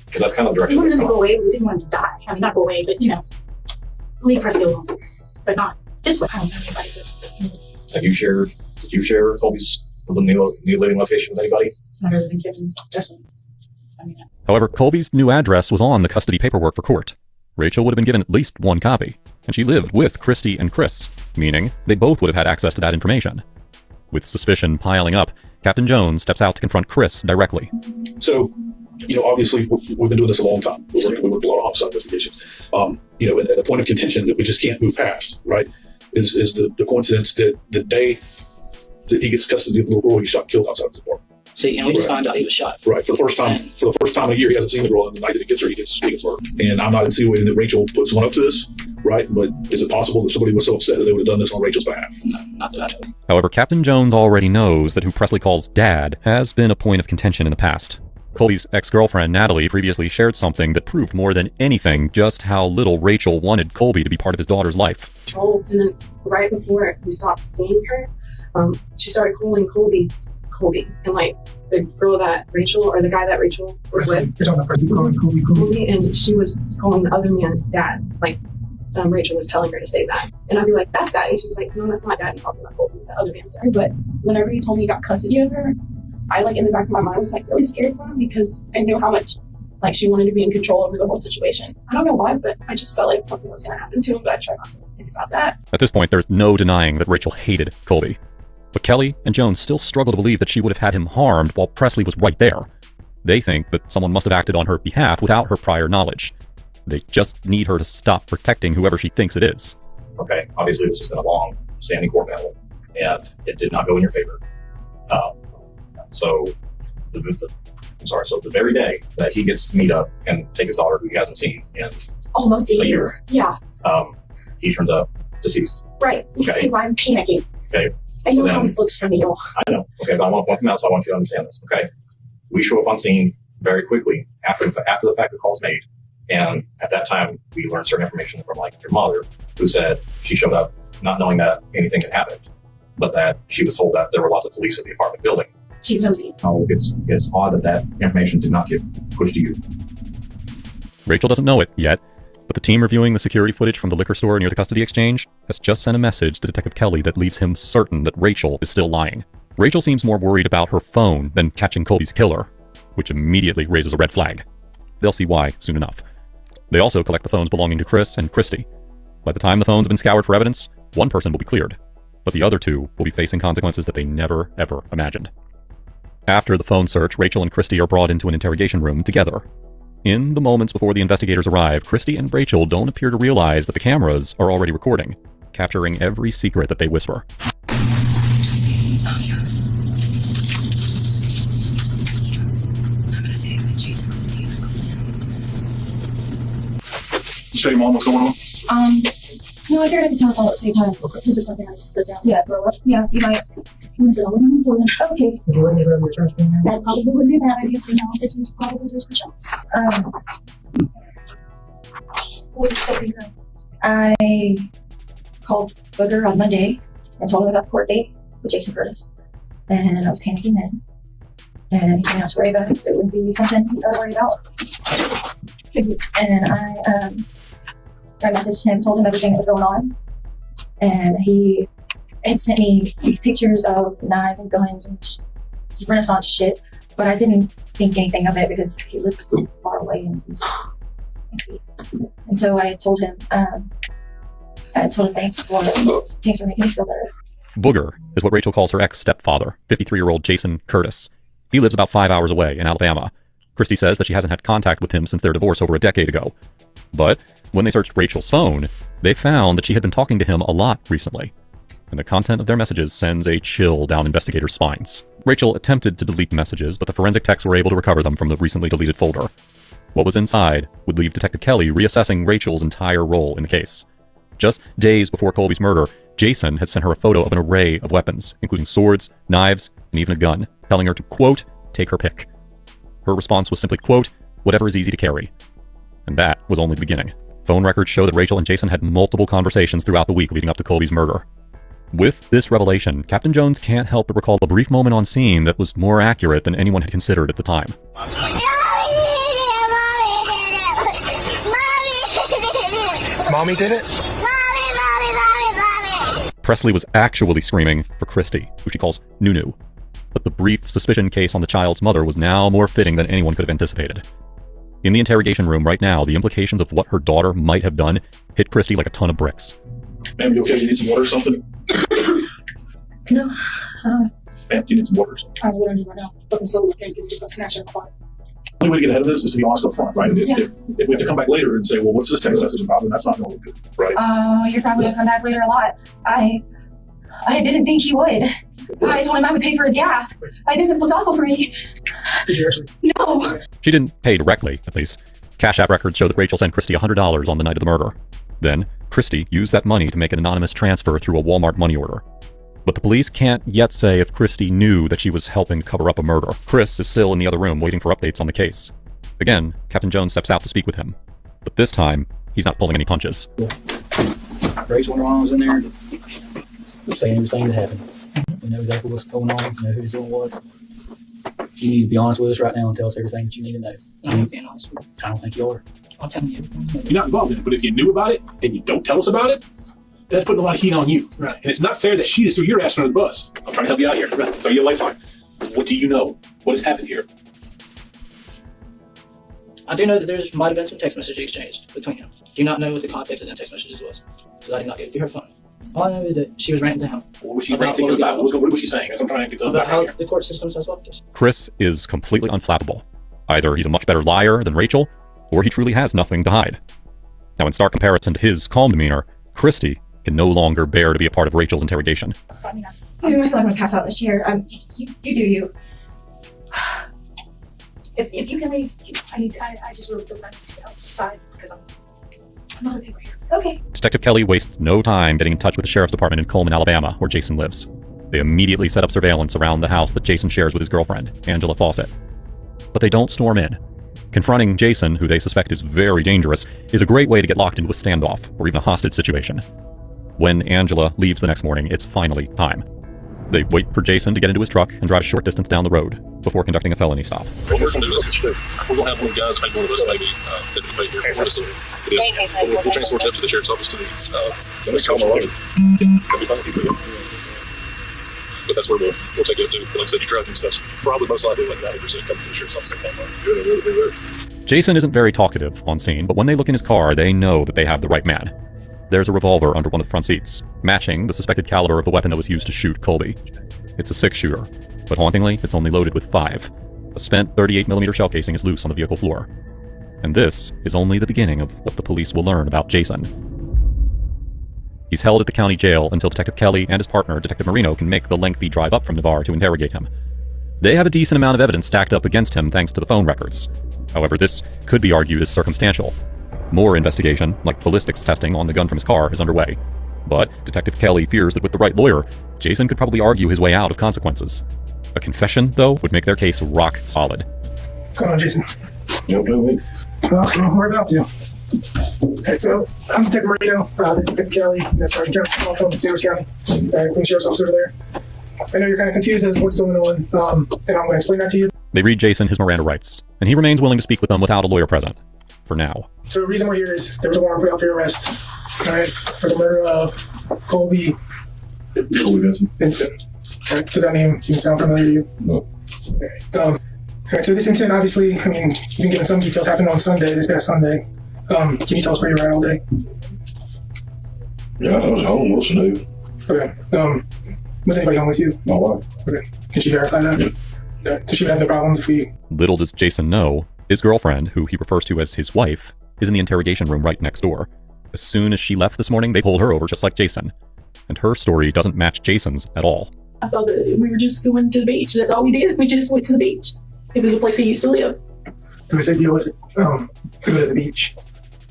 Because that's kind of the direction. We wanted him to go away. We didn't want him to die. I mean, not go away, but leave Presley alone. But not this way. I don't know anybody. Did you share Colby's new living location with anybody? Not other than Kevin. However, Colby's new address was on the custody paperwork for court. Rachel would have been given at least one copy, and she lived with Christy and Chris, meaning they both would have had access to that information. With suspicion piling up, Captain Jones steps out to confront Chris directly. So, obviously, we've been doing this a long time. We work a lot of homicide investigations. At the point of contention that we just can't move past, right, is the coincidence that the day that he gets custody of the little girl, he shot and killed outside of his apartment. See, and we just found out he was shot. Right. For the first time in a year, he hasn't seen the girl, and the night that he gets her, he gets murdered. And I'm not insinuating that Rachel puts one up to this, right? But is it possible that somebody was so upset that they would have done this on Rachel's behalf? No, not that I know. However, Captain Jones already knows that who Presley calls Dad has been a point of contention in the past. Colby's ex-girlfriend, Natalie, previously shared something that proved more than anything just how little Rachel wanted Colby to be part of his daughter's life. And then right before we stopped seeing her, she started calling Colby. And the girl that Rachel, or the guy that Rachel was with. You're talking about Presley calling Colby. And she was calling the other man Dad. Rachel was telling her to say that. And I'd be like, that's Daddy. She's like, no, that's not Daddy. Talking about Colby, the other man's Daddy. But whenever he told me he got custody of her, I in the back of my mind was really scared for him, because I knew how much she wanted to be in control over the whole situation. I don't know why, but I just felt like something was going to happen to him, but I tried not to think about that. At this point, there's no denying that Rachel hated Colby. But Kelly and Jones still struggle to believe that she would have had him harmed while Presley was right there. They think that someone must have acted on her behalf without her prior knowledge. They just need her to stop protecting whoever she thinks it is. Okay, obviously this has been a long-standing court battle, and it did not go in your favor. So the very day that he gets to meet up and take his daughter, who he hasn't seen in almost a year. Yeah. He turns up deceased. Right. You can see why I'm panicking. Okay. I know how this looks for me. I know. Okay, but I want to point them out, so I want you to understand this. Okay. We show up on scene very quickly after the fact the call's made, and at that time we learned certain information from your mother, who said she showed up not knowing that anything had happened, but that she was told that there were lots of police at the apartment building. She's nosy. Oh, it's odd that information did not get pushed to you. Rachel doesn't know it yet, but the team reviewing the security footage from the liquor store near the custody exchange has just sent a message to Detective Kelly that leaves him certain that Rachel is still lying. Rachel seems more worried about her phone than catching Colby's killer, which immediately raises a red flag. They'll see why soon enough. They also collect the phones belonging to Chris and Christy. By the time the phones have been scoured for evidence, one person will be cleared, but the other two will be facing consequences that they never, ever imagined. After the phone search, Rachel and Christy are brought into an interrogation room together. In the moments before the investigators arrive, Christy and Rachel don't appear to realize that the cameras are already recording, capturing every secret that they whisper. You say your mom, what's going on? No, I figured I could tell us all at the same time. Okay. This is something I just sit down. Yeah, you might. Okay. Would you let me grab your trash can? That probably wouldn't be a bad idea, so now this is probably just for shots. I called Booger on Monday and told him about the court date with Jason Curtis. And I was panicking then. And he told me not to worry about it. It wouldn't be something he got to worry about. And I messaged him, told him everything that was going on. And he had sent me pictures of knives and guns and some Renaissance shit, but I didn't think anything of it because he lived far away and he was just sweet. And so I told him, I told him thanks for making me feel better. Booger is what Rachel calls her ex-stepfather, 53-year-old Jason Curtis. He lives about 5 hours away in Alabama. Christy says that she hasn't had contact with him since their divorce over a decade ago. But when they searched Rachel's phone, they found that she had been talking to him a lot recently. And the content of their messages sends a chill down investigators' spines. Rachel attempted to delete messages, but the forensic techs were able to recover them from the recently deleted folder. What was inside would leave Detective Kelly reassessing Rachel's entire role in the case. Just days before Colby's murder, Jason had sent her a photo of an array of weapons, including swords, knives, and even a gun, telling her to, quote, take her pick. Her response was simply, quote, whatever is easy to carry. And that was only the beginning. Phone records show that Rachel and Jason had multiple conversations throughout the week leading up to Colby's murder. With this revelation, Captain Jones can't help but recall a brief moment on scene that was more accurate than anyone had considered at the time. Mommy did it? Presley was actually screaming for Christy, who she calls Nunu. But the brief suspicion case on the child's mother was now more fitting than anyone could have anticipated. In the interrogation room right now, the implications of what her daughter might have done hit Christy like a ton of bricks. Ma'am, you okay? You need some water or something? No. Ma'am, you need some water or something? I don't need right now. Fucking so I think it's just gonna snatch her apart. The only way to get ahead of this is to be honest up front, right? If we have to come back later and say, well, what's this text message about? Then that's not going to look good, right? You're probably gonna come back later a lot. I didn't think he would. I told him I would pay for his gas. I think this looks awful for me. Did you actually? No. She didn't pay directly, at least. Cash App records show that Rachel sent Christy $100 on the night of the murder. Then, Christy used that money to make an anonymous transfer through a Walmart money order. But the police can't yet say if Christy knew that she was helping cover up a murder. Chris is still in the other room waiting for updates on the case. Again, Captain Jones steps out to speak with him. But this time, he's not pulling any punches. Grace went around, was in there, saying everything that happened. We know exactly what's going on, we know who's doing what. You need to be honest with us right now and tell us everything that you need to know. I'm being honest with you. I don't think you are. I'm telling you. You're not involved in it, but if you knew about it, and you don't tell us about it, that's putting a lot of heat on you. Right. And it's not fair that she just threw your ass under the bus. I'm trying to help you out here. Right. Are you a lifeline? What do you know? What has happened here? I do know that there might have been some text messages exchanged between them. Do not know what the context of them text messages was, because I did not get through her phone. All I know is that she was ranting to him. What was she ranting about? What was she saying? I'm trying to get to about how the court system says what. Chris is completely unflappable. Either he's a much better liar than Rachel, or he truly has nothing to hide. Now, in stark comparison to his calm demeanor, Christy can no longer bear to be a part of Rachel's interrogation. I feel like I'm gonna pass out this year. You do you. If you can leave, I just really feel like I need to get outside because I'm not okay right here. Okay. Detective Kelly wastes no time getting in touch with the sheriff's department in Coleman, Alabama, where Jason lives. They immediately set up surveillance around the house that Jason shares with his girlfriend, Angela Fawcett. But they don't storm in. Confronting Jason, who they suspect is very dangerous, is a great way to get locked into a standoff or even a hostage situation. When Angela leaves the next morning, it's finally time. They wait for Jason to get into his truck and drive a short distance down the road before conducting a felony stop. What we're going to do is we're going to have one of the guys, maybe one of us, maybe Deputy Bay here for us. We'll transport them to the sheriff's office to the Colorado. But that's where we'll take it to. Like I said, you driving stuff. Probably most likely like 90% coming to the sheriff's office. Jason isn't very talkative on scene, but when they look in his car, they know that they have the right man. There's a revolver under one of the front seats, matching the suspected caliber of the weapon that was used to shoot Colby. It's a 6-shooter, but hauntingly, it's only loaded with 5. A spent 38mm shell casing is loose on the vehicle floor. And this is only the beginning of what the police will learn about Jason. He's held at the county jail until Detective Kelly and his partner, Detective Marino, can make the lengthy drive up from Navarre to interrogate him. They have a decent amount of evidence stacked up against him thanks to the phone records. However, this could be argued as circumstantial. More investigation, like ballistics testing on the gun from his car, is underway. But Detective Kelly fears that with the right lawyer, Jason could probably argue his way out of consequences. A confession, though, would make their case rock solid. What's going on, Jason? You okay? Well, we're about to. Okay, so I'm Detective Marino. This is Detective Kelly. That's Sergeant County from Sandwich County. Clean Sheriff's Officer over there. I know you're kind of confused as to what's going on, and I'm going to explain that to you. They read Jason his Miranda rights, and he remains willing to speak with them without a lawyer present. For now. So the reason we're here is there was a warrant put out for your arrest, right, for the murder of Colby Vincent. Right? Does that name even sound familiar to you? No. Okay. Right, so this incident, obviously, I mean, you've been given some details, happened on Sunday, this past Sunday. Can you tell us where you were at all day? Yeah, I was home. What's to do? Okay. Was anybody home with you? My wife. Okay. Can she verify that? So she would have no problems if we... Little does Jason know, his girlfriend, who he refers to as his wife, is in the interrogation room right next door. As soon as she left this morning, they pulled her over just like Jason. And her story doesn't match Jason's at all. I thought that we were just going to the beach. That's all we did. We just went to the beach. It was a place he used to live. Whose idea was it to go to the beach?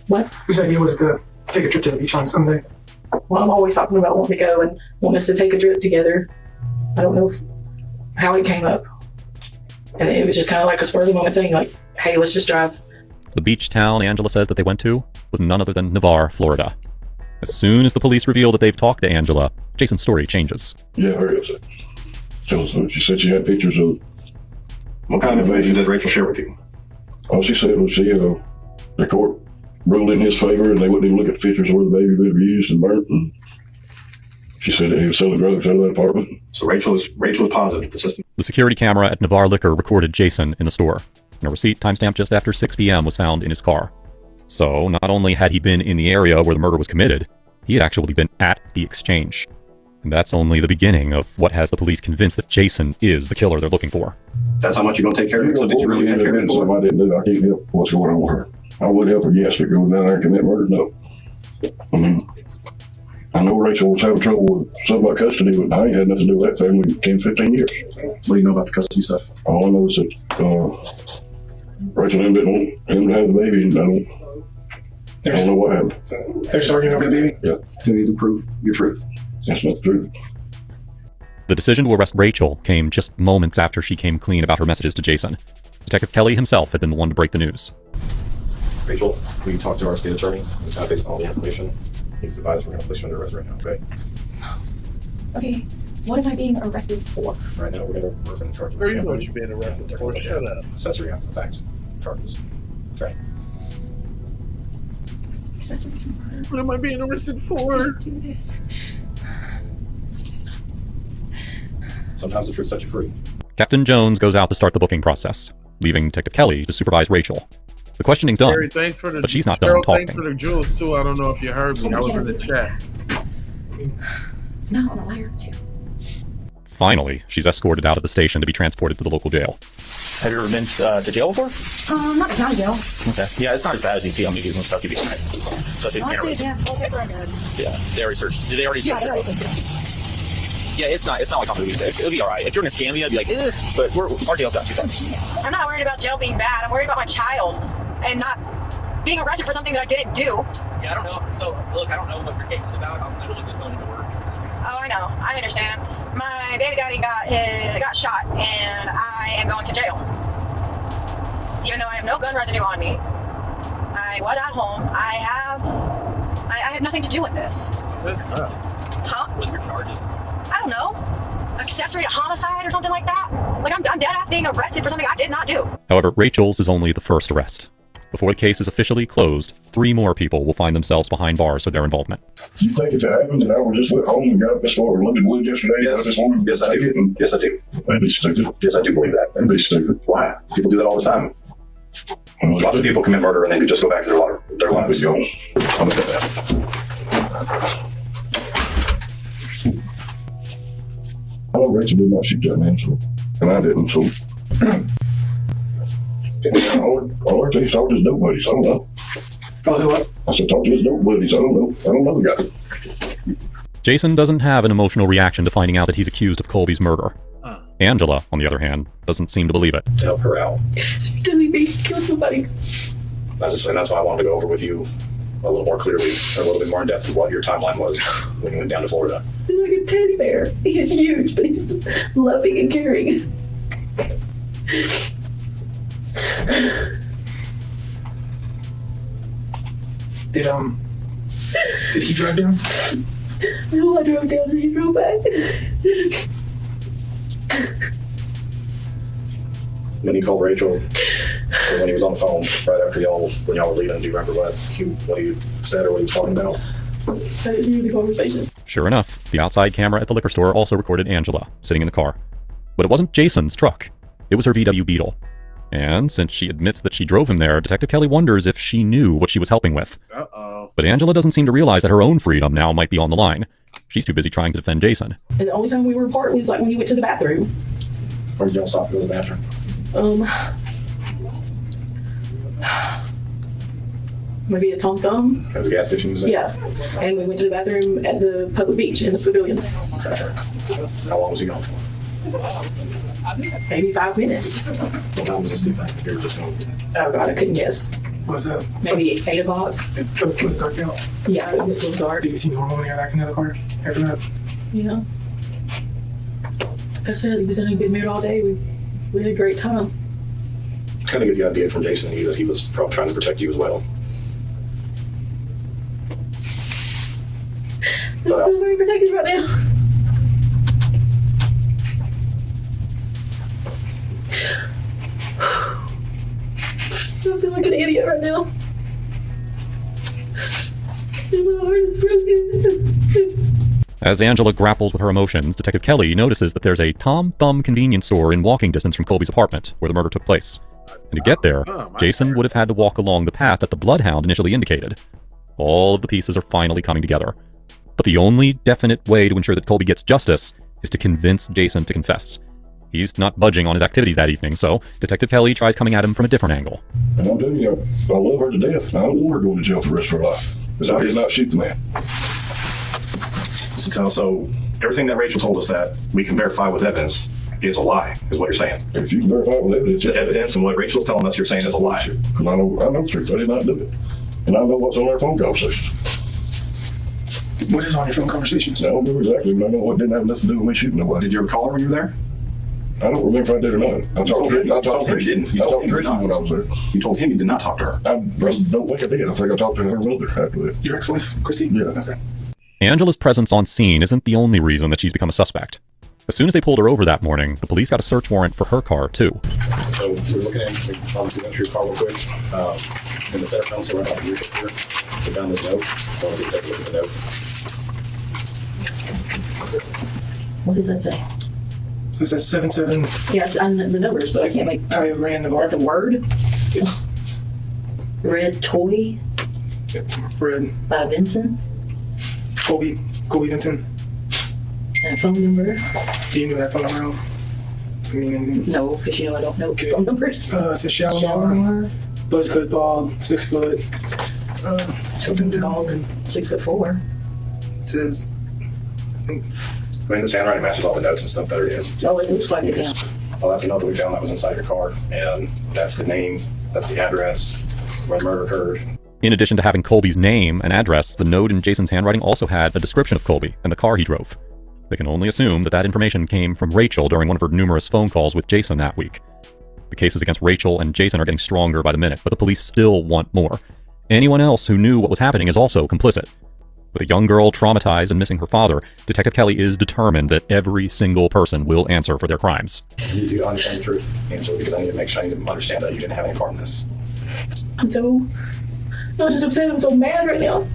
What? Whose idea was it to take a trip to the beach on Sunday? Well, I'm always talking about wanting to go and wanting us to take a trip together. I don't know how it came up. And it was just kind of like a spur of the moment thing, like, hey, let's just drive. The beach town Angela says that they went to was none other than Navarre, Florida. As soon as the police reveal that they've talked to Angela, Jason's story changes. Yeah, very upset. So she said she had pictures of... What kind of information did Rachel share with you? All she said was she had the court ruled in his favor and they wouldn't even look at the pictures where the baby had been abused and burnt. And she said that he was selling drugs out of that apartment. So Rachel is positive the system. The security camera at Navarre Liquor recorded Jason in the store, and a receipt timestamped just after 6 p.m. was found in his car. So not only had he been in the area where the murder was committed, he had actually been at the exchange. And that's only the beginning of what has the police convinced that Jason is the killer they're looking for. That's how much you're going to take care of it? So did you really take care of it? Something I didn't do. I can't help what's going on with her. I would help her, yes, but go down there and commit murder, no. I mean, I know Rachel was having trouble with something about custody, but I ain't had nothing to do with that family in 10, 15 years. What do you know about the custody stuff? All I know is that Rachel didn't want him to have the baby, and I don't know what happened. They're just arguing over the baby? Yeah. You need to prove your truth. That's not the truth. The decision to arrest Rachel came just moments after she came clean about her messages to Jason. Detective Kelly himself had been the one to break the news. Rachel, we talked to our state attorney. He's got based on all the information. He's advised we're going to place you under arrest right now, okay? Okay, what am I being arrested for? Right now, we're going to charge you. Where you know you're being arrested for? Shut up. Accessory after the fact charges. Okay. Accessory to murder. What am I being arrested for? Do this. Sometimes the truth sets you free. Captain Jones goes out to start the booking process, leaving Detective Kelly to supervise Rachel. The questioning's done, Terry, thanks for the, but she's not Cheryl, done talking. Thanks for the jewels, too. I don't know if you heard me. I was in the chat. It's not on a liar, too. Finally, she's escorted out of the station to be transported to the local jail. Have you ever been to jail before? Not the county jail. Okay. Yeah, it's not as bad as you see on movies and stuff. You'd be alright. Especially in Santa Rosa. Yeah. They already searched. Did they already search? Yeah, it's not like on movies. It'll be alright. If you're in a scam, you'd be like, eh. But our jail's not too bad. I'm not worried about jail being bad. I'm worried about my child and not being arrested for something that I didn't do. Yeah, I don't know. So, look, I don't know what your case is about. I'm literally just going into work. Oh, I know. I understand. My baby daddy got shot, and I am going to jail. Even though I have no gun residue on me, I was at home. I have nothing to do with this. Huh? What's your charges? I don't know. Accessory to homicide or something like that? Like, I'm dead ass being arrested for something I did not do. However, Rachel's is only the first arrest. Before the case is officially closed, 3 more people will find themselves behind bars for their involvement. You think if it happened that I would just went home and got this far and looked wood yesterday? Yes. Yes, I do. Yes, I do. That'd be stupid. Yes, I do believe that. That'd be stupid. Why? People do that all the time. Lots of people commit murder and they could just go back to their lives. I'm gonna say that. I know Rachel did not shoot that man, so, and I didn't, so. All I tell you is talk to his dope buddies. I don't know. Oh, what? I said talk to his dope buddies. I don't know. I don't know the guy. Jason doesn't have an emotional reaction to finding out that he's accused of Colby's murder. Angela, on the other hand, doesn't seem to believe it. To help her out. So you're telling me he killed somebody? And that's why I wanted to go over with you a little more clearly, a little bit more in depth of what your timeline was when you went down to Florida. He's like a teddy bear. He's huge, but he's loving and caring. Did he drive down? No, I drove down and he drove back. When he called Rachel, or when he was on the phone right after when y'all were leaving, do you remember what he said or what he was talking about? I didn't hear the conversation. Sure enough, the outside camera at the liquor store also recorded Angela, sitting in the car. But it wasn't Jason's truck. It was her VW Beetle. And since she admits that she drove him there, Detective Kelly wonders if she knew what she was helping with. Uh-oh. But Angela doesn't seem to realize that her own freedom now might be on the line. She's too busy trying to defend Jason. And the only time we were apart was like when you went to the bathroom. Or you don't stop to go to the bathroom? Maybe a Tom Thumb. At the gas station, was it? Yeah. And we went to the bathroom at the public beach in the pavilions. How long was he gone for? Maybe 5 minutes. What time was this thing? You were just going. Oh God, I couldn't guess. Was it? Maybe 8 o'clock. So it was dark out. Yeah, it was a little dark. Did you see normal when you got back into the car after that? Yeah. Like I said, he was in a good mood all day. We had a great time. Kind of get the idea from Jason and you that he was probably trying to protect you as well. I feel very protected right now. I feel like an idiot right now. And my heart is broken. As Angela grapples with her emotions, Detective Kelly notices that there's a Tom Thumb convenience store in walking distance from Colby's apartment, where the murder took place. And to get there, Jason would have had to walk along the path that the bloodhound initially indicated. All of the pieces are finally coming together. But the only definite way to ensure that Colby gets justice is to convince Jason to confess. He's not budging on his activities that evening, so Detective Kelly tries coming at him from a different angle. And I'm telling you, I love her to death. I don't want her going to jail for the rest of her life. Because I did not shoot the man. So everything that Rachel told us that we can verify with evidence is a lie, is what you're saying. If you can verify with evidence. The evidence and what Rachel's telling us you're saying is a lie. Because I know truth. I did not do it. And I know what's on our phone conversations. What is on your phone conversations? I don't remember exactly, but I know what didn't have nothing to do with me shooting nobody. Did you ever call her when you were there? I don't remember if I did or not. I talked to him. I talked to him. I talked to him when I was there. You told him you did not talk to her. I don't think I did. I think I talked to her mother after that. Your ex-wife, Christine? Yeah. Okay. Angela's presence on scene isn't the only reason that she's become a suspect. As soon as they pulled her over that morning, the police got a search warrant for her car, too. So we're looking at, we obviously went through your car real quick. In the center console right off the rear here, we found this note. So I want to take a look at the note. What does that say? So it says 77. Yeah, it's on the numbers, but I can't make. Cayo Grande Navarro. That's a word? Red Toy Red. by Vincent. Colby Vincent. And a phone number. Do you know that phone number? I mean anything? No, because you know I don't know phone numbers. It says Shalimar. Buzzcut bald, 6 foot. Something's bald and 6'4". It says. I mean, this handwriting matches all the notes and stuff that it is. Oh, it looks like it's him. Well, that's a note that we found that was inside your car, and that's the name, that's the address where the murder occurred. In addition to having Colby's name and address, the note in Jason's handwriting also had a description of Colby and the car he drove. They can only assume that that information came from Rachel during one of her numerous phone calls with Jason that week. The cases against Rachel and Jason are getting stronger by the minute, but the police still want more. Anyone else who knew what was happening is also complicit. With a young girl traumatized and missing her father, Detective Kelly is determined that every single person will answer for their crimes. I need you to understand the truth, Angela, because I need to make sure I need to understand that you didn't have any part in this. I'm so not just upset, I'm so mad right now.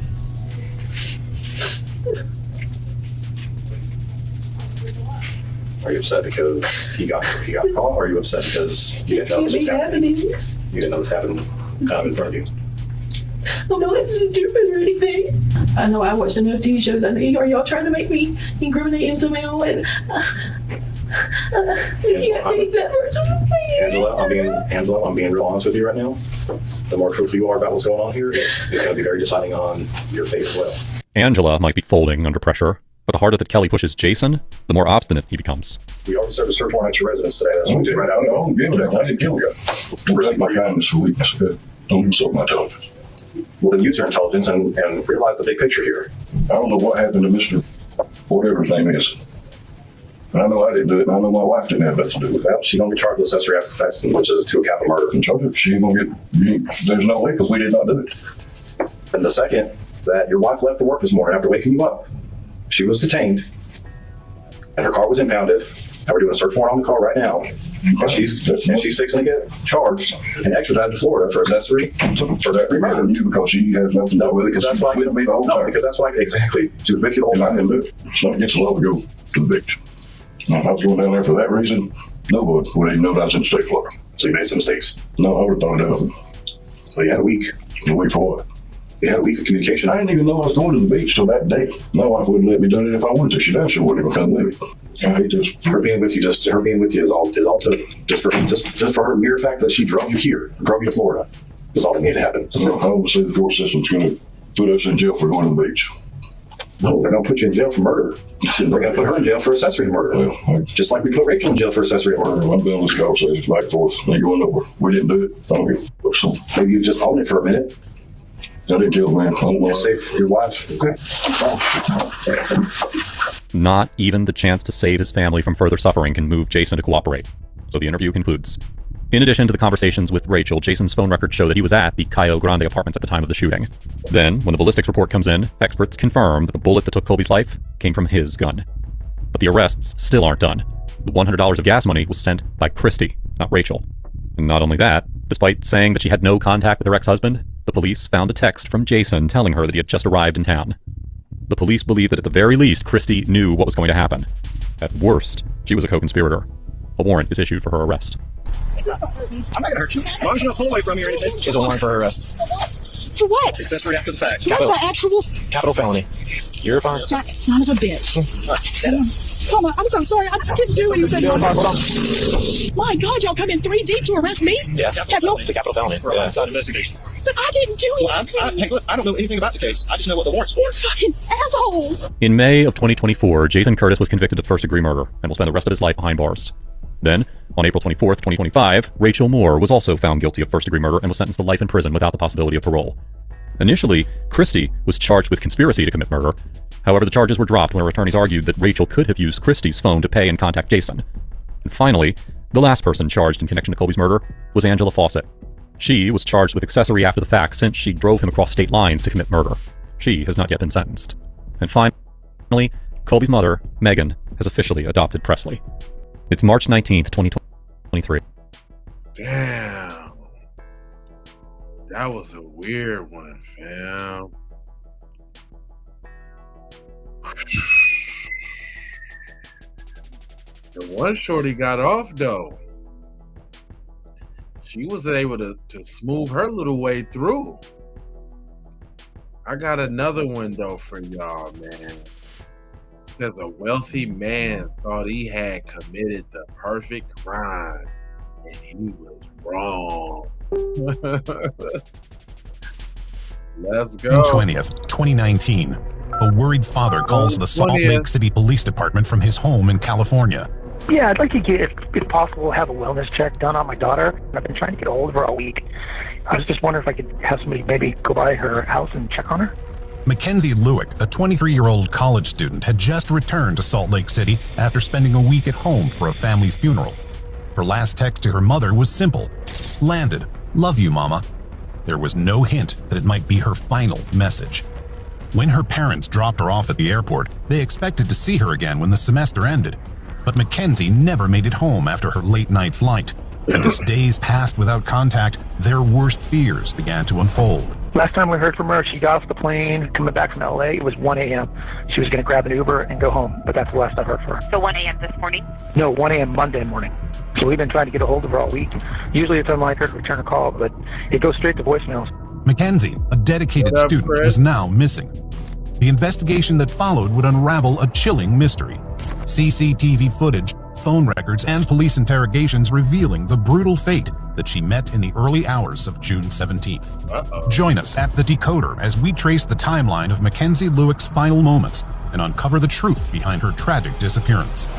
Are you upset because he got caught, or are you upset because you didn't know this was happening? You didn't know this happened in front of you. Oh no, it's stupid or anything. I know I watched enough TV shows. I know, are y'all trying to make me incriminate him somehow? And Angela, I'm being real honest with you right now. The more truthful you are about what's going on here, it's going to be very deciding on your fate as well. Angela might be folding under pressure, but the harder that Kelly pushes Jason, the more obstinate he becomes. We already served a search warrant at your residence today. That's what we did right out. I didn't kill the guy. Don't take my kindness for weakness. Don't insult my intelligence. Well, then use your intelligence and realize the big picture here. I don't know what happened to Mr. whatever his name is. But I know I didn't do it, and I know my wife didn't have nothing to do with that. She's going to be charged with accessory after the fact, which is to a capital murder. She ain't going to get, there's no way, because we did not do it. And the second that your wife left for work this morning after waking you up, she was detained, and her car was impounded, and we're doing a search warrant on the car right now. And she's fixing to get charged and extradited to Florida for accessory for that murder. Because she has nothing to do with it. Because that's why exactly. She was with you the whole time. So it gets a lot to go to the victim. I was going down there for that reason, Nobody would even know that I was in the state of Florida. So you made some mistakes. No, I would have thought it out. So you had a week. A week for what? You had a week of communication. I didn't even know I was going to the beach till that day. My wife wouldn't let me do it if I wanted to. She damn sure wouldn't even come with me. I hate this. Her being with you is all to just for her mere fact that she drove you here, drove you to Florida, is all that needed to happen. No, I don't see the court system's going to put us in jail for going to the beach. No, they're going to put you in jail for murder. They're going to put her in jail for accessory to murder. Well, just like we put Rachel in jail for accessory to murder. I'm building this call says back and forth. Ain't going nowhere. We didn't do it. I don't give a fuck. So maybe you just own it for a minute. I didn't kill the man. I don't want to save your wife. Okay. Not even the chance to save his family from further suffering can move Jason to cooperate. So the interview concludes. In addition to the conversations with Rachel, Jason's phone records show that he was at the Cayo Grande apartments at the time of the shooting. Then, when the ballistics report comes in, experts confirm that the bullet that took Colby's life came from his gun. But the arrests still aren't done. The $100 of gas money was sent by Christy, not Rachel. And not only that, despite saying that she had no contact with her ex-husband, the police found a text from Jason telling her that he had just arrived in town. The police believe that at the very least, Christy knew what was going to happen. At worst, she was a co-conspirator. A warrant is issued for her arrest. I'm not gonna hurt you. As long as you don't pull away from me or anything. She's a warrant for her arrest. For what? Accessory after the fact. What the actual? Capital felony. You're fine. That son of a bitch. Come on, I'm so sorry. I didn't do anything. My God, y'all come in 3 deep to arrest me? Yeah, Have y'all? it's a capital felony. Yeah, It's not an investigation. But I didn't do anything. Hey, look, I don't know anything about the case. I just know what the warrant's for. You're fucking assholes. In May of 2024, Jason Curtis was convicted of first-degree murder and will spend the rest of his life behind bars. Then, on April 24th, 2025, Rachel Moore was also found guilty of first-degree murder and was sentenced to life in prison without the possibility of parole. Initially, Christy was charged with conspiracy to commit murder. However, the charges were dropped when her attorneys argued that Rachel could have used Christy's phone to pay and contact Jason. And finally, the last person charged in connection to Colby's murder was Angela Fawcett. She was charged with accessory after the fact since she drove him across state lines to commit murder. She has not yet been sentenced. And finally, Colby's mother, Megan, has officially adopted Presley. It's March 19th, 2023. Damn. That was a weird one, fam. The one shorty got off, though. She was able to smooth her little way through. I got another one, though, for y'all, man. It says a wealthy man thought he had committed the perfect crime, and he was wrong. Let's go. June 20th, 2019. A worried father calls the Salt Lake City Police Department from his home in California. Yeah, I'd like to get, if possible, have a wellness check done on my daughter. I've been trying to get a hold of her all week. I was just wondering if I could have somebody maybe go by her house and check on her. Mackenzie Lewick, a 23-year-old college student, had just returned to Salt Lake City after spending a week at home for a family funeral. Her last text to her mother was simple: "Landed. Love you, Mama." There was no hint that it might be her final message. When her parents dropped her off at the airport, they expected to see her again when the semester ended. But Mackenzie never made it home after her late-night flight. And as days passed without contact, their worst fears began to unfold. Last time we heard from her, she got off the plane coming back from LA. It was 1 a.m. She was going to grab an Uber and go home, but that's the last I heard from her. So 1 a.m. this morning? No, 1 a.m. Monday morning. So we've been trying to get a hold of her all week. Usually it's unlike her to return a call, but it goes straight to voicemails. Mackenzie, a dedicated student, was now missing. The investigation that followed would unravel a chilling mystery. CCTV footage, phone records, and police interrogations revealing the brutal fate that she met in the early hours of June 17th. Join us at The Decoder as we trace the timeline of Mackenzie Lewick's final moments and uncover the truth behind her tragic disappearance.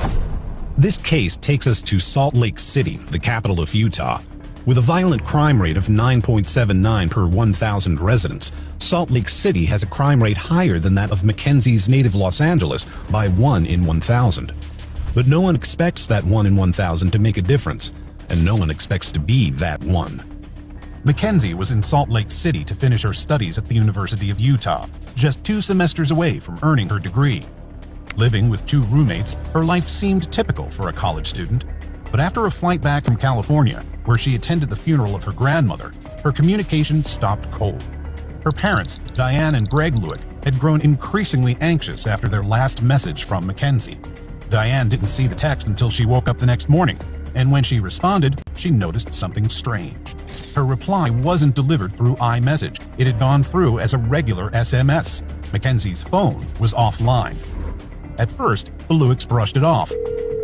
This case takes us to Salt Lake City, the capital of Utah. With a violent crime rate of 9.79 per 1,000 residents, Salt Lake City has a crime rate higher than that of Mackenzie's native Los Angeles by 1 in 1,000. But no one expects that 1 in 1,000 to make a difference, and no one expects to be that one. Mackenzie was in Salt Lake City to finish her studies at the University of Utah, just 2 semesters away from earning her degree. Living with 2 roommates, her life seemed typical for a college student. But after a flight back from California, where she attended the funeral of her grandmother, her communication stopped cold. Her parents, Diane and Greg Lewick, had grown increasingly anxious after their last message from Mackenzie. Diane didn't see the text until she woke up the next morning, and when she responded, she noticed something strange. Her reply wasn't delivered through iMessage. It had gone through as a regular SMS. Mackenzie's phone was offline. At first, the Lewicks brushed it off,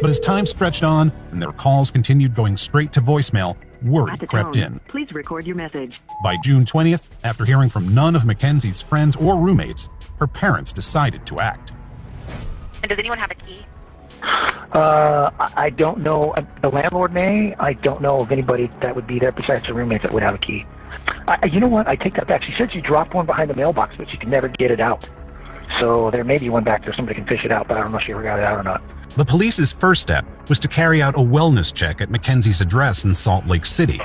but as time stretched on and their calls continued going straight to voicemail, worry crept in. Please record your message. By June 20th, after hearing from none of Mackenzie's friends or roommates, her parents decided to act. And does anyone have a key? I don't know. The landlord may. I don't know of anybody that would be there besides the roommates that would have a key. You know what? I take that back. She said she dropped one behind the mailbox, but she could never get it out. So there may be one back there. Somebody can fish it out, but I don't know if she ever got it out or not. The police's first step was to carry out a wellness check at Mackenzie's address in Salt Lake City,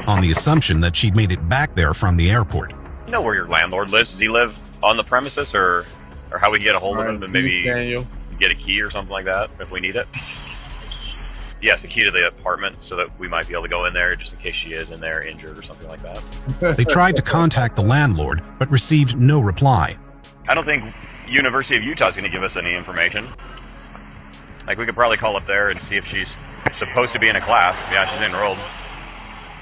on the assumption that she'd made it back there from the airport. You know where your landlord lives? Does he live on the premises, or how we get a hold of him and maybe get a key or something like that if we need it? Yes, the key to the apartment so that we might be able to go in there just in case she is in there injured or something like that. They tried to contact the landlord, but received no reply. I don't think University of Utah is going to give us any information. Like, we could probably call up there and see if she's supposed to be in a class. Yeah, she's enrolled.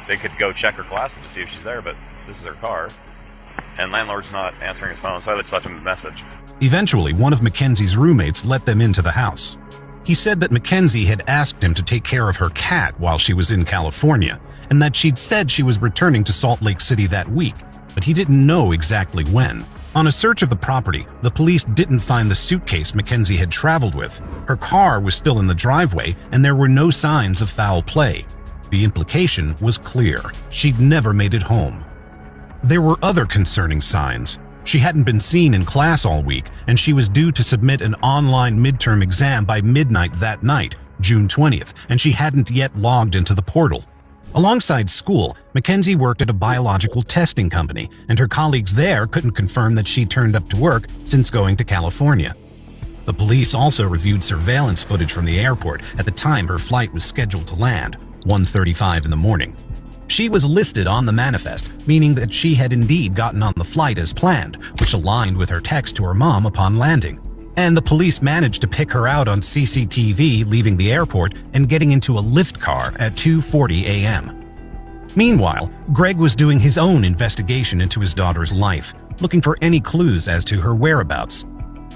They could go check her classes to see if she's there, but this is her car. And landlord's not answering his phone, so I just left him a message. Eventually, one of Mackenzie's roommates let them into the house. He said that Mackenzie had asked him to take care of her cat while she was in California, and that she'd said she was returning to Salt Lake City that week, but he didn't know exactly when. On a search of the property, the police didn't find the suitcase Mackenzie had traveled with. Her car was still in the driveway, and there were no signs of foul play. The implication was clear. She'd never made it home. There were other concerning signs. She hadn't been seen in class all week, and she was due to submit an online midterm exam by midnight that night, June 20th, and she hadn't yet logged into the portal. Alongside school, Mackenzie worked at a biological testing company, and her colleagues there couldn't confirm that she turned up to work since going to California. The police also reviewed surveillance footage from the airport at the time her flight was scheduled to land, 1:35 in the morning. She was listed on the manifest, meaning that she had indeed gotten on the flight as planned, which aligned with her text to her mom upon landing. And the police managed to pick her out on CCTV leaving the airport and getting into a Lyft car at 2:40 a.m. Meanwhile, Greg was doing his own investigation into his daughter's life, looking for any clues as to her whereabouts.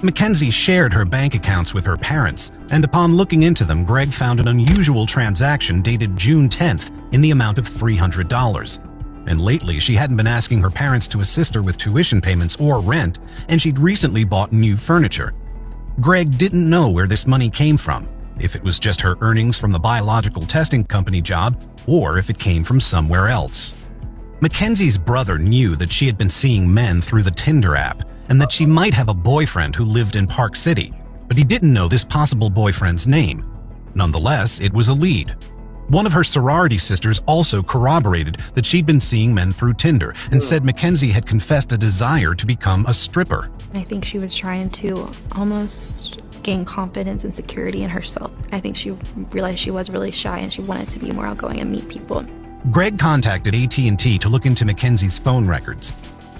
Mackenzie shared her bank accounts with her parents, and upon looking into them, Greg found an unusual transaction dated June 10th in the amount of $300. And lately, she hadn't been asking her parents to assist her with tuition payments or rent, and she'd recently bought new furniture. Greg didn't know where this money came from, if it was just her earnings from the biological testing company job, or if it came from somewhere else. Mackenzie's brother knew that she had been seeing men through the Tinder app, and that she might have a boyfriend who lived in Park City, but he didn't know this possible boyfriend's name. Nonetheless, it was a lead. One of her sorority sisters also corroborated that she'd been seeing men through Tinder and said Mackenzie had confessed a desire to become a stripper. I think she was trying to almost gain confidence and security in herself. I think she realized she was really shy and she wanted to be more outgoing and meet people. Greg contacted AT&T to look into Mackenzie's phone records.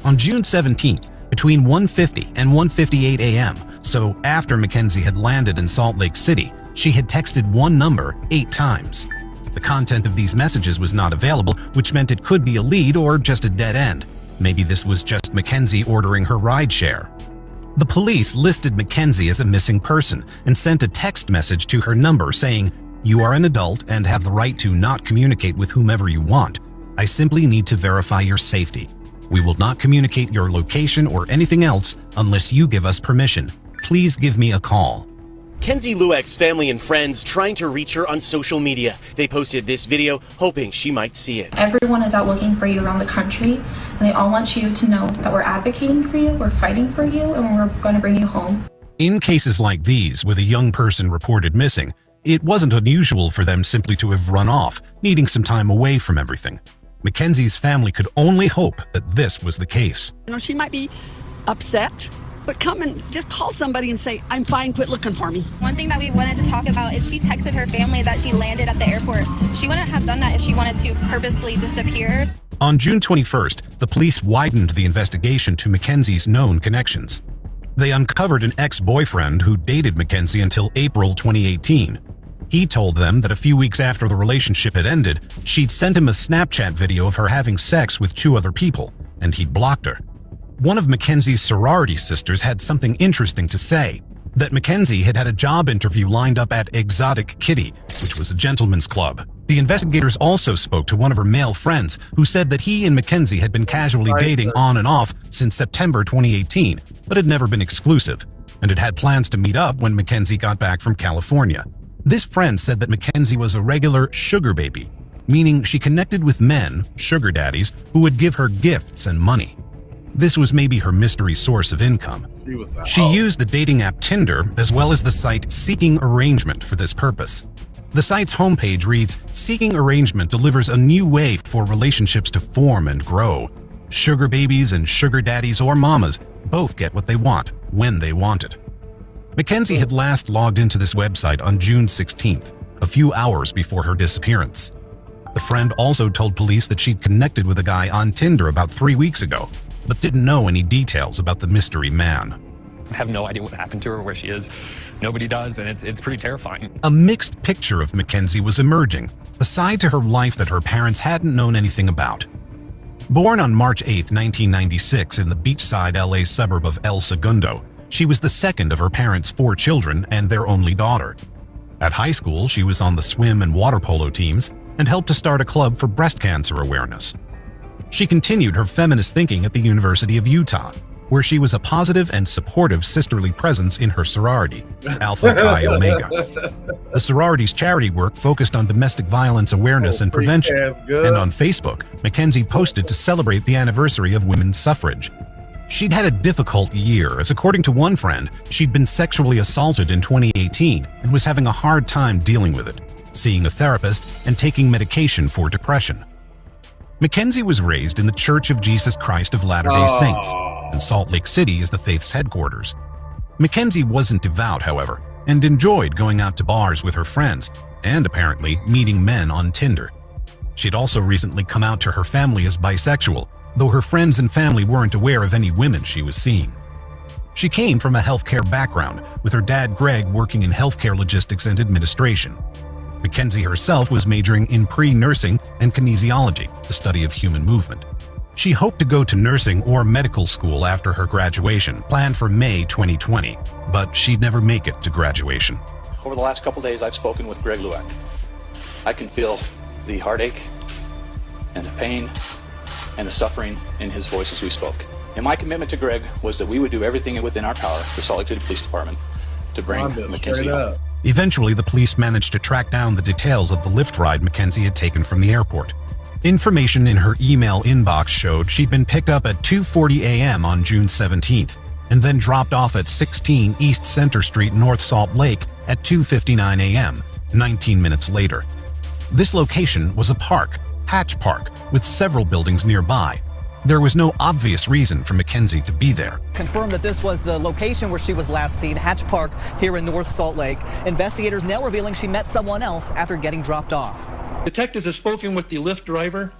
On June 17th, between 1:50 and 1:58 a.m., so after Mackenzie had landed in Salt Lake City, she had texted one number 8 times. The content of these messages was not available, which meant it could be a lead or just a dead end. Maybe this was just Mackenzie ordering her rideshare. The police listed Mackenzie as a missing person and sent a text message to her number saying, "You are an adult and have the right to not communicate with whomever you want. I simply need to verify your safety. We will not communicate your location or anything else unless you give us permission. Please give me a call." Kenzie Lueck's family and friends trying to reach her on social media. They posted this video hoping she might see it. Everyone is out looking for you around the country, and they all want you to know that we're advocating for you, we're fighting for you, and we're going to bring you home. In cases like these, with a young person reported missing, it wasn't unusual for them simply to have run off, needing some time away from everything. Mackenzie's family could only hope that this was the case. You know, she might be upset, but come and just call somebody and say, "I'm fine, quit looking for me." One thing that we wanted to talk about is she texted her family that she landed at the airport. She wouldn't have done that if she wanted to purposely disappear. On June 21st, the police widened the investigation to Mackenzie's known connections. They uncovered an ex-boyfriend who dated Mackenzie until April 2018. He told them that a few weeks after the relationship had ended, she'd sent him a Snapchat video of her having sex with 2 other people, and he'd blocked her. One of Mackenzie's sorority sisters had something interesting to say, that Mackenzie had had a job interview lined up at Exotic Kitty, which was a gentleman's club. The investigators also spoke to one of her male friends, who said that he and Mackenzie had been casually dating on and off since September 2018, but had never been exclusive, and had had plans to meet up when Mackenzie got back from California. This friend said that Mackenzie was a regular sugar baby, meaning she connected with men, sugar daddies, who would give her gifts and money. This was maybe her mystery source of income. She used the dating app Tinder as well as the site Seeking Arrangement for this purpose. The site's homepage reads, "Seeking Arrangement delivers a new way for relationships to form and grow. Sugar babies and sugar daddies or mamas both get what they want when they want it." Mackenzie had last logged into this website on June 16th, a few hours before her disappearance. The friend also told police that she'd connected with a guy on Tinder about 3 weeks ago, but didn't know any details about the mystery man. I have no idea what happened to her, where she is. Nobody does, and it's pretty terrifying. A mixed picture of Mackenzie was emerging, a side to her life that her parents hadn't known anything about. Born on March 8, 1996 in the beachside LA suburb of El Segundo, she was the second of her parents' 4 children and their only daughter. At high school, she was on the swim and water polo teams and helped to start a club for breast cancer awareness. She continued her feminist thinking at the University of Utah, where she was a positive and supportive sisterly presence in her sorority, Alpha Chi Omega. The sorority's charity work focused on domestic violence awareness and prevention, and on Facebook, Mackenzie posted to celebrate the anniversary of women's suffrage. She'd had a difficult year, as according to one friend, she'd been sexually assaulted in 2018 and was having a hard time dealing with it, seeing a therapist and taking medication for depression. Mackenzie was raised in the Church of Jesus Christ of Latter-day Saints, and Salt Lake City is the faith's headquarters. Mackenzie wasn't devout, however, and enjoyed going out to bars with her friends, and apparently meeting men on Tinder. She'd also recently come out to her family as bisexual, though her friends and family weren't aware of any women she was seeing. She came from a healthcare background, with her dad Greg working in healthcare logistics and administration. Mackenzie herself was majoring in pre-nursing and kinesiology, the study of human movement. She hoped to go to nursing or medical school after her graduation, planned for May 2020, but she'd never make it to graduation. Over the last couple days, I've spoken with Greg Lueck. I can feel the heartache and the pain and the suffering in his voice as we spoke. And my commitment to Greg was that we would do everything within our power, the Salt Lake City Police Department, to bring Mackenzie home. Eventually, the police managed to track down the details of the Lyft ride Mackenzie had taken from the airport. Information in her email inbox showed she'd been picked up at 2:40 a.m. on June 17th, and then dropped off at 16 East Center Street, North Salt Lake at 2:59 a.m., 19 minutes later. This location was a park, Hatch Park, with several buildings nearby. There was no obvious reason for Mackenzie to be there. Confirmed that this was the location where she was last seen, Hatch Park here in North Salt Lake. Investigators now revealing she met someone else after getting dropped off. Detectives have spoken with the Lyft driver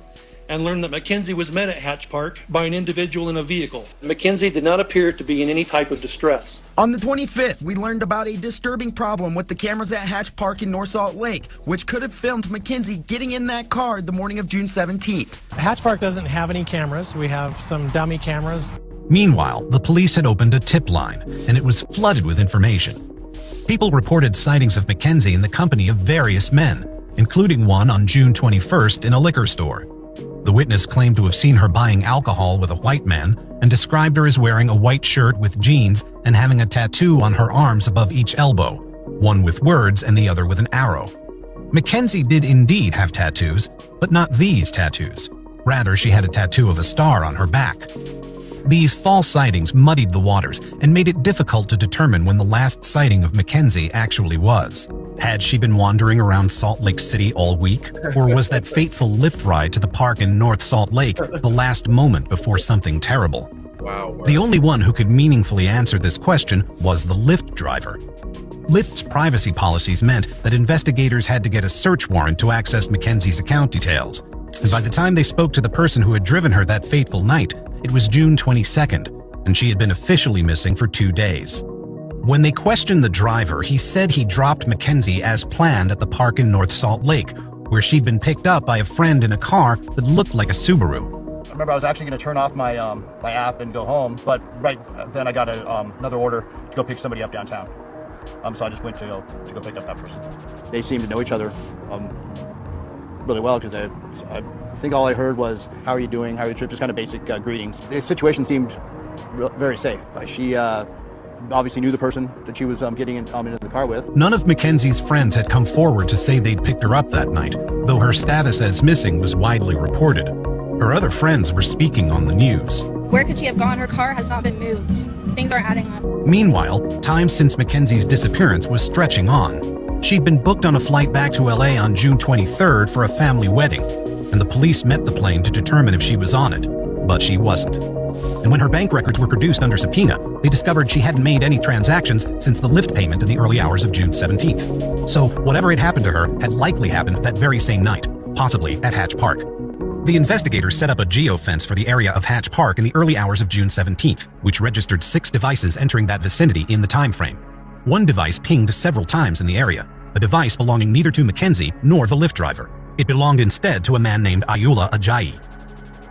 and learned that Mackenzie was met at Hatch Park by an individual in a vehicle. Mackenzie did not appear to be in any type of distress. On the 25th, we learned about a disturbing problem with the cameras at Hatch Park in North Salt Lake, which could have filmed Mackenzie getting in that car the morning of June 17th. Hatch Park doesn't have any cameras. We have some dummy cameras. Meanwhile, the police had opened a tip line, and it was flooded with information. People reported sightings of Mackenzie in the company of various men, including one on June 21st in a liquor store. The witness claimed to have seen her buying alcohol with a white man and described her as wearing a white shirt with jeans and having a tattoo on her arms above each elbow, one with words and the other with an arrow. Mackenzie did indeed have tattoos, but not these tattoos. Rather, she had a tattoo of a star on her back. These false sightings muddied the waters and made it difficult to determine when the last sighting of Mackenzie actually was. Had she been wandering around Salt Lake City all week? Or was that fateful Lyft ride to the park in North Salt Lake the last moment before something terrible? Wow. The only one who could meaningfully answer this question was the Lyft driver. Lyft's privacy policies meant that investigators had to get a search warrant to access Mackenzie's account details. And by the time they spoke to the person who had driven her that fateful night, it was June 22nd, and she had been officially missing for 2 days. When they questioned the driver, he said he dropped Mackenzie as planned at the park in North Salt Lake, where she'd been picked up by a friend in a car that looked like a Subaru. I remember I was actually going to turn off my my app and go home, but right then I got another order to go pick somebody up downtown. So I just went to go pick up that person. They seemed to know each other really well, because I think all I heard was, "How are you doing? How are your trip?" Just kind of basic greetings. The situation seemed very safe. She obviously knew the person that she was getting into the car with. None of Mackenzie's friends had come forward to say they'd picked her up that night, though her status as missing was widely reported. Her other friends were speaking on the news. Where could she have gone? Her car has not been moved. Things aren't adding up. Meanwhile, time since Mackenzie's disappearance was stretching on. She'd been booked on a flight back to LA on June 23rd for a family wedding, and the police met the plane to determine if she was on it, but she wasn't. And when her bank records were produced under subpoena, they discovered she hadn't made any transactions since the Lyft payment in the early hours of June 17th. So whatever had happened to her had likely happened that very same night, possibly at Hatch Park. The investigators set up a geofence for the area of Hatch Park in the early hours of June 17th, which registered 6 devices entering that vicinity in the time frame. One device pinged several times in the area, a device belonging neither to Mackenzie nor the Lyft driver. It belonged instead to a man named Ayula Ajayi.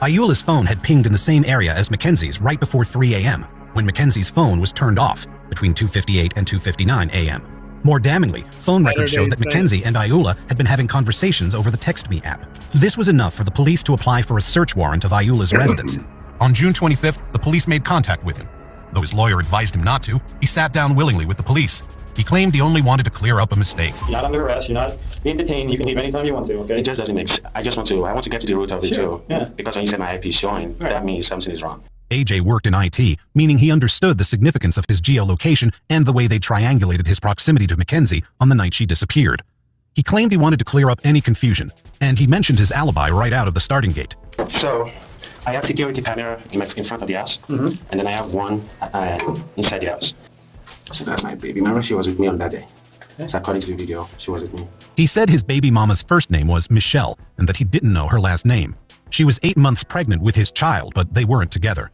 Ayula's phone had pinged in the same area as Mackenzie's right before 3 a.m., when Mackenzie's phone was turned off, between 2:58 and 2:59 a.m. More damningly, phone records showed that Mackenzie and Ayula had been having conversations over the TextMe app. This was enough for the police to apply for a search warrant of Ayula's residence. On June 25th, the police made contact with him. Though his lawyer advised him not to, he sat down willingly with the police. He claimed he only wanted to clear up a mistake. You're not under arrest. You're not being detained. You can leave anytime you want to, okay? It just doesn't make sense. I want to get to the root of it, too. Yeah. Because when you say my IP is showing, that means something is wrong. AJ worked in IT, meaning he understood the significance of his geolocation and the way they triangulated his proximity to Mackenzie on the night she disappeared. He claimed he wanted to clear up any confusion, and he mentioned his alibi right out of the starting gate. So, I have security camera in front of the house, and then I have one inside the house. So that's my baby. Remember, she was with me on that day. So according to the video, she was with me. He said his baby mama's first name was Michelle, and that he didn't know her last name. She was 8 months pregnant with his child, but they weren't together.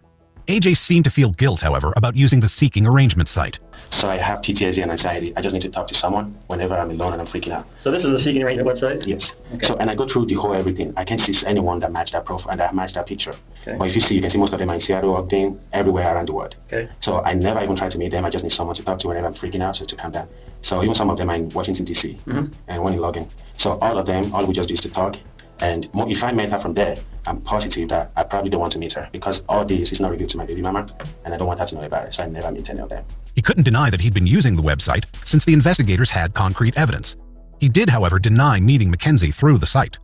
AJ seemed to feel guilt, however, about using the seeking arrangement site. So I have PTSD and anxiety. I just need to talk to someone whenever I'm alone and I'm freaking out. So this is a seeking arrangement website? Yes. Okay. So, and I go through the whole everything. I can't see anyone that matched that profile and that matched that picture. Okay. But if you can see most of them are in Seattle, Ogden, everywhere around the world. Okay. So I never even try to meet them. I just need someone to talk to whenever I'm freaking out, so to calm down. So even some of them are in Washington, D.C. And one in Logan. So all of them, all we just do is to talk. And if I met her from there, I'm positive that I probably don't want to meet her, because all this is not revealed to my baby mama, and I don't want her to know about it, so I never meet any of them. He couldn't deny that he'd been using the website, since the investigators had concrete evidence. He did, however, deny meeting Mackenzie through the site.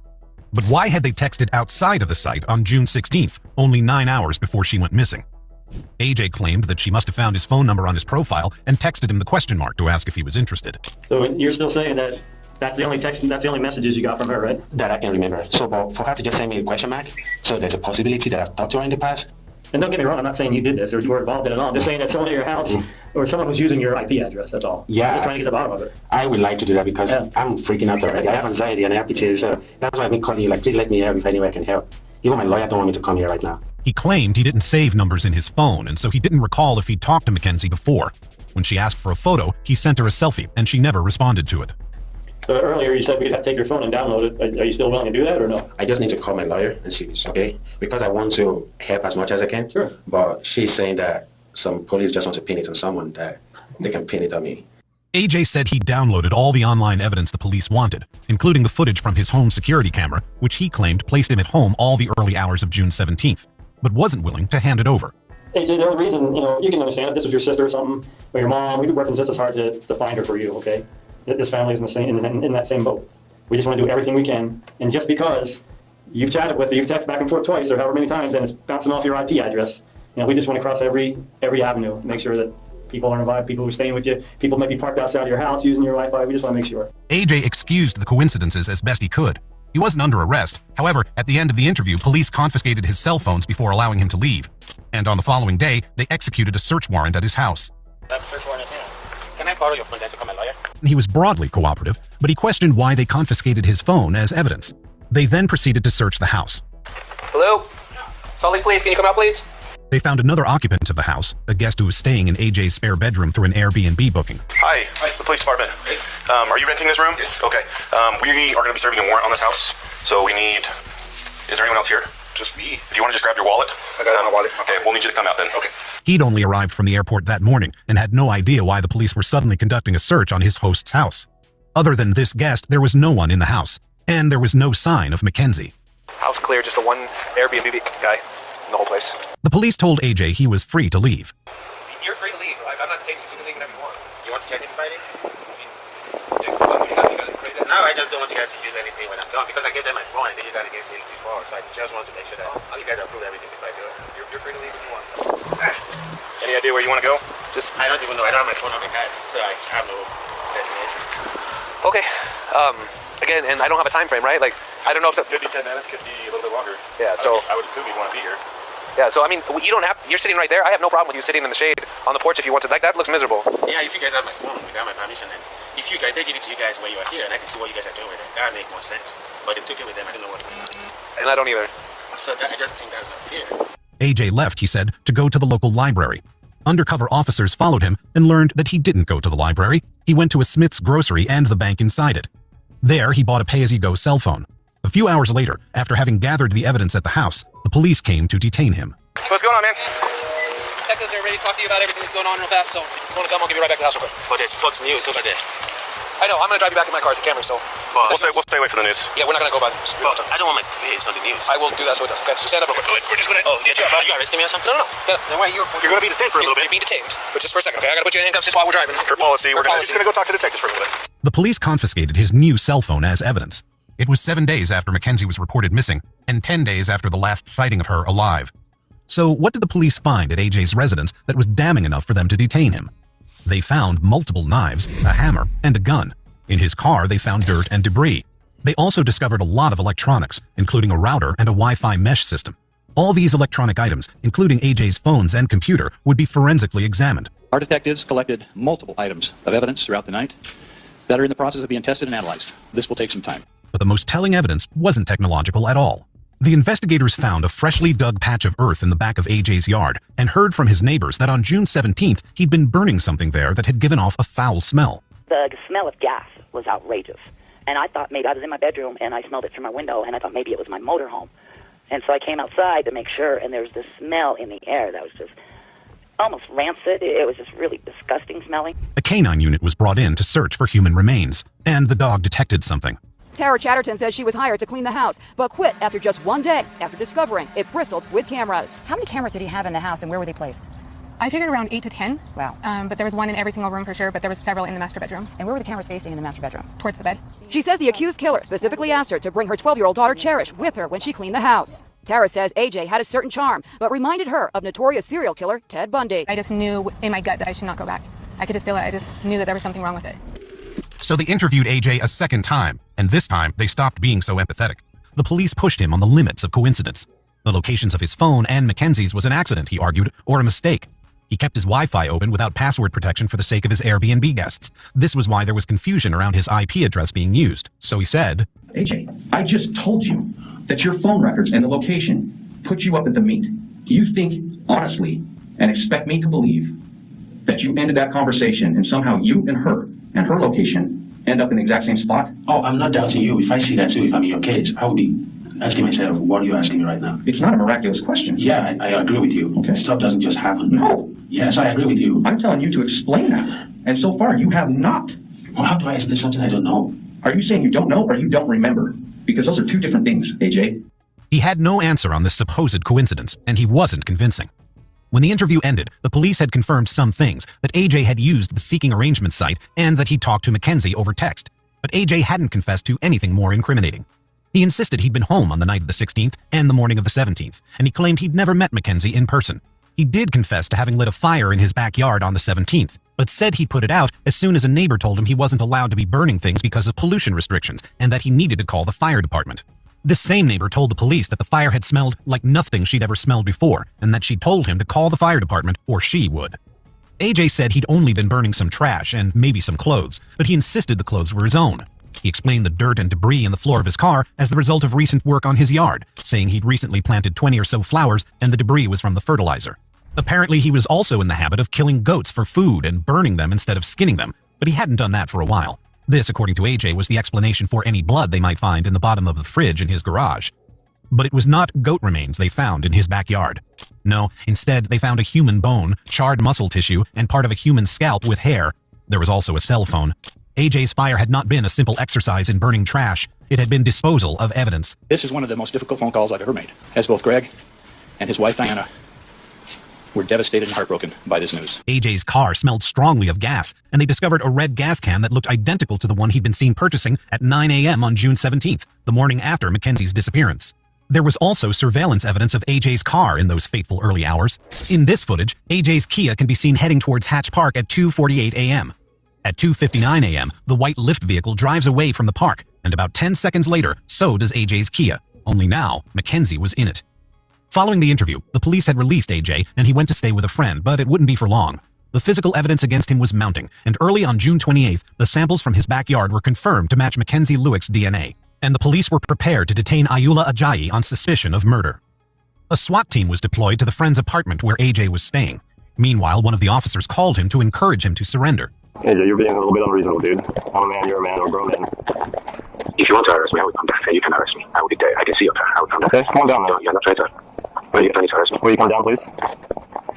But why had they texted outside of the site on June 16th, only 9 hours before she went missing? AJ claimed that she must have found his phone number on his profile and texted him the question mark to ask if he was interested. So you're still saying that that's the only text, that's the only messages you got from her, right? That I can remember. So for her to just send me a question mark, so there's a possibility that I've talked to her in the past. And don't get me wrong, I'm not saying you did this or you were involved in it at all. I'm just saying that someone at your house or someone was using your IP address, that's all. Yeah. I'm just trying to get to the bottom of it. I would like to do that because I'm freaking out already. I have anxiety and I have PTSD, so that's why I've been calling you, like, please let me help if any way I can help. Even my lawyer don't want me to come here right now. He claimed he didn't save numbers in his phone, and so he didn't recall if he'd talked to Mackenzie before. When she asked for a photo, he sent her a selfie, and she never responded to it. So earlier you said we could have to take your phone and download it. Are you still willing to do that or no? I just need to call my lawyer and see if it's okay, because I want to help as much as I can. Sure. But she's saying that some police just want to pin it on someone, that they can pin it on me. AJ said he downloaded all the online evidence the police wanted, including the footage from his home security camera, which he claimed placed him at home all the early hours of June 17th, but wasn't willing to hand it over. AJ, the only reason, you can understand if this was your sister or something, or your mom, we'd be working just as hard to find her for you, okay? This family is in that same boat. We just want to do everything we can, and just because you've chatted with her, you've texted back and forth twice or however many times, and it's bouncing off your IP address, we just want to cross every avenue, make sure that people are involved, people who are staying with you, people might be parked outside your house using your Wi-Fi. We just want to make sure. AJ excused the coincidences as best he could. He wasn't under arrest. However, at the end of the interview, police confiscated his cell phones before allowing him to leave. And on the following day, they executed a search warrant at his house. That search warrant is here. Can I borrow your phone to call my lawyer? He was broadly cooperative, but he questioned why they confiscated his phone as evidence. They then proceeded to search the house. Hello? Salt Lake Police, can you come out, please? They found another occupant of the house, a guest who was staying in AJ's spare bedroom through an Airbnb booking. Hi, it's the police department. Are you renting this room? Yes. Okay. We are going to be serving a warrant on this house, so we need... Is there anyone else here? Just me. If you want to just grab your wallet. I got my wallet. Okay, we'll need you to come out then. Okay. He'd only arrived from the airport that morning and had no idea why the police were suddenly conducting a search on his host's house. Other than this guest, there was no one in the house, and there was no sign of Mackenzie. House clear, just the one Airbnb guy in the whole place. The police told AJ he was free to leave. You're free to leave. I'm not detaining you, so you can leave whenever you want. You want to check in Friday? No, I just don't want you guys to use anything when I'm gone because I gave them my phone and they used that against me before. So I just want to make sure that you guys approve everything before I do it. You're free to leave if you want. Any idea where you want to go? Just I don't even know. I don't have my phone on my head, so I have no destination. Okay. Again, and I don't have a time frame, right? Like, I don't know if it could be 10 minutes, could be a little bit longer. Yeah, so I would assume you'd want to be here. Yeah, so I mean, you don't have. You're sitting right there. I have no problem with you sitting in the shade on the porch if you want to. Like that looks miserable. Yeah, if you guys have my phone without my permission, and if you guys they give it to you guys when you are here, and I can see what you guys are doing with it, that would make more sense. But they took it with them. I don't know what. And I don't either. So I just think that's not fair. AJ left, he said, to go to the local library. Undercover officers followed him and learned that he didn't go to the library. He went to a Smith's grocery and the bank inside it. There, he bought a pay-as-you-go cell phone. A few hours later, after having gathered the evidence at the house, the police came to detain him. What's going on, man? Detectives are ready to talk to you about everything that's going on real fast, so if you want to come, I'll give you right back to the house real quick. But there's Fox News over there. I know, I'm going to drive you back in my car. It's a Camry, so... We'll stay away from the news. Yeah, we're not going to go by the news. Well, I don't want my face on the news. I will do that so it doesn't. Okay, so stand up real quick. We're just going to... Oh, yeah, you arresting me or something? No. Stand up. Then why you're going to be detained for a little bit? You're being detained. But just for a second, okay? I got to put you in handcuffs just while we're driving. Your policy. We're just going to go talk to detectives for a little bit. The police confiscated his new cell phone as evidence. It was 7 days after Mackenzie was reported missing, and 10 days after the last sighting of her alive. So what did the police find at AJ's residence that was damning enough for them to detain him? They found multiple knives, a hammer, and a gun. In his car, they found dirt and debris. They also discovered a lot of electronics, including a router and a Wi-Fi mesh system. All these electronic items, including AJ's phones and computer, would be forensically examined. Our detectives collected multiple items of evidence throughout the night that are in the process of being tested and analyzed. This will take some time. But the most telling evidence wasn't technological at all. The investigators found a freshly dug patch of earth in the back of AJ's yard and heard from his neighbors that on June 17th, he'd been burning something there that had given off a foul smell. The smell of gas was outrageous. And I thought maybe I was in my bedroom and I smelled it through my window and I thought maybe it was my motorhome. And so I came outside to make sure, and there was this smell in the air that was just almost rancid. It was just really disgusting smelling. A canine unit was brought in to search for human remains, and the dog detected something. Tara Chatterton says she was hired to clean the house, but quit after just 1 day after discovering it bristled with cameras. How many cameras did he have in the house, and where were they placed? I figured around 8 to 10. Wow. But there was one in every single room for sure, but there was several in the master bedroom. And where were the cameras facing in the master bedroom? Towards the bed. She says the accused killer specifically asked her to bring her 12-year-old daughter Cherish with her when she cleaned the house. Tara says AJ had a certain charm, but reminded her of notorious serial killer Ted Bundy. I just knew in my gut that I should not go back. I could just feel it. I just knew that there was something wrong with it. So they interviewed AJ a second time, and this time they stopped being so empathetic. The police pushed him on the limits of coincidence. The locations of his phone and Mackenzie's was an accident, he argued, or a mistake. He kept his Wi-Fi open without password protection for the sake of his Airbnb guests. This was why there was confusion around his IP address being used. So he said, AJ, I just told you that your phone records and the location put you up at the meet. Do you think, honestly, and expect me to believe that you ended that conversation and somehow you and her location end up in the exact same spot? Oh, I'm not doubting you. If I see that too, if I'm your kids, I would be asking myself, what are you asking me right now? It's not a miraculous question. Yeah, I agree with you. Okay. Stuff doesn't just happen. No. Yes, I agree with you. I'm telling you to explain that. And so far, you have not. Well, how do I explain something I don't know? Are you saying you don't know or you don't remember? Because those are two different things, AJ. He had no answer on this supposed coincidence, and he wasn't convincing. When the interview ended, the police had confirmed some things, that AJ had used the seeking arrangement site and that he talked to Mackenzie over text. But AJ hadn't confessed to anything more incriminating. He insisted he'd been home on the night of the 16th and the morning of the 17th, and he claimed he'd never met Mackenzie in person. He did confess to having lit a fire in his backyard on the 17th, but said he put it out as soon as a neighbor told him he wasn't allowed to be burning things because of pollution restrictions and that he needed to call the fire department. This same neighbor told the police that the fire had smelled like nothing she'd ever smelled before and that she'd told him to call the fire department or she would. AJ said he'd only been burning some trash and maybe some clothes, but he insisted the clothes were his own. He explained the dirt and debris in the floor of his car as the result of recent work on his yard, saying he'd recently planted 20 or so flowers and the debris was from the fertilizer. Apparently, he was also in the habit of killing goats for food and burning them instead of skinning them, but he hadn't done that for a while. This, according to AJ, was the explanation for any blood they might find in the bottom of the fridge in his garage. But it was not goat remains they found in his backyard. No, instead, they found a human bone, charred muscle tissue, and part of a human scalp with hair. There was also a cell phone. AJ's fire had not been a simple exercise in burning trash. It had been disposal of evidence. This is one of the most difficult phone calls I've ever made, as both Greg and his wife Diana were devastated and heartbroken by this news. AJ's car smelled strongly of gas, and they discovered a red gas can that looked identical to the one he'd been seen purchasing at 9 a.m. on June 17th, the morning after Mackenzie's disappearance. There was also surveillance evidence of AJ's car in those fateful early hours. In this footage, AJ's Kia can be seen heading towards Hatch Park at 2:48 a.m. At 2:59 a.m., the white lift vehicle drives away from the park, and about 10 seconds later, so does AJ's Kia. Only now, Mackenzie was in it. Following the interview, the police had released AJ, and he went to stay with a friend, but it wouldn't be for long. The physical evidence against him was mounting, and early on June 28th, the samples from his backyard were confirmed to match Mackenzie Lewick's DNA, and the police were prepared to detain Ayoola Ajayi on suspicion of murder. A SWAT team was deployed to the friend's apartment where AJ was staying. Meanwhile, one of the officers called him to encourage him to surrender. AJ, you're being a little bit unreasonable, dude. I'm a man, you're a man, we're grown men. If you want to arrest me, I will come down. You can arrest me. I will be there. I can see you there. I will come down. Okay, come on down, man. You're not trying to. Will you arrest me? Will you come down, please?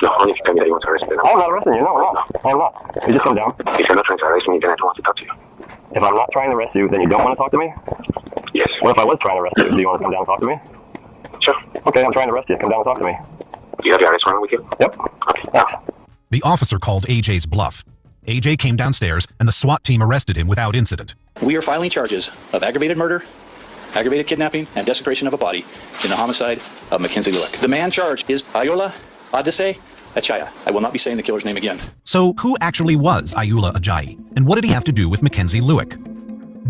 No, only if you tell me that you want to arrest me. I'm not arresting you. No, I'm not. I'm not. You just come down. If you're not trying to arrest me, then I don't want to talk to you. If I'm not trying to arrest you, then you don't want to talk to me? Yes. What if I was trying to arrest you? Do you want to come down and talk to me? Sure. Okay, I'm trying to arrest you. Come down and talk to me. You have your arrest warrant with you? Yep. Okay, thanks. The officer called AJ's bluff. AJ came downstairs, and the SWAT team arrested him without incident. We are filing charges of aggravated murder, aggravated kidnapping, and desecration of a body in the homicide of Mackenzie Lewick. The man charged is Ayoola Ajayi. I will not be saying the killer's name again. So who actually was Ayoola Ajayi, and what did he have to do with Mackenzie Lewick?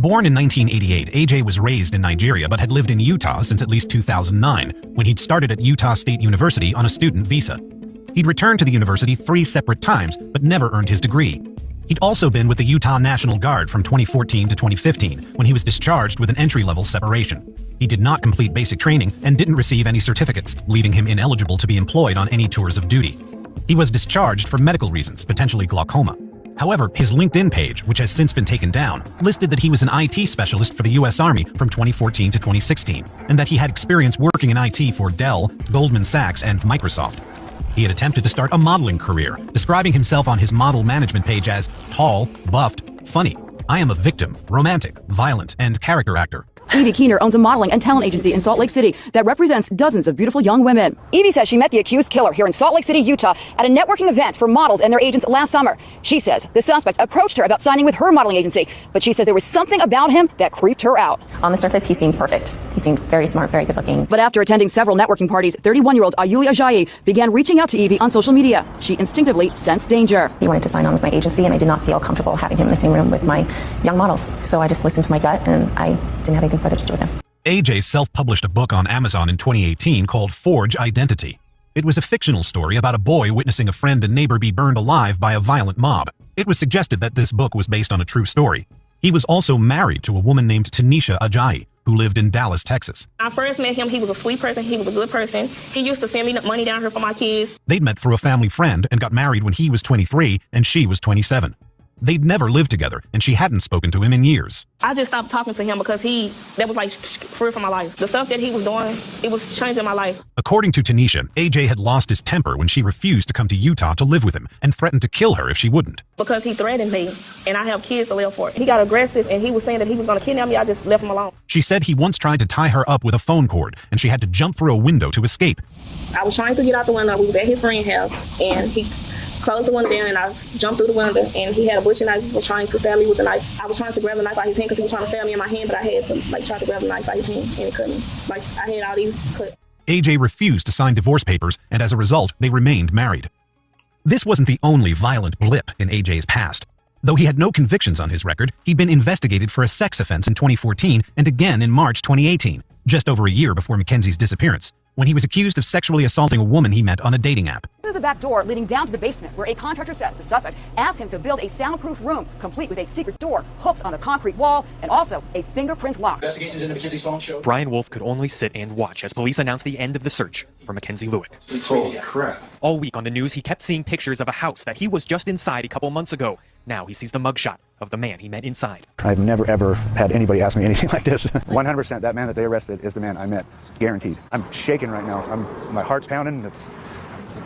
Born in 1988, AJ was raised in Nigeria but had lived in Utah since at least 2009, when he'd started at Utah State University on a student visa. He'd returned to the university 3 separate times, but never earned his degree. He'd also been with the Utah National Guard from 2014 to 2015, when he was discharged with an entry-level separation. He did not complete basic training and didn't receive any certificates, leaving him ineligible to be employed on any tours of duty. He was discharged for medical reasons, potentially glaucoma. However, his LinkedIn page, which has since been taken down, listed that he was an IT specialist for the U.S. Army from 2014 to 2016, and that he had experience working in IT for Dell, Goldman Sachs, and Microsoft. He had attempted to start a modeling career, describing himself on his model management page as tall, buffed, funny. I am a victim, romantic, violent, and character actor. Evie Keener owns a modeling and talent agency in Salt Lake City that represents dozens of beautiful young women. Evie says she met the accused killer here in Salt Lake City, Utah, at a networking event for models and their agents last summer. She says the suspect approached her about signing with her modeling agency, but she says there was something about him that creeped her out. On the surface, he seemed perfect. He seemed very smart, very good looking. But after attending several networking parties, 31-year-old Ayoola Ajayi began reaching out to Evie on social media. She instinctively sensed danger. He wanted to sign on with my agency, and I did not feel comfortable having him in the same room with my young models. So I just listened to my gut, and I didn't have anything further to do with him. AJ self-published a book on Amazon in 2018 called Forge Identity. It was a fictional story about a boy witnessing a friend and neighbor be burned alive by a violent mob. It was suggested that this book was based on a true story. He was also married to a woman named Tanisha Ajayi, who lived in Dallas, Texas. I first met him, he was a sweet person, he was a good person. He used to send me money down here for my kids. They'd met through a family friend and got married when he was 23 and she was 27. They'd never lived together, and she hadn't spoken to him in years. I just stopped talking to him because that was like free for my life. The stuff that he was doing, it was changing my life. According to Tanisha, AJ had lost his temper when she refused to come to Utah to live with him and threatened to kill her if she wouldn't. Because he threatened me, and I have kids to live for. He got aggressive, and he was saying that he was going to kidnap me. I just left him alone. She said he once tried to tie her up with a phone cord, and she had to jump through a window to escape. I was trying to get out the window. We was at his friend's house, and he closed the window down, and I jumped through the window, and he had a butcher knife. He was trying to stab me with the knife. I was trying to grab the knife out of his hand because he was trying to stab me in my hand, but I had to try to grab the knife out of his hand, and it couldn't. I had all these cuts. AJ refused to sign divorce papers, and as a result, they remained married. This wasn't the only violent blip in AJ's past. Though he had no convictions on his record, he'd been investigated for a sex offense in 2014 and again in March 2018, just over a year before Mackenzie's disappearance. when he was accused of sexually assaulting a woman he met on a dating app. This is the back door leading down to the basement, where a contractor says the suspect asked him to build a soundproof room, complete with a secret door, hooks on the concrete wall, and also a fingerprint lock. Investigations into Mackenzie's phone show. Brian Wolf could only sit and watch as police announced the end of the search for Mackenzie Lewick. Holy crap. All week on the news, he kept seeing pictures of a house that he was just inside a couple months ago. Now he sees the mugshot of the man he met inside. I've never ever had anybody ask me anything like this. 100% that man that they arrested is the man I met. Guaranteed. I'm shaking right now. My heart's pounding.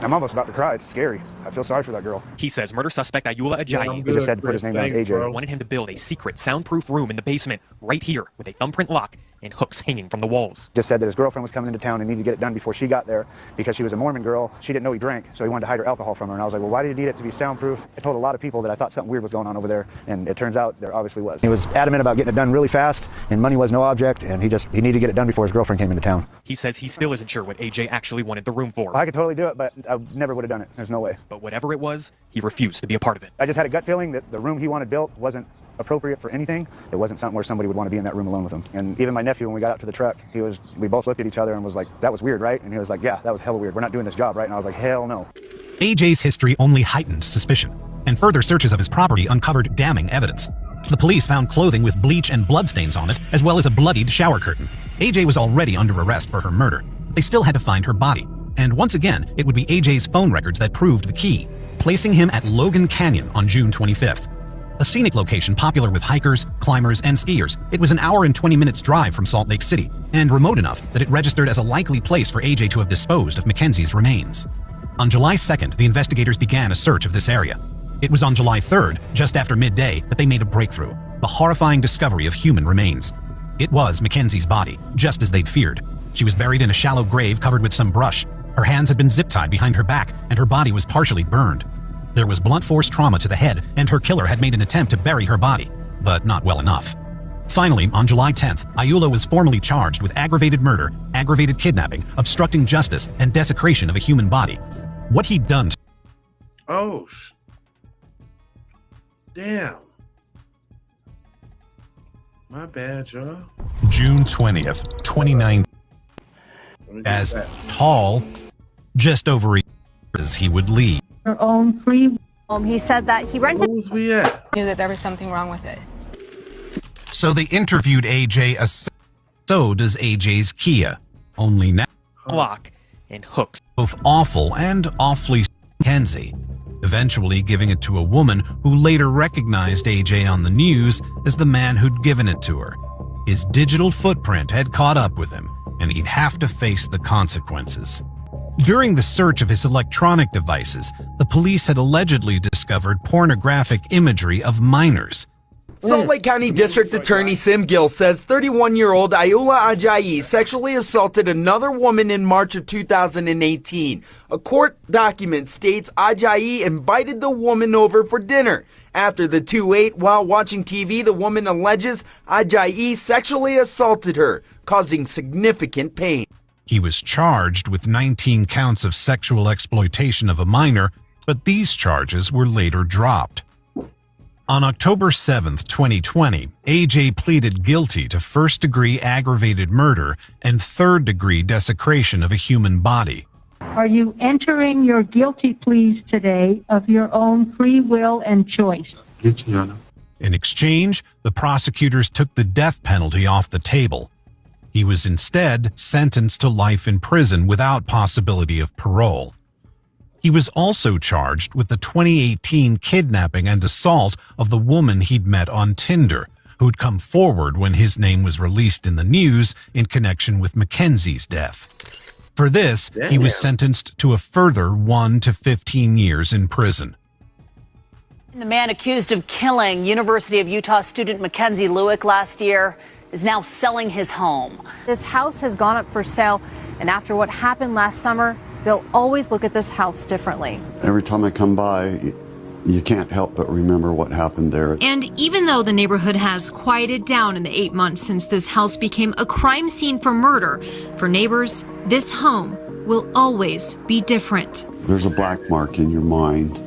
I'm almost about to cry. It's scary. I feel sorry for that girl. He says murder suspect Ayoola Ajayi He just said to put his name down as AJ. wanted him to build a secret soundproof room in the basement right here with a thumbprint lock and hooks hanging from the walls. Just said that his girlfriend was coming into town and needed to get it done before she got there because she was a Mormon girl. She didn't know he drank, so he wanted to hide her alcohol from her. And I was like, well, why do you need it to be soundproof? I told a lot of people that I thought something weird was going on over there, and it turns out there obviously was. He was adamant about getting it done really fast, and money was no object, and he needed to get it done before his girlfriend came into town. He says he still isn't sure what AJ actually wanted the room for. I could totally do it, but I never would have done it. There's no way. But whatever it was, he refused to be a part of it. I just had a gut feeling that the room he wanted built wasn't appropriate for anything. It wasn't something where somebody would want to be in that room alone with him. And even my nephew, when we got out to the truck, we both looked at each other and was like, that was weird, right? And he was like, yeah, that was hella weird. We're not doing this job, right? And I was like, hell no. AJ's history only heightened suspicion, and further searches of his property uncovered damning evidence. The police found clothing with bleach and bloodstains on it, as well as a bloodied shower curtain. AJ was already under arrest for her murder. They still had to find her body. And once again, it would be AJ's phone records that proved the key, placing him at Logan Canyon on June 25th. A scenic location popular with hikers, climbers, and skiers, it was an hour and 20 minutes drive from Salt Lake City, and remote enough that it registered as a likely place for AJ to have disposed of Mackenzie's remains. On July 2nd, the investigators began a search of this area. It was on July 3rd, just after midday, that they made a breakthrough, the horrifying discovery of human remains. It was Mackenzie's body, just as they'd feared. She was buried in a shallow grave covered with some brush. Her hands had been zip-tied behind her back, and her body was partially burned. There was blunt force trauma to the head, and her killer had made an attempt to bury her body, but not well enough. Finally, on July 10th, Ayoola was formally charged with aggravated murder, aggravated kidnapping, obstructing justice, and desecration of a human body. What he'd done to— Oh, damn. My bad, y'all. June 20th, 2019. As tall, just over a year as he would leave. Your own free. He said that he rented. We at? Knew that there was something wrong with it. So they interviewed AJ. So does AJ's Kia. Only now, Block and hooks. Both awful and awfully Mackenzie. Eventually giving it to a woman who later recognized AJ on the news as the man who'd given it to her. His digital footprint had caught up with him, and he'd have to face the consequences. During the search of his electronic devices, the police had allegedly discovered pornographic imagery of minors. Salt Lake County District Attorney Sim Gill says 31-year-old Ayoola Ajayi sexually assaulted another woman in March of 2018. A court document states Ajayi invited the woman over for dinner. After the two ate while watching TV, the woman alleges Ajayi sexually assaulted her, causing significant pain. He was charged with 19 counts of sexual exploitation of a minor, but these charges were later dropped. On October 7th, 2020, AJ pleaded guilty to first-degree aggravated murder and third-degree desecration of a human body. Are you entering your guilty pleas today of your own free will and choice? In exchange, the prosecutors took the death penalty off the table. He was instead sentenced to life in prison without possibility of parole. He was also charged with the 2018 kidnapping and assault of the woman he'd met on Tinder, who'd come forward when his name was released in the news in connection with Mackenzie's death. For this, he was sentenced to a further 1 to 15 years in prison. The man accused of killing University of Utah student Mackenzie Lewick last year is now selling his home. This house has gone up for sale, and after what happened last summer, they'll always look at this house differently. Every time I come by, you can't help but remember what happened there. And even though the neighborhood has quieted down in the 8 months since this house became a crime scene for murder, for neighbors, this home will always be different. There's a black mark in your mind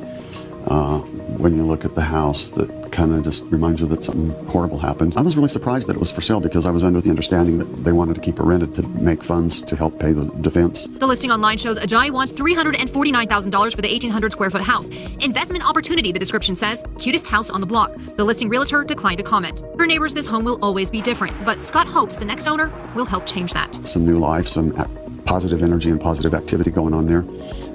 when you look at the house that kind of just reminds you that something horrible happened. I was really surprised that it was for sale because I was under the understanding that they wanted to keep it rented to make funds to help pay the defense. The listing online shows Ajayi wants $349,000 for the 1,800 square foot house. Investment opportunity, the description says. Cutest house on the block. The listing realtor declined to comment. For neighbors, this home will always be different, but Scott hopes the next owner will help change that. Some new life, some positive energy and positive activity going on there.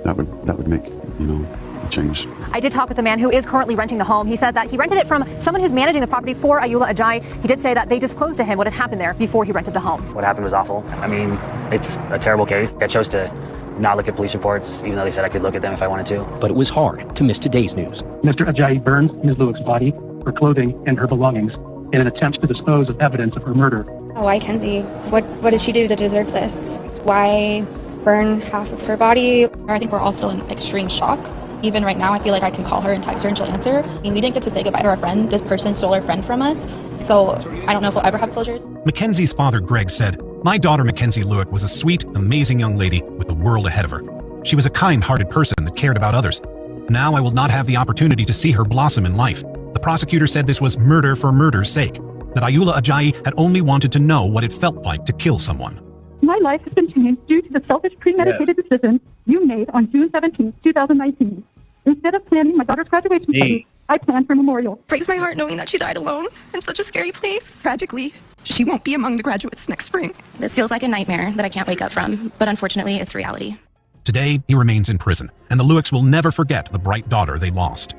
That would make, a change. I did talk with the man who is currently renting the home. He said that he rented it from someone who's managing the property for Ayoola Ajayi. He did say that they disclosed to him what had happened there before he rented the home. What happened was awful. I mean, it's a terrible case. I chose to not look at police reports, even though they said I could look at them if I wanted to. But it was hard to miss today's news. Mr. Ajayi burned Ms. Lewick's body, her clothing, and her belongings in an attempt to dispose of evidence of her murder. Why Kenzie? What did she do to deserve this? Why burn half of her body? I think we're all still in extreme shock. Even right now, I feel like I can call her and text her and she'll answer. I mean, we didn't get to say goodbye to our friend. This person stole our friend from us. So I don't know if we'll ever have closures. Mackenzie's father, Greg, said, "My daughter, Mackenzie Lewick, was a sweet, amazing young lady with the world ahead of her. She was a kind-hearted person that cared about others. Now I will not have the opportunity to see her blossom in life." The prosecutor said this was murder for murder's sake, that Ayoola Ajayi had only wanted to know what it felt like to kill someone. My life has been changed due to the selfish, premeditated decision you made on June 17, 2019. Instead of planning my daughter's graduation studies, I planned her memorial. Breaks my heart knowing that she died alone in such a scary place. Tragically, she won't be among the graduates next spring. This feels like a nightmare that I can't wake up from, but unfortunately, it's reality. Today, he remains in prison, and the Lewicks will never forget the bright daughter they lost.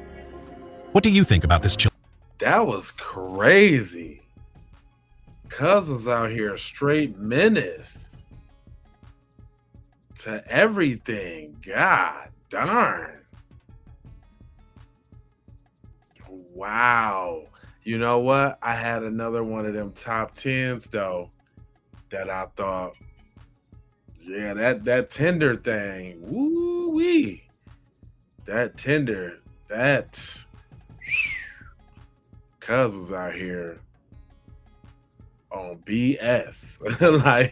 What do you think about this chill? That was crazy. Cuz was out here straight menace to everything. God darn. Wow. You know what? I had another one of them top 10s though that I thought, yeah, that Tinder thing. Woo wee. That Tinder, that Cuz was out here on BS. Like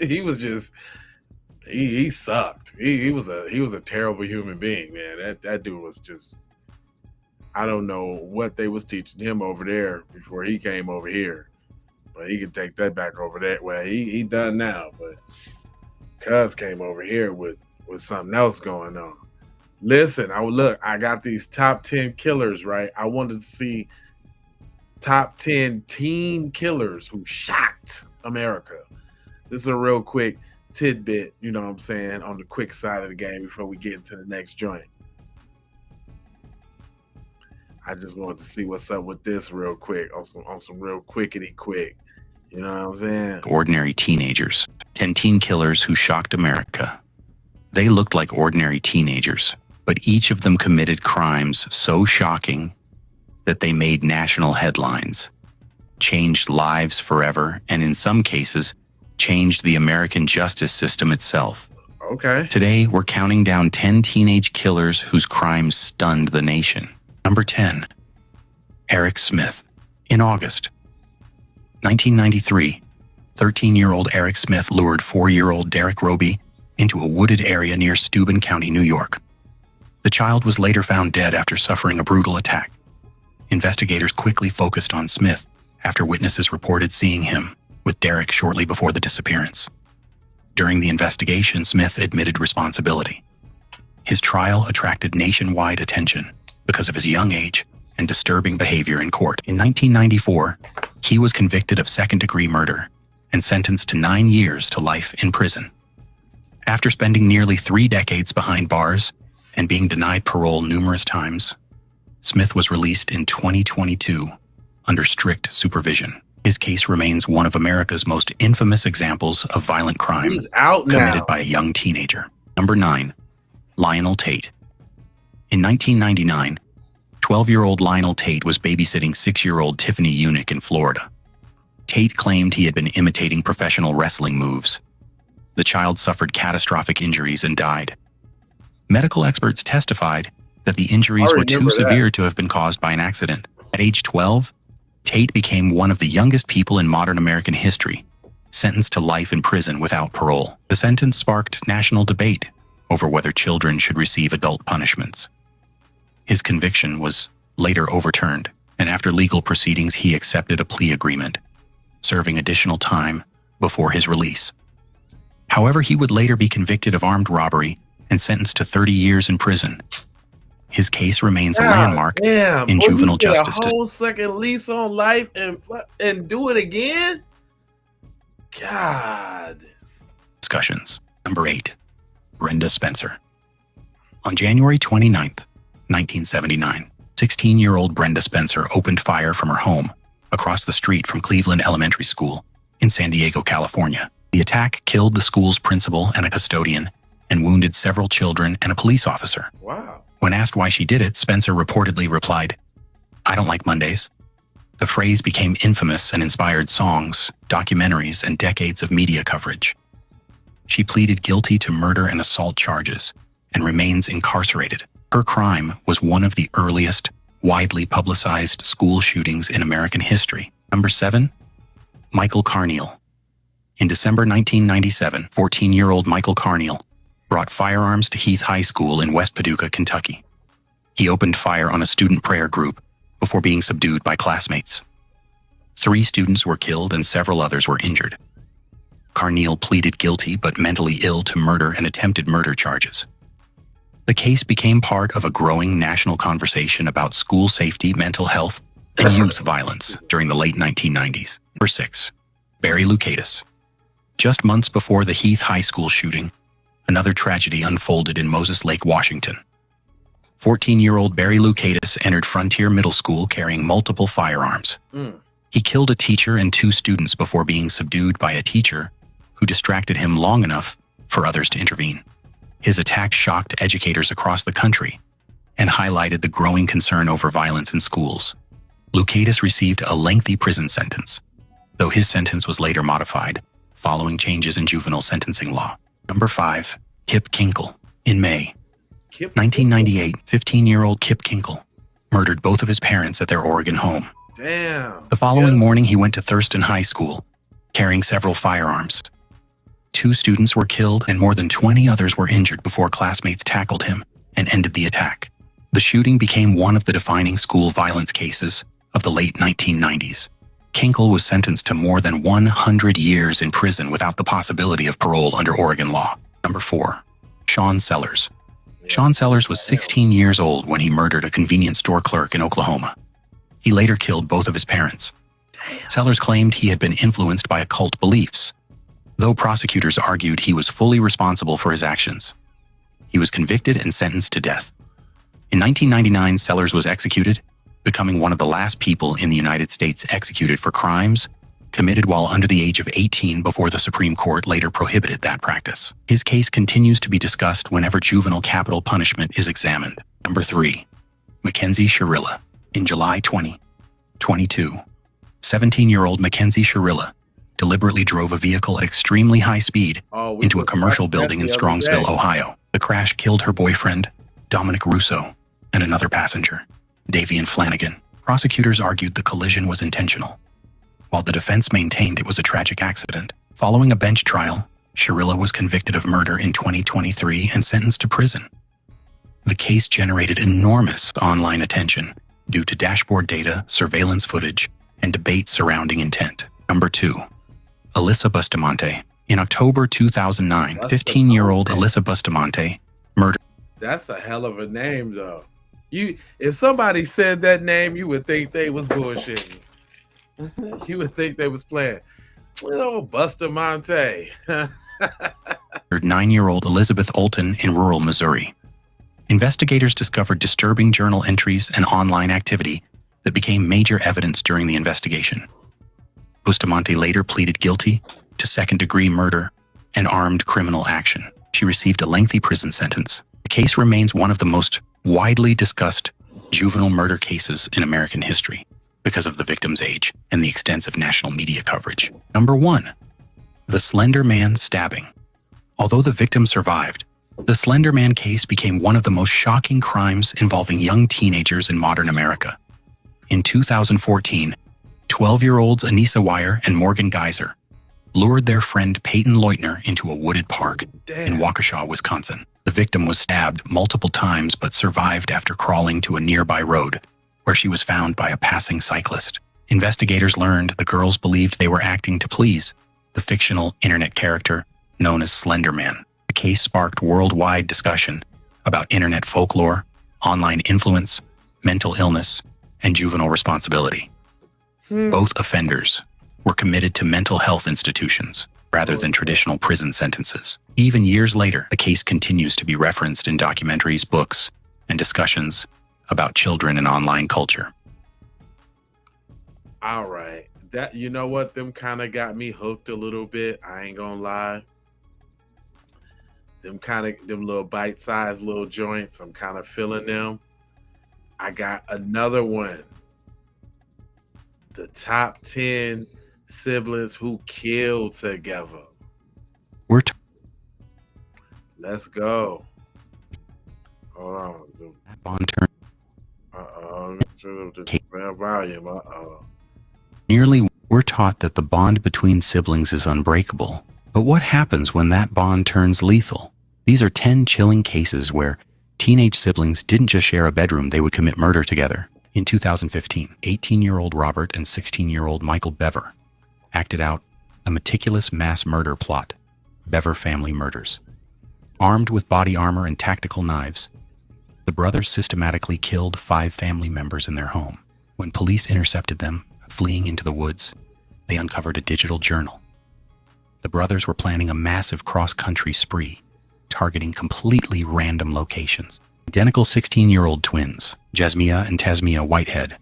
he was just he sucked. He was a terrible human being, man. That dude was just, I don't know what they was teaching him over there before he came over here. But he can take that back over there. Well, he done now, but Cuz came over here with something else going on. Listen, I got these top 10 killers, right? I wanted to see top 10 teen killers who shocked America. This is a real quick tidbit, you know what I'm saying, on the quick side of the game before we get into the next joint. I just wanted to see what's up with this real quick on some real quickity quick. You know what I'm saying? Ordinary teenagers. 10 teen killers who shocked America. They looked like ordinary teenagers, but each of them committed crimes so shocking that they made national headlines, changed lives forever, and in some cases, changed the American justice system itself. Okay. Today, we're counting down 10 teenage killers whose crimes stunned the nation. Number 10, Eric Smith. In August 1993, 13-year-old Eric Smith lured 4-year-old Derek Roby into a wooded area near Steuben County, New York. The child was later found dead after suffering a brutal attack. Investigators quickly focused on Smith after witnesses reported seeing him with Derek shortly before the disappearance. During the investigation, Smith admitted responsibility. His trial attracted nationwide attention because of his young age and disturbing behavior in court. In 1994, he was convicted of second-degree murder and sentenced to 9 years to life in prison. After spending nearly 3 decades behind bars and being denied parole numerous times, Smith was released in 2022 under strict supervision. His case remains one of America's most infamous examples of violent crime committed by a young teenager. Number 9, Lionel Tate. In 1999, 12-year-old Lionel Tate was babysitting 6-year-old Tiffany Unick in Florida. Tate claimed he had been imitating professional wrestling moves. The child suffered catastrophic injuries and died. Medical experts testified that the injuries were too severe to have been caused by an accident. At age 12, Tate became one of the youngest people in modern American history, sentenced to life in prison without parole. The sentence sparked national debate over whether children should receive adult punishments. His conviction was later overturned, and after legal proceedings, he accepted a plea agreement, serving additional time before his release. However, he would later be convicted of armed robbery and sentenced to 30 years in prison. His case remains a landmark in juvenile justice. A whole second lease on life and do it again? God. Discussions. Number 8. Brenda Spencer. On January 29th, 1979, 16-year-old Brenda Spencer opened fire from her home across the street from Cleveland Elementary School in San Diego, California. The attack killed the school's principal and a custodian and wounded several children and a police officer. Wow. When asked why she did it, Spencer reportedly replied, "I don't like Mondays." The phrase became infamous and inspired songs, documentaries, and decades of media coverage. She pleaded guilty to murder and assault charges and remains incarcerated. Her crime was one of the earliest, widely publicized school shootings in American history. Number 7. Michael Carneal. In December 1997, 14-year-old Michael Carneal brought firearms to Heath High School in West Paducah, Kentucky. He opened fire on a student prayer group before being subdued by classmates. 3 students were killed and several others were injured. Carneal pleaded guilty but mentally ill to murder and attempted murder charges. The case became part of a growing national conversation about school safety, mental health, and youth violence during the late 1990s. Number 6. Barry Lukatis. Just months before the Heath High School shooting, another tragedy unfolded in Moses Lake, Washington. 14-year-old Barry Lukatis entered Frontier Middle School carrying multiple firearms. He killed a teacher and 2 students before being subdued by a teacher who distracted him long enough for others to intervene. His attack shocked educators across the country and highlighted the growing concern over violence in schools. Lukatis received a lengthy prison sentence, though his sentence was later modified following changes in juvenile sentencing law. Number 5. Kip Kinkle. In May 1998, 15-year-old Kip Kinkle murdered both of his parents at their Oregon home. Damn. The following morning, he went to Thurston High School, carrying several firearms. 2 students were killed and more than 20 others were injured before classmates tackled him and ended the attack. The shooting became one of the defining school violence cases of the late 1990s. Kinkle was sentenced to more than 100 years in prison without the possibility of parole under Oregon law. Number 4. Sean Sellers. Sean Sellers was 16 years old when he murdered a convenience store clerk in Oklahoma. He later killed both of his parents. Sellers claimed he had been influenced by occult beliefs, though prosecutors argued he was fully responsible for his actions. He was convicted and sentenced to death. In 1999, Sellers was executed, becoming one of the last people in the United States executed for crimes committed while under the age of 18 before the Supreme Court later prohibited that practice. His case continues to be discussed whenever juvenile capital punishment is examined. Number 3. Mackenzie Shirilla. In July 2022, 17-year-old Mackenzie Shirilla deliberately drove a vehicle at extremely high speed into a commercial building in Strongsville, Ohio. The crash killed her boyfriend, Dominic Russo, and another passenger, Davian Flanagan. Prosecutors argued the collision was intentional, while the defense maintained it was a tragic accident. Following a bench trial, Shirilla was convicted of murder in 2023 and sentenced to prison. The case generated enormous online attention due to dashboard data, surveillance footage, and debates surrounding intent. Number 2. Alyssa Bustamante. In October 2009, 15-year-old Alyssa Bustamante murdered. That's a hell of a name, though. If somebody said that name, you would think they was bullshitting. You would think they was playing. Little Bustamante. 9-year-old Elizabeth Olton in rural Missouri. Investigators discovered disturbing journal entries and online activity that became major evidence during the investigation. Bustamante later pleaded guilty to second-degree murder and armed criminal action. She received a lengthy prison sentence. The case remains one of the most widely discussed juvenile murder cases in American history because of the victim's age and the extensive national media coverage. Number 1. The Slender Man stabbing. Although the victim survived, the Slender Man case became one of the most shocking crimes involving young teenagers in modern America. In 2014, 12-year-olds Anissa Weier and Morgan Geyser lured their friend Peyton Leutner into a wooded park in Waukesha, Wisconsin. The victim was stabbed multiple times but survived after crawling to a nearby road, where she was found by a passing cyclist. Investigators learned the girls believed they were acting to please the fictional internet character known as Slender Man. The case sparked worldwide discussion about internet folklore, online influence, mental illness, and juvenile responsibility. Both offenders were committed to mental health institutions rather than traditional prison sentences. Even years later, the case continues to be referenced in documentaries, books, and discussions about children and online culture. All right. That, you know what? Them kind of got me hooked a little bit. I ain't gonna lie. Them little bite-sized little joints, I'm kind of feeling them. I got another one. The top 10 siblings who killed together. Let's go. Hold on. Bond turn. Volume. We're taught that the bond between siblings is unbreakable. But what happens when that bond turns lethal? These are 10 chilling cases where teenage siblings didn't just share a bedroom, they would commit murder together. In 2015, 18-year-old Robert and 16-year-old Michael Bever acted out a meticulous mass murder plot, Bever Family Murders. Armed with body armor and tactical knives, the brothers systematically killed 5 family members in their home. When police intercepted them, fleeing into the woods, they uncovered a digital journal. The brothers were planning a massive cross-country spree, targeting completely random locations. Identical 16-year-old twins, Jasmia and Tasmia Whitehead,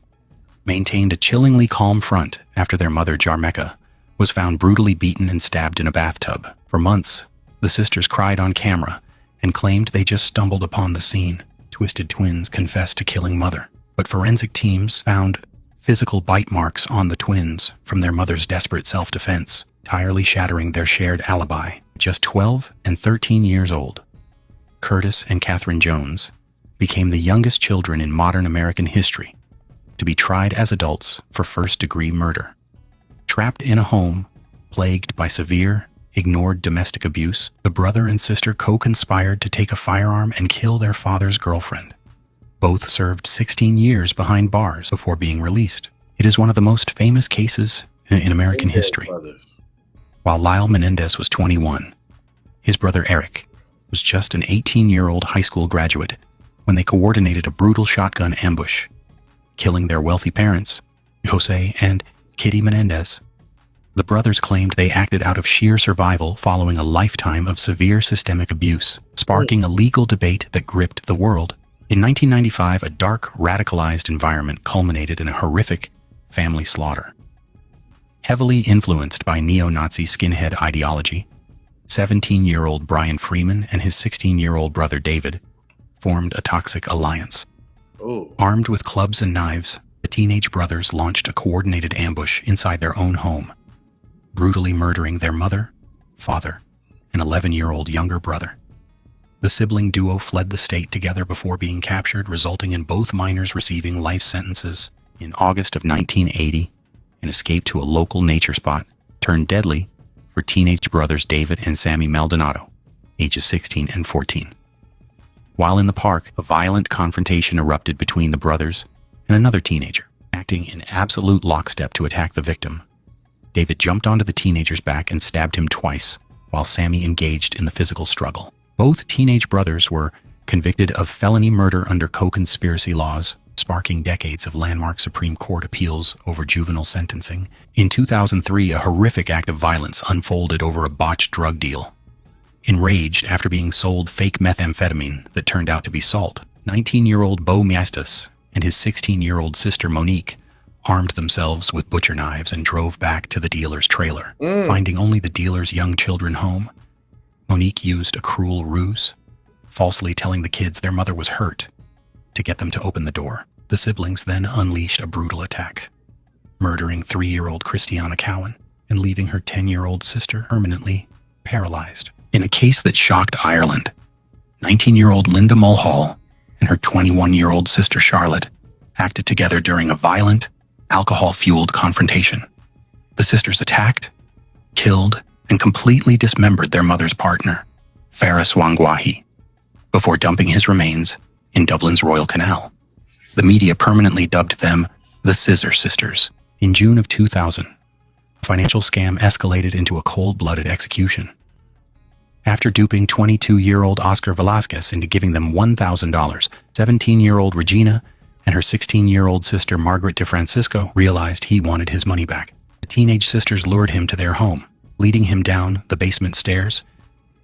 maintained a chillingly calm front after their mother, Jarmeka, was found brutally beaten and stabbed in a bathtub. For months, the sisters cried on camera and claimed they just stumbled upon the scene. Twisted twins confessed to killing mother, but forensic teams found physical bite marks on the twins from their mother's desperate self-defense, entirely shattering their shared alibi. Just 12 and 13 years old, Curtis and Catherine Jones became the youngest children in modern American history to be tried as adults for first-degree murder. Trapped in a home plagued by severe, ignored domestic abuse, the brother and sister co-conspired to take a firearm and kill their father's girlfriend. Both served 16 years behind bars before being released. It is one of the most famous cases in American history. While Lyle Menendez was 21, his brother Eric was just an 18-year-old high school graduate when they coordinated a brutal shotgun ambush, killing their wealthy parents, Jose and Kitty Menendez. The brothers claimed they acted out of sheer survival following a lifetime of severe systemic abuse, sparking a legal debate that gripped the world. In 1995, a dark, radicalized environment culminated in a horrific family slaughter. Heavily influenced by neo-Nazi skinhead ideology, 17-year-old Brian Freeman and his 16-year-old brother David formed a toxic alliance. Armed with clubs and knives, the teenage brothers launched a coordinated ambush inside their own home, brutally murdering their mother, father, and 11-year-old younger brother. The sibling duo fled the state together before being captured, resulting in both minors receiving life sentences. In August of 1980, an escape to a local nature spot turned deadly for teenage brothers David and Sammy Maldonado, ages 16 and 14. While in the park, a violent confrontation erupted between the brothers and another teenager. Acting in absolute lockstep to attack the victim, David jumped onto the teenager's back and stabbed him twice, while Sammy engaged in the physical struggle. Both teenage brothers were convicted of felony murder under co-conspiracy laws, sparking decades of landmark Supreme Court appeals over juvenile sentencing. In 2003, a horrific act of violence unfolded over a botched drug deal. Enraged after being sold fake methamphetamine that turned out to be salt, 19-year-old Bo Miestas and his 16-year-old sister Monique armed themselves with butcher knives and drove back to the dealer's trailer. Finding only the dealer's young children home, Monique used a cruel ruse, falsely telling the kids their mother was hurt to get them to open the door. The siblings then unleashed a brutal attack, murdering 3-year-old Christiana Cowan and leaving her 10-year-old sister permanently paralyzed. In a case that shocked Ireland, 19-year-old Linda Mulhall and her 21-year-old sister Charlotte acted together during a violent, alcohol-fueled confrontation. The sisters attacked, killed, and completely dismembered their mother's partner, Ferris Wangwahi, before dumping his remains in Dublin's Royal Canal. The media permanently dubbed them the Scissor Sisters. In June of 2000, a financial scam escalated into a cold-blooded execution. After duping 22-year-old Oscar Velasquez into giving them $1,000, 17-year-old Regina and her 16-year-old sister Margaret DeFrancisco realized he wanted his money back. The teenage sisters lured him to their home, leading him down the basement stairs,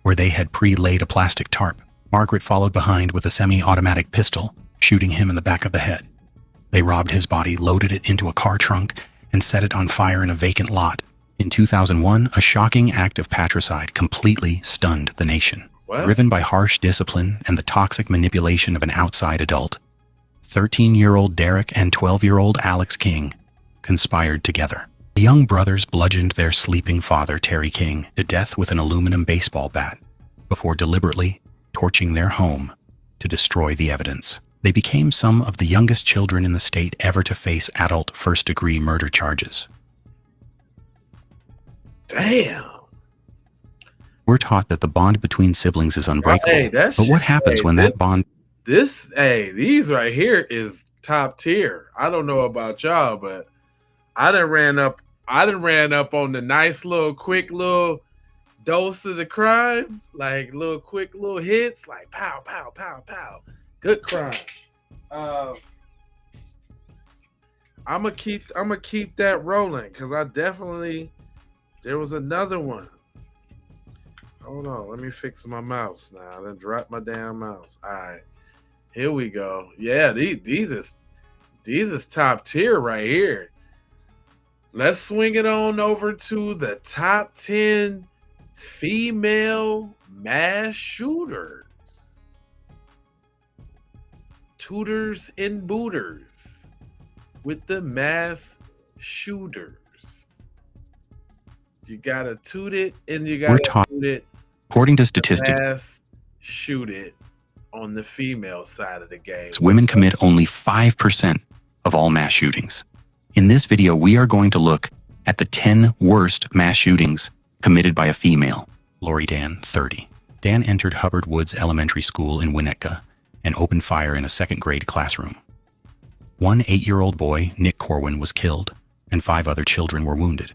where they had pre-laid a plastic tarp. Margaret followed behind with a semi-automatic pistol, shooting him in the back of the head. They robbed his body, loaded it into a car trunk, and set it on fire in a vacant lot. In 2001, a shocking act of patricide completely stunned the nation. What? Driven by harsh discipline and the toxic manipulation of an outside adult, 13-year-old Derek and 12-year-old Alex King conspired together. The young brothers bludgeoned their sleeping father, Terry King, to death with an aluminum baseball bat before deliberately torching their home to destroy the evidence. They became some of the youngest children in the state ever to face adult first-degree murder charges. Damn. We're taught that the bond between siblings is unbreakable. Hey, but what happens when that bond... These right here is top tier. I don't know about y'all, but I done ran up on the nice little quick little dose of the crime, like little quick little hits, like pow, pow, pow, pow. Good crime. I'm gonna keep that rolling because there was another one. Hold on, let me fix my mouse now. I done dropped my damn mouse. All right, here we go. Yeah, these is top tier right here. Let's swing it on over to the top 10 female mass shooters. Tutors and booters with the mass shooters. You gotta toot it and you gotta toot it. According to statistics, mass shoot it on the female side of the game. Women commit only 5% of all mass shootings. In this video, we are going to look at the 10 worst mass shootings committed by a female. Lori Dan, 30. Dan entered Hubbard Woods Elementary School in Winnetka and opened fire in a second-grade classroom. One 8-year-old boy, Nick Corwin, was killed, and 5 other children were wounded.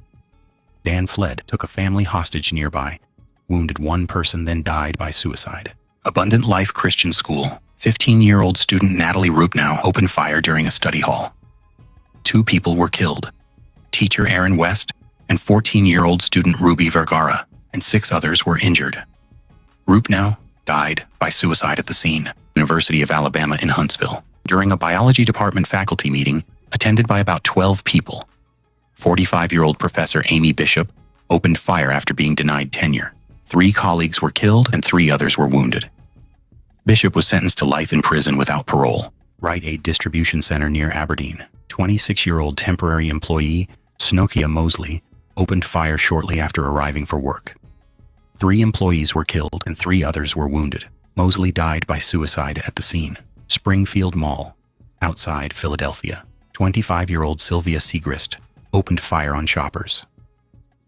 Dan fled, took a family hostage nearby, wounded 1 person, then died by suicide. Abundant Life Christian School, 15-year-old student Natalie Rupnow opened fire during a study hall. 2 people were killed, teacher Aaron West and 14-year-old student Ruby Vergara, and 6 others were injured. Rupnow died by suicide at the scene. University of Alabama in Huntsville. During a biology department faculty meeting attended by about 12 people, 45-year-old Professor Amy Bishop opened fire after being denied tenure. 3 colleagues were killed and 3 others were wounded. Bishop was sentenced to life in prison without parole. Rite Aid Distribution Center near Aberdeen. 26-year-old temporary employee Snokia Mosley opened fire shortly after arriving for work. 3 employees were killed and 3 others were wounded. Mosley died by suicide at the scene. Springfield Mall, outside Philadelphia. 25-year-old Sylvia Segrist opened fire on shoppers.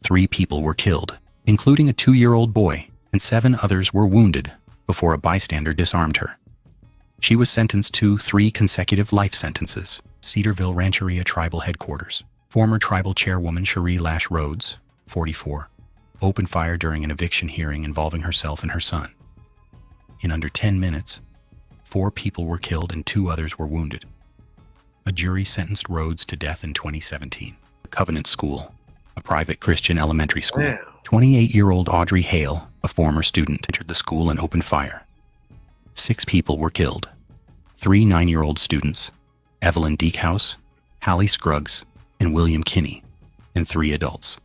3 people were killed, including a 2-year-old boy, and 7 others were wounded before a bystander disarmed her. She was sentenced to 3 consecutive life sentences. Cedarville Rancheria Tribal Headquarters. Former tribal chairwoman Cherie Lash Rhodes, 44, opened fire during an eviction hearing involving herself and her son. In under 10 minutes, 4 people were killed and 2 others were wounded. A jury sentenced Rhodes to death in 2017. Covenant School, a private Christian elementary school. Wow. 28-year-old Audrey Hale, a former student, entered the school and opened fire. 6 people were killed. 3 9-year-old students, Evelyn Deekhouse, Hallie Scruggs, and William Kinney, and 3 adults.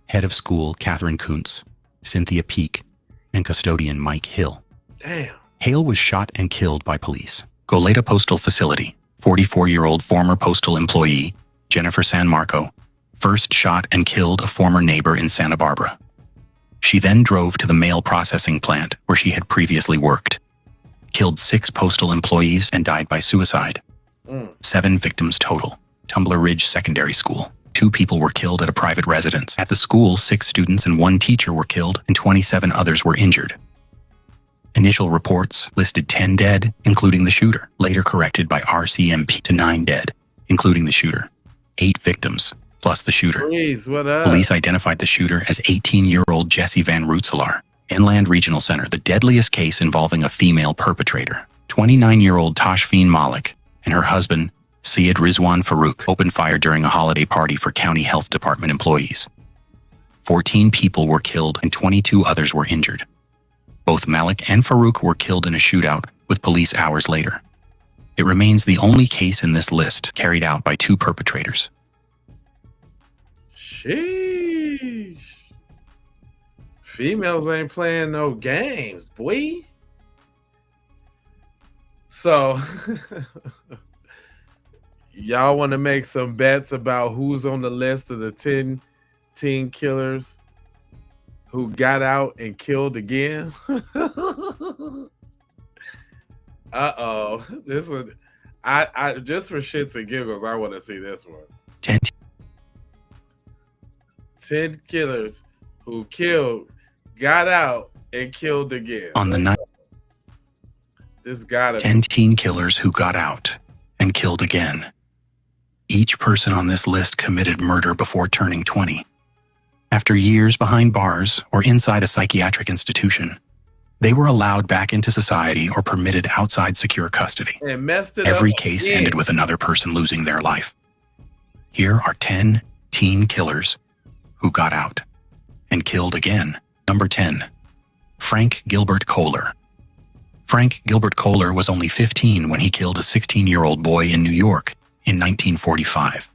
Head of school Catherine Kuntz, Cynthia Peak, and custodian Mike Hill. Damn. Hale was shot and killed by police. Goleta Postal Facility, 44-year-old former postal employee Jennifer San Marco first shot and killed a former neighbor in Santa Barbara. She then drove to the mail processing plant where she had previously worked, killed 6 postal employees, and died by suicide. 7 victims total. Tumbler Ridge Secondary School. 2 people were killed at a private residence. At the school, 6 students and 1 teacher were killed, and 27 others were injured. Initial reports listed 10 dead, including the shooter, later corrected by RCMP to 9 dead, including the shooter. 8 victims, plus the shooter. Please, what up? Police identified the shooter as 18-year-old Jesse Van Rootselaar. Inland Regional Center, the deadliest case involving a female perpetrator. 29-year-old Tashfeen Malik and her husband, Syed Rizwan Farouk, opened fire during a holiday party for County Health Department employees. 14 people were killed and 22 others were injured. Both Malik and Farouk were killed in a shootout with police hours later. It remains the only case in this list carried out by 2 perpetrators. Sheesh. Females ain't playing no games, boy. So, y'all want to make some bets about who's on the list of the 10 teen killers who got out and killed again? Uh-oh. This one, I just for shits and giggles, I want to see this one. 10 killers who killed, got out, and killed again. On the night, this gotta 10 teen killers who got out and killed again. Each person on this list committed murder before turning 20. After years behind bars or inside a psychiatric institution, they were allowed back into society or permitted outside secure custody. and messed it Every up case again. ended with another person losing their life. Here are 10 teen killers who got out and killed again. Number 10, Frank Gilbert Kohler. Frank Gilbert Kohler was only 15 when he killed a 16-year-old boy in New York in 1945.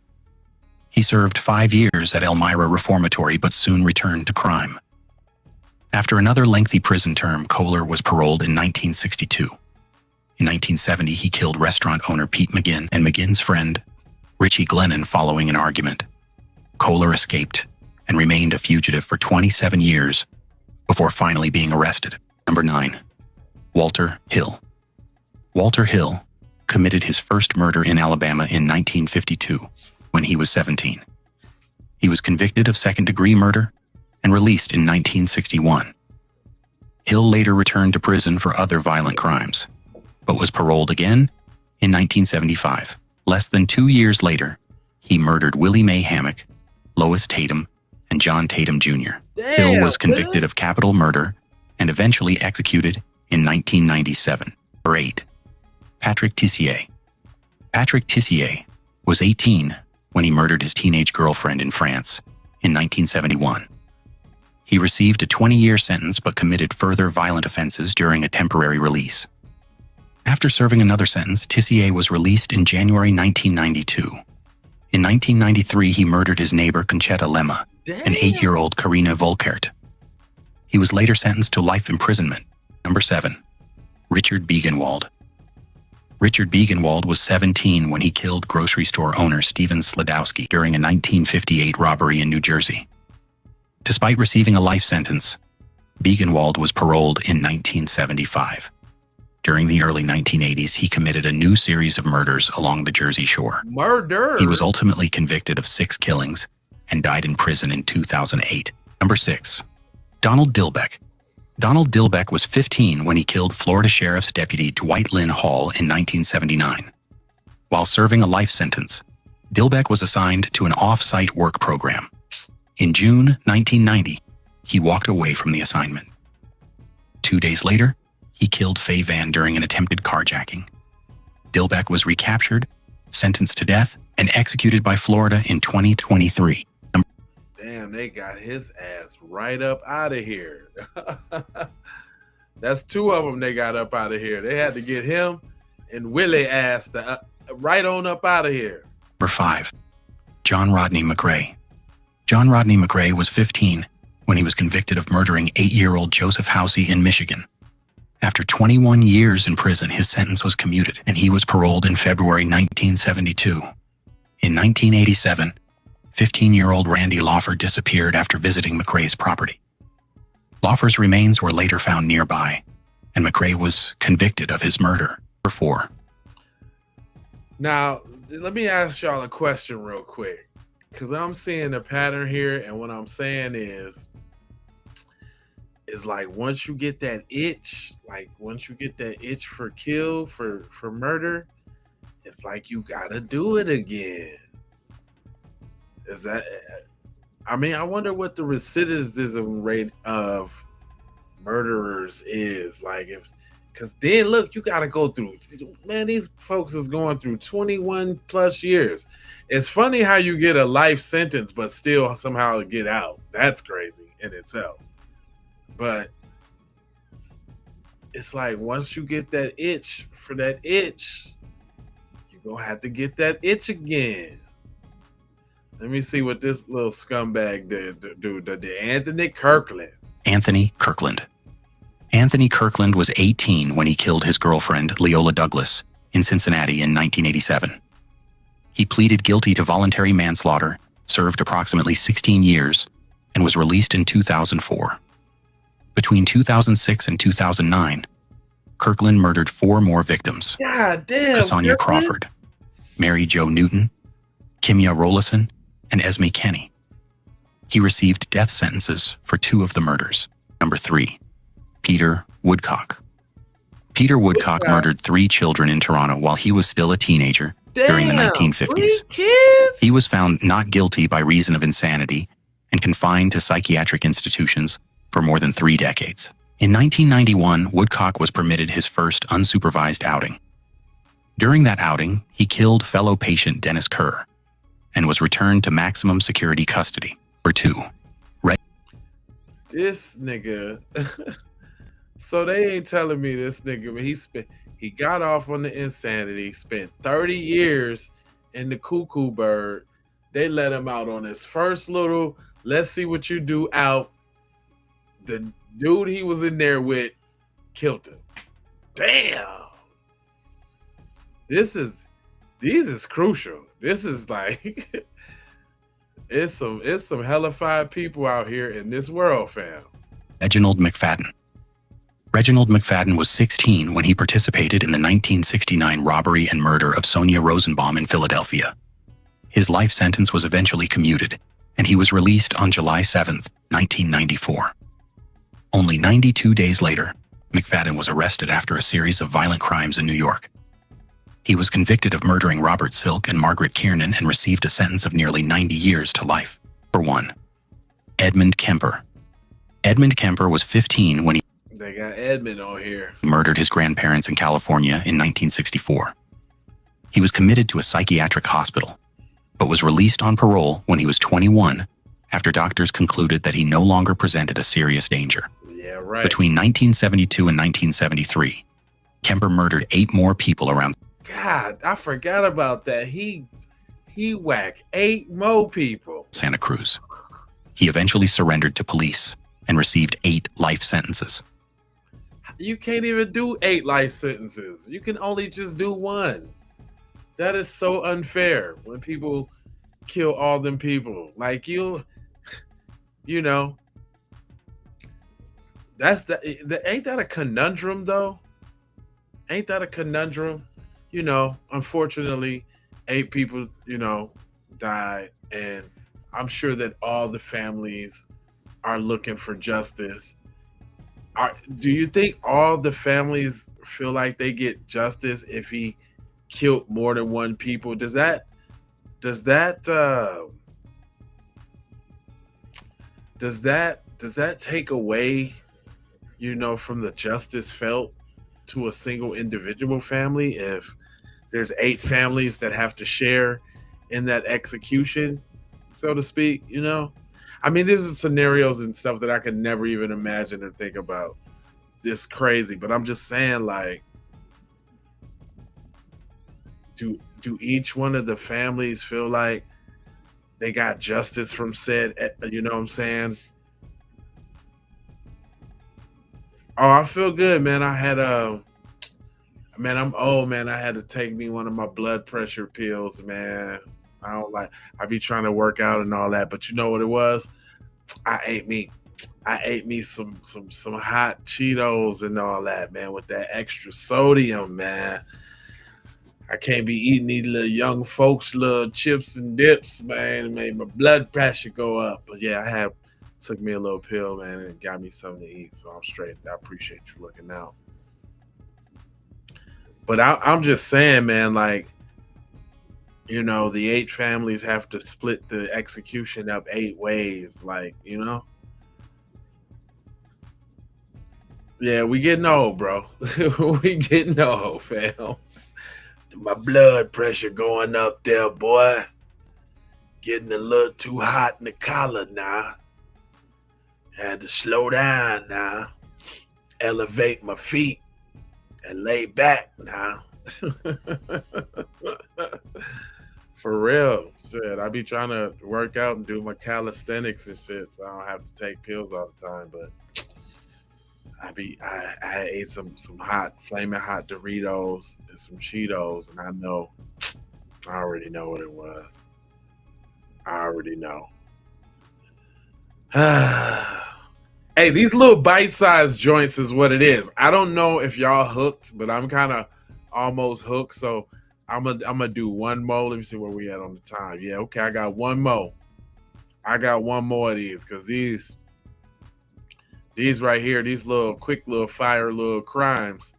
He served 5 years at Elmira Reformatory but soon returned to crime. After another lengthy prison term, Kohler was paroled in 1962. In 1970, he killed restaurant owner Pete McGinn and McGinn's friend, Richie Glennon, following an argument. Kohler escaped and remained a fugitive for 27 years before finally being arrested. Number 9, Walter Hill. Walter Hill committed his first murder in Alabama in 1952 when he was 17. He was convicted of second-degree murder and released in 1961. Hill later returned to prison for other violent crimes, but was paroled again in 1975. Less than 2 years later, he murdered Willie Mae Hammock, Lois Tatum, and John Tatum Jr. Hill was convicted of capital murder and eventually executed in 1997. Number 8, Patrick Tissier. Patrick Tissier was 18 when he murdered his teenage girlfriend in France in 1971. He received a 20-year sentence but committed further violent offenses during a temporary release. After serving another sentence, Tissier was released in January 1992. In 1993, he murdered his neighbor Conchetta Lemma and 8-year-old Karina Volkert. He was later sentenced to life imprisonment. Number 7, Richard Biegenwald. Richard Biegenwald was 17 when he killed grocery store owner Steven Sladowski during a 1958 robbery in New Jersey. Despite receiving a life sentence, Biegenwald was paroled in 1975. During the early 1980s, he committed a new series of murders along the Jersey Shore. Murder! He was ultimately convicted of 6 killings and died in prison in 2008. Number 6, Donald Dilbeck. Donald Dilbeck was 15 when he killed Florida Sheriff's Deputy Dwight Lynn Hall in 1979. While serving a life sentence, Dilbeck was assigned to an off-site work program. In June 1990, he walked away from the assignment. 2 days later, he killed Faye Van during an attempted carjacking. Dilbeck was recaptured, sentenced to death, and executed by Florida in 2023. Damn, they got his ass right up out of here. That's 2 of them they got up out of here. They had to get him and Willie ass right on up out of here. Number 5, John Rodney McRae. John Rodney McRae was 15 when he was convicted of murdering 8-year-old Joseph Housey in Michigan. After 21 years in prison, his sentence was commuted, and he was paroled in February 1972. In 1987, 15-year-old Randy Lawford disappeared after visiting McRae's property. Lawford's remains were later found nearby, and McRae was convicted of his murder. Number 4. Now, let me ask y'all a question real quick, because I'm seeing a pattern here, and what I'm saying is is like once you get that itch, for kill, for murder, it's like you gotta do it again. Is that? I mean, I wonder what the recidivism rate of murderers is like. If, because then look, you gotta go through. Man, these folks is going through 21 plus years. It's funny how you get a life sentence, but still somehow get out. That's crazy in itself. But it's like once you get that itch for that itch, you're gonna have to get that itch again. Let me see what this little scumbag did. Anthony Kirkland. Anthony Kirkland. Anthony Kirkland was 18 when he killed his girlfriend, Leola Douglas, in Cincinnati in 1987. He pleaded guilty to voluntary manslaughter, served approximately 16 years, and was released in 2004. Between 2006 and 2009, Kirkland murdered 4 more victims. God damn. Cassandra Crawford, Mary Jo Newton, Kimya Rollison, and Esme Kenny. He received death sentences for 2 of the murders. Number 3, Peter Woodcock. Peter Woodcock murdered 3 children in Toronto while he was still a teenager during the 1950s. He was found not guilty by reason of insanity and confined to psychiatric institutions for more than 3 decades. In 1991, Woodcock was permitted his first unsupervised outing. During that outing, he killed fellow patient Dennis Kerr and was returned to maximum security custody. Number 2, This nigga. So they ain't telling me this nigga. He got off on the insanity. Spent 30 years in the cuckoo bird. They let him out on his first little let's see what you do out. The dude he was in there with killed him. Damn. These is crucial. This is like it's some hellified people out here in this world, fam. Reginald McFadden. Reginald McFadden was 16 when he participated in the 1969 robbery and murder of Sonia Rosenbaum in Philadelphia. His life sentence was eventually commuted, and he was released on July 7, 1994. Only 92 days later, McFadden was arrested after a series of violent crimes in New York. He was convicted of murdering Robert Silk and Margaret Kiernan and received a sentence of nearly 90 years to life. For 1, Edmund Kemper. Edmund Kemper was 15 when he They got Edmund on here. murdered his grandparents in California in 1964. He was committed to a psychiatric hospital, but was released on parole when he was 21 after doctors concluded that he no longer presented a serious danger. Yeah, right. Between 1972 and 1973, Kemper murdered 8 more people around God, I forgot about that. He whacked 8 more people. Santa Cruz. He eventually surrendered to police and received 8 life sentences. You can't even do 8 life sentences. You can only just do 1. That is so unfair when people kill all them people. Like you know, ain't that a conundrum though? Ain't that a conundrum? You know, unfortunately, 8 people, died, and I'm sure that all the families are looking for justice. Do you think all the families feel like they get justice if he killed more than 1 people? Does that take away, from the justice felt to a single individual family if there's 8 families that have to share in that execution, so to speak? I mean, these are scenarios and stuff that I could never even imagine or think about. This crazy, but I'm just saying, like, do each one of the families feel like they got justice from said, you know what I'm saying? Oh, I feel good, man. I'm old, man. I had to take me one of my blood pressure pills, man. I be trying to work out and all that, but you know what it was? I ate me some hot Cheetos and all that, man, with that extra sodium, man. I can't be eating these little young folks, little chips and dips, man. It made my blood pressure go up. But yeah, Took me a little pill, man, and got me something to eat. So I'm straight. I appreciate you looking out. But I'm just saying, man, like, you know, the 8 families have to split the execution up 8 ways. Like, you know? Yeah, we getting old, bro. We getting old, fam. My blood pressure going up there, boy. Getting a little too hot in the collar now. Had to slow down now. Elevate my feet and lay back now. For real. Shit, I be trying to work out and do my calisthenics and shit, so I don't have to take pills all the time. But I ate some hot, flaming hot Doritos and some Cheetos, and I already know what it was. I already know. Hey, these little bite-sized joints is what it is. I don't know if y'all hooked, but I'm kind of almost hooked. So I'm gonna do one more. Let me see where we at on the time. Yeah, okay, I got one more. I got one more of these because these right here, these little quick little fire little crimes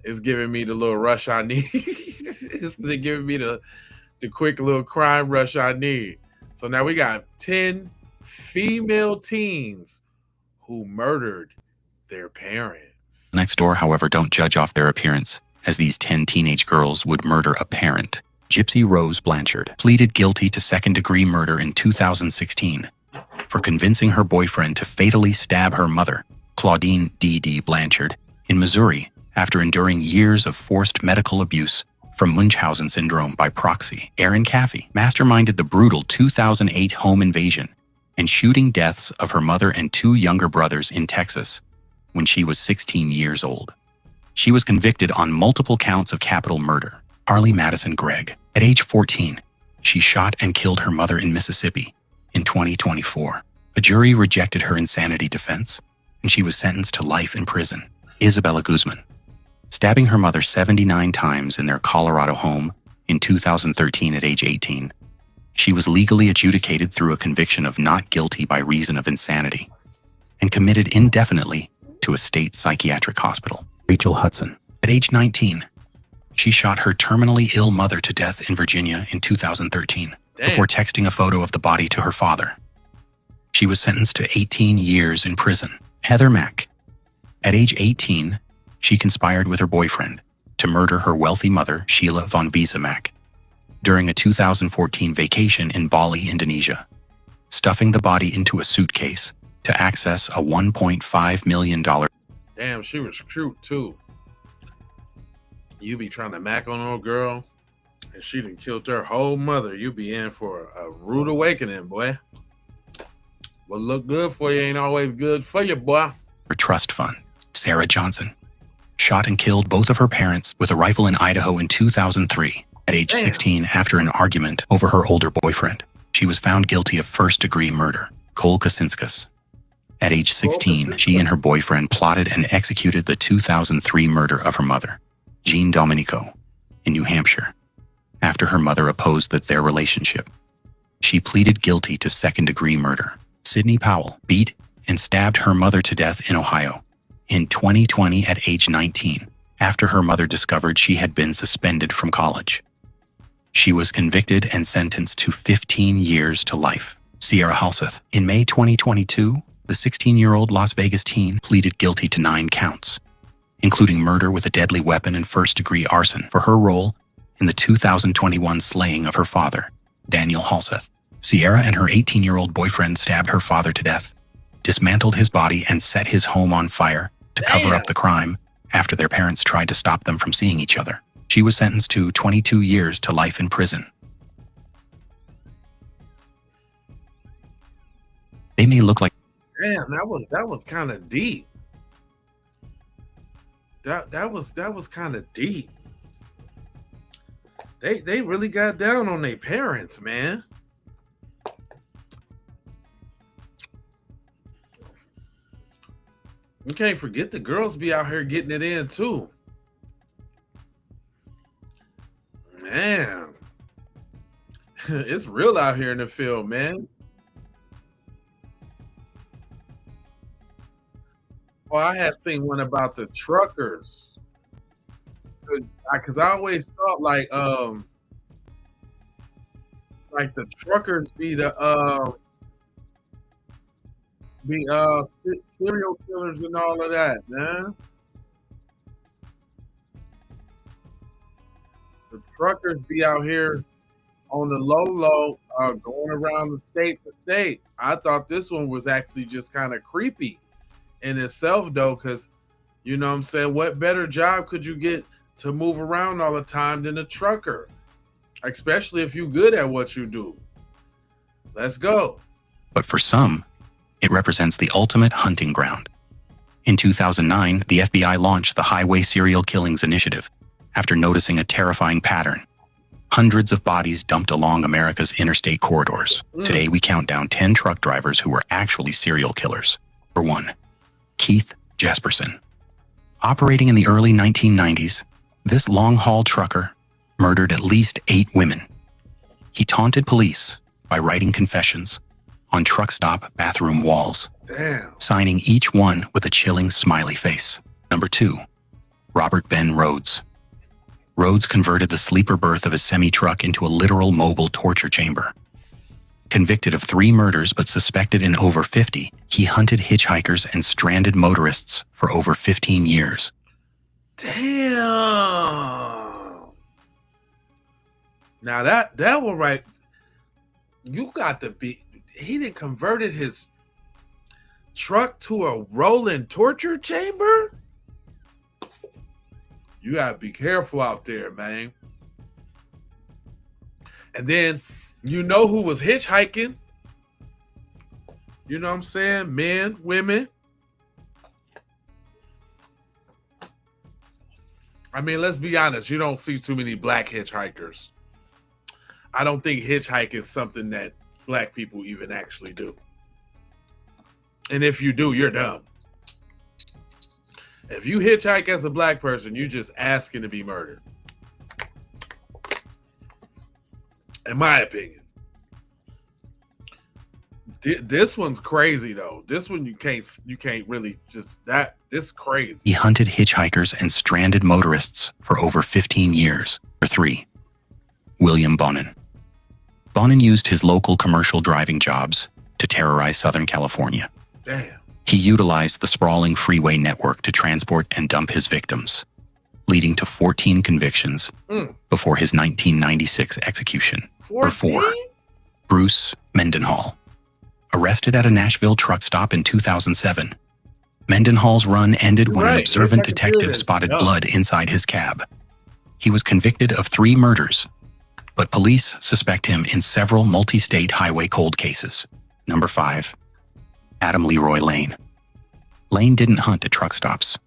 is giving me the little rush I need. It's giving me the quick little crime rush I need. So now we got 10 female teens who murdered their parents. Next door, however, don't judge off their appearance, as these 10 teenage girls would murder a parent. Gypsy Rose Blanchard pleaded guilty to second-degree murder in 2016 for convincing her boyfriend to fatally stab her mother, Claudine D.D. Blanchard, in Missouri after enduring years of forced medical abuse from Munchausen syndrome by proxy. Aaron Keffe masterminded the brutal 2008 home invasion and shooting deaths of her mother and 2 younger brothers in Texas when she was 16 years old. She was convicted on multiple counts of capital murder. Harley Madison Gregg. At age 14, she shot and killed her mother in Mississippi in 2024. A jury rejected her insanity defense, and she was sentenced to life in prison. Isabella Guzman. Stabbing her mother 79 times in their Colorado home in 2013 at age 18, she was legally adjudicated through a conviction of not guilty by reason of insanity and committed indefinitely to a state psychiatric hospital. Rachel Hudson. At age 19, she shot her terminally ill mother to death in Virginia in 2013 before texting a photo of the body to her father. She was sentenced to 18 years in prison. Heather Mack. At age 18, she conspired with her boyfriend to murder her wealthy mother, Sheila von Visa Mack, during a 2014 vacation in Bali, Indonesia, stuffing the body into a suitcase to access a $1.5 million. Damn, she was cute too. You be trying to mac on old girl, and she done killed her whole mother. You be in for a rude awakening, boy. What look good for you ain't always good for you, boy. Her trust fund. Sarah Johnson shot and killed both of her parents with a rifle in Idaho in 2003 at age 16 after an argument over her older boyfriend. She was found guilty of first-degree murder. Cole Kacinskas. At age 16, she and her boyfriend plotted and executed the 2003 murder of her mother, Jean Domenico, in New Hampshire, after her mother opposed their relationship. She pleaded guilty to second-degree murder. Sydney Powell beat and stabbed her mother to death in Ohio in 2020 at age 19, after her mother discovered she had been suspended from college. She was convicted and sentenced to 15 years to life. Sierra Halseth. In May 2022, the 16-year-old Las Vegas teen pleaded guilty to 9 counts, including murder with a deadly weapon and first-degree arson for her role in the 2021 slaying of her father, Daniel Halseth. Sierra and her 18-year-old boyfriend stabbed her father to death, dismantled his body, and set his home on fire to cover up the crime after their parents tried to stop them from seeing each other. She was sentenced to 22 years to life in prison. They may look like... Damn, that was kind of deep. That was kind of deep. They really got down on their parents, man. You can't forget the girls be out here getting it in too. Man. It's real out here in the field, man. Well, I had seen one about the truckers. Because I always thought like the truckers be the serial killers and all of that, man. The truckers be out here on the low, going around the state to state. I thought this one was actually just kind of creepy in itself, though, because you know what I'm saying, what better job could you get to move around all the time than a trucker, especially if you're good at what you do. Let's go. But for some, it represents the ultimate hunting ground. In 2009, the FBI launched the Highway Serial Killings Initiative after noticing a terrifying pattern. Hundreds of bodies dumped along America's interstate corridors. Today, we count down 10 truck drivers who were actually serial killers. For one, Keith Jesperson. Operating in the early 1990s, this long-haul trucker murdered at least 8 women. He taunted police by writing confessions on truck stop bathroom walls, signing each one with a chilling smiley face. Number 2, Robert Ben Rhodes. Rhodes converted the sleeper berth of his semi-truck into a literal mobile torture chamber. Convicted of 3 murders but suspected in over 50, he hunted hitchhikers and stranded motorists for over 15 years. Damn. Now that one right, you got to be, he didn't converted his truck to a rolling torture chamber? You gotta be careful out there, man. And then you know who was hitchhiking? You know what I'm saying? Men, women. I mean, let's be honest. You don't see too many black hitchhikers. I don't think hitchhike is something that black people even actually do. And if you do, you're dumb. If you hitchhike as a black person, you're just asking to be murdered. In my opinion. This one's crazy though. This one you can't really just this is crazy. He hunted hitchhikers and stranded motorists for over 15 years. Number 3, William Bonin. Bonin used his local commercial driving jobs to terrorize Southern California. Damn. He utilized the sprawling freeway network to transport and dump his victims, leading to 14 convictions before his 1996 execution. 14? Number 4, Bruce Mendenhall. Arrested at a Nashville truck stop in 2007, Mendenhall's run ended when an observant detective spotted blood inside his cab. He was convicted of 3 murders, but police suspect him in several multi-state highway cold cases. Number 5, Adam Leroy Lane. Lane didn't hunt at truck stops.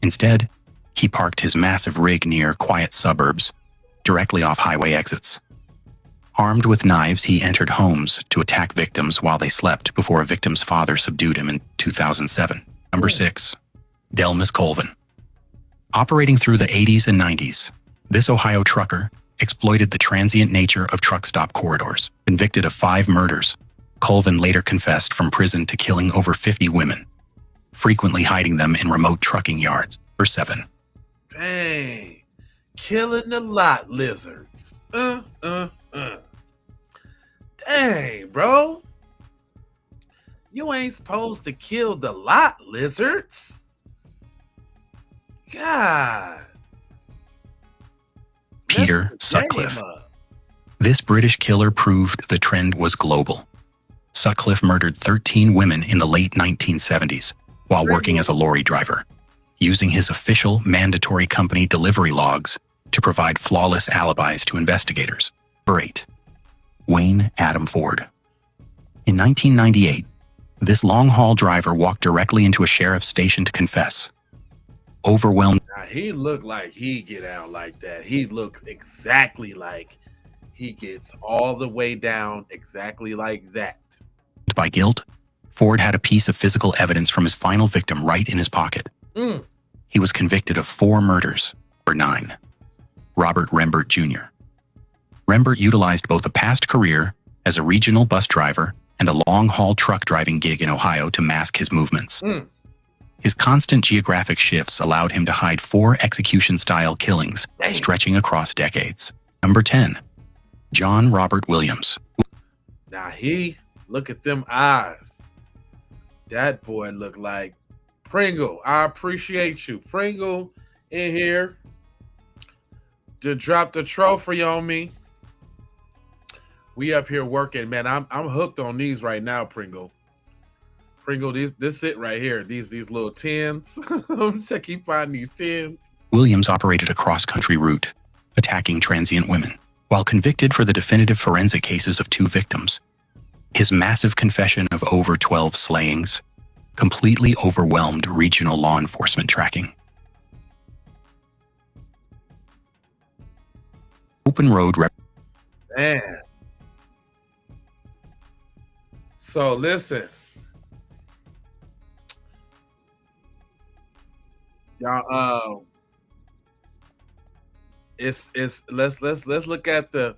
Instead, he parked his massive rig near quiet suburbs, directly off highway exits. Armed with knives, he entered homes to attack victims while they slept before a victim's father subdued him in 2007. Number 6, Delmas Colvin. Operating through the 80s and 90s, this Ohio trucker exploited the transient nature of truck stop corridors. Convicted of 5 murders, Colvin later confessed from prison to killing over 50 women, frequently hiding them in remote trucking yards. Number 7. Dang. Killing the lot lizards. Dang, bro. You ain't supposed to kill the lot lizards. God. Peter Sutcliffe. This British killer proved the trend was global. Sutcliffe murdered 13 women in the late 1970s while working as a lorry driver, using his official mandatory company delivery logs to provide flawless alibis to investigators. Number 8, Wayne Adam Ford. In 1998, this long-haul driver walked directly into a sheriff's station to confess. Overwhelmed. Now, he looked like he get out like that. He looked exactly like he gets all the way down exactly like that. By guilt, Ford had a piece of physical evidence from his final victim right in his pocket. He was convicted of 4 murders. Number 9, Robert Rembert Jr. Rembert utilized both a past career as a regional bus driver and a long-haul truck driving gig in Ohio to mask his movements. His constant geographic shifts allowed him to hide 4 execution-style killings stretching across decades. Number 10. John Robert Williams. Now look at them eyes. That boy looked like Pringle. I appreciate you. Pringle in here to drop the trophy on me. We up here working, man. I'm hooked on these right now, Pringle. Pringle, this it right here. These little tins. I'm just keep finding these tins. Williams operated a cross-country route, attacking transient women, while convicted for the definitive forensic cases of 2 victims. His massive confession of over 12 slayings completely overwhelmed regional law enforcement tracking. Open road Man. So listen. Y'all, let's look at the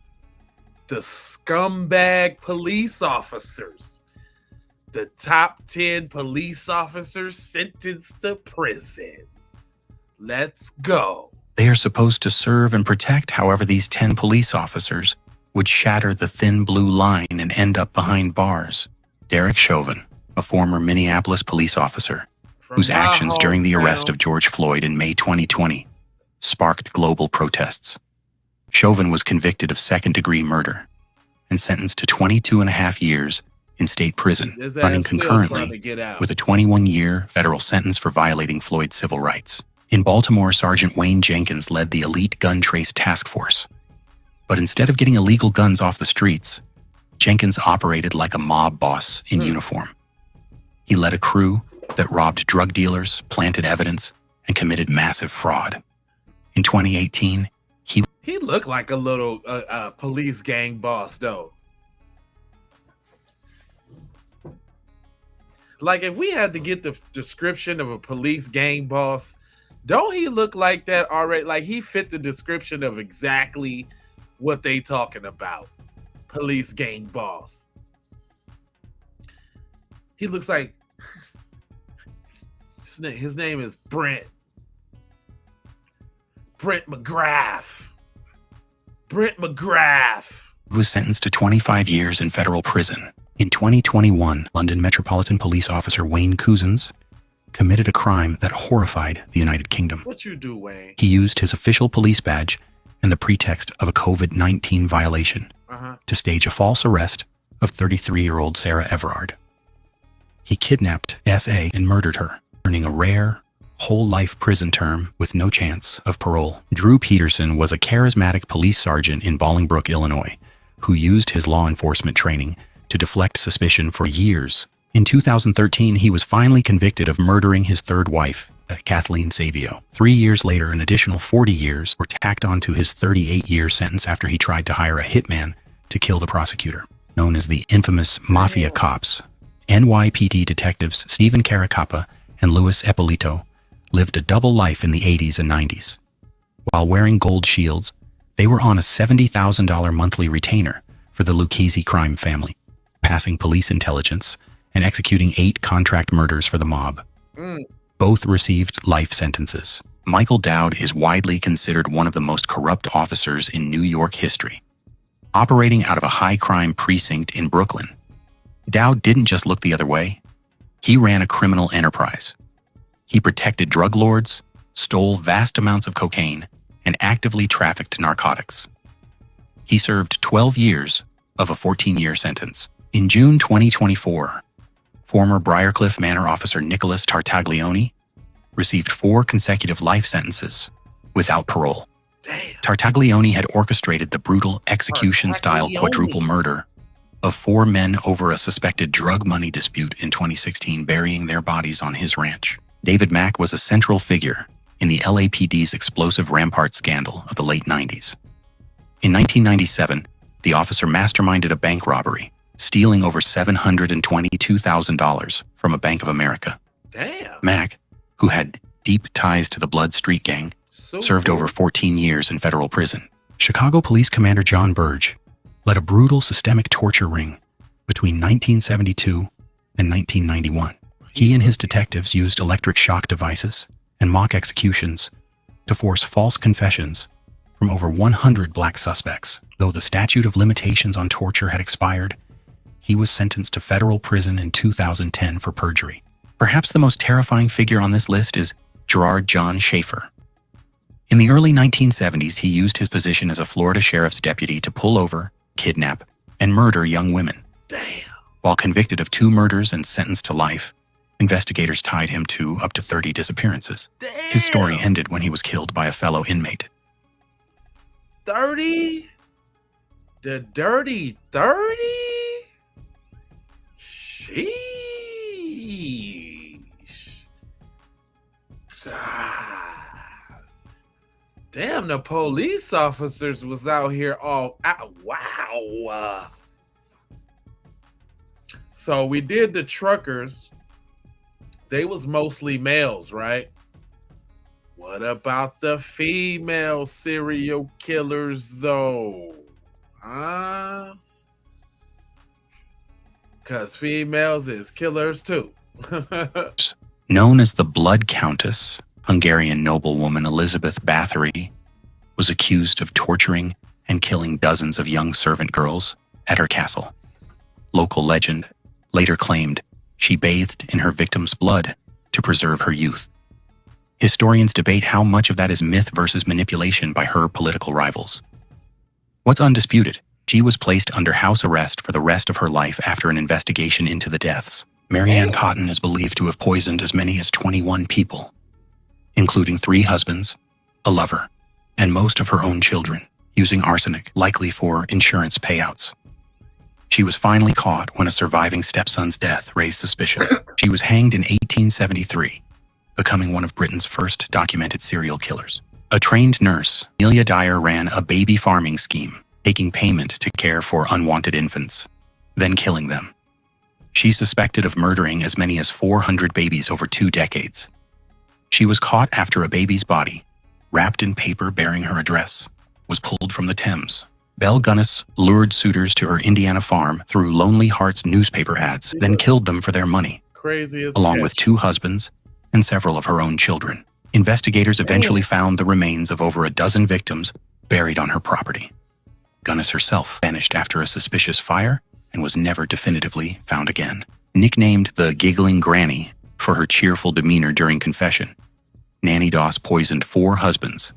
scumbag police officers. The top 10 police officers sentenced to prison. Let's go. They are supposed to serve and protect. However, these 10 police officers would shatter the thin blue line and end up behind bars. Derek Chauvin, a former Minneapolis police officer, whose actions during the arrest of George Floyd in May 2020 sparked global protests. Chauvin was convicted of second-degree murder and sentenced to 22.5 years in state prison, running concurrently with a 21-year federal sentence for violating Floyd's civil rights. In Baltimore, Sergeant Wayne Jenkins led the elite gun trace task force. But instead of getting illegal guns off the streets, Jenkins operated like a mob boss in uniform. He led a crew that robbed drug dealers, planted evidence, and committed massive fraud. In 2018, he looked like a little police gang boss, though. Like, if we had to get the description of a police gang boss, don't he look like that already? Like, he fit the description of exactly what they talking about. Police gang boss. He looks like his name is Brent McGrath. Brent McGrath was sentenced to 25 years in federal prison. In 2021, London Metropolitan Police Officer Wayne Couzens committed a crime that horrified the United Kingdom. What you do, Wayne? He used his official police badge and the pretext of a COVID-19 violation to stage a false arrest of 33-year-old Sarah Everard. He kidnapped S.A. and murdered her, earning a rare, whole-life prison term with no chance of parole. Drew Peterson was a charismatic police sergeant in Bolingbrook, Illinois, who used his law enforcement training to deflect suspicion for years. In 2013, he was finally convicted of murdering his third wife, Kathleen Savio. 3 years later, an additional 40 years were tacked onto his 38-year sentence after he tried to hire a hitman to kill the prosecutor. Known as the infamous Mafia Cops, NYPD detectives Stephen Caracappa and Louis Eppolito lived a double life in the 80s and 90s. While wearing gold shields, they were on a $70,000 monthly retainer for the Lucchese crime family, passing police intelligence and executing 8 contract murders for the mob. Both received life sentences. Michael Dowd is widely considered one of the most corrupt officers in New York history. Operating out of a high-crime precinct in Brooklyn, Dowd didn't just look the other way. He ran a criminal enterprise. He protected drug lords, stole vast amounts of cocaine, and actively trafficked narcotics. He served 12 years of a 14-year sentence. In June 2024, former Briarcliff Manor officer Nicholas Tartaglione received 4 consecutive life sentences without parole. Tartaglione had orchestrated the brutal execution-style quadruple murder of 4 men over a suspected drug money dispute in 2016, burying their bodies on his ranch. David Mack was a central figure in the LAPD's explosive Rampart scandal of the late 90s. In 1997, the officer masterminded a bank robbery, stealing over $722,000 from a Bank of America. Damn. Mack, who had deep ties to the Blood Street Gang, served over 14 years in federal prison. Chicago Police Commander John Burge led a brutal systemic torture ring between 1972 and 1991. He and his detectives used electric shock devices and mock executions to force false confessions from over 100 black suspects. Though the statute of limitations on torture had expired, he was sentenced to federal prison in 2010 for perjury. Perhaps the most terrifying figure on this list is Gerard John Schaefer. In the early 1970s, he used his position as a Florida sheriff's deputy to pull over, kidnap, and murder young women. Damn. While convicted of 2 murders and sentenced to life, investigators tied him to up to 30 disappearances. Damn. His story ended when he was killed by a fellow inmate. 30? The dirty 30? Sheesh. God. Damn, the police officers was out here all out. Wow. So we did the truckers. They was mostly males, right? What about the female serial killers, though? Huh? Because females is killers, too. Known as the Blood Countess, Hungarian noblewoman Elizabeth Bathory was accused of torturing and killing dozens of young servant girls at her castle. Local legend later claimed she bathed in her victims' blood to preserve her youth. Historians debate how much of that is myth versus manipulation by her political rivals. What's undisputed? She was placed under house arrest for the rest of her life after an investigation into the deaths. Marianne Cotton is believed to have poisoned as many as 21 people, including 3 husbands, a lover, and most of her own children, using arsenic, likely for insurance payouts. She was finally caught when a surviving stepson's death raised suspicion. She was hanged in 1873, becoming one of Britain's first documented serial killers. A trained nurse, Amelia Dyer, ran a baby farming scheme, taking payment to care for unwanted infants, then killing them. She's suspected of murdering as many as 400 babies over 2 decades. She was caught after a baby's body, wrapped in paper bearing her address, was pulled from the Thames. Belle Gunness lured suitors to her Indiana farm through Lonely Hearts newspaper ads, then killed them for their money, Crazy as along with 2 husbands and several of her own children. Investigators eventually found the remains of over a dozen victims buried on her property. Gunness herself vanished after a suspicious fire and was never definitively found again. Nicknamed the Giggling Granny for her cheerful demeanor during confession, Nanny Doss poisoned 4 husbands,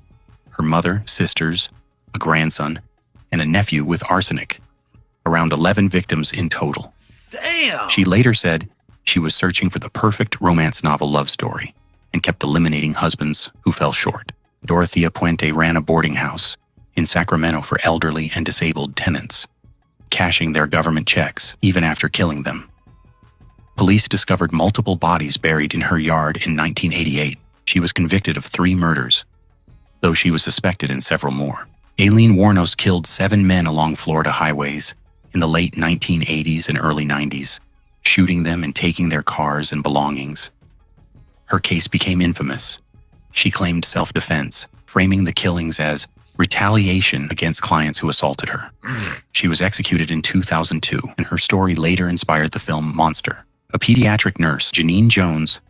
her mother, sisters, a grandson, and a nephew with arsenic, around 11 victims in total. Damn! She later said she was searching for the perfect romance novel love story and kept eliminating husbands who fell short. Dorothea Puente ran a boarding house in Sacramento for elderly and disabled tenants, cashing their government checks even after killing them. Police discovered multiple bodies buried in her yard in 1988. She was convicted of 3 murders, though she was suspected in several more. Aileen Wuornos killed 7 men along Florida highways in the late 1980s and early 90s, shooting them and taking their cars and belongings. Her case became infamous. She claimed self-defense, framing the killings as retaliation against clients who assaulted her. She was executed in 2002, and her story later inspired the film Monster. A pediatric nurse, Janine Jones,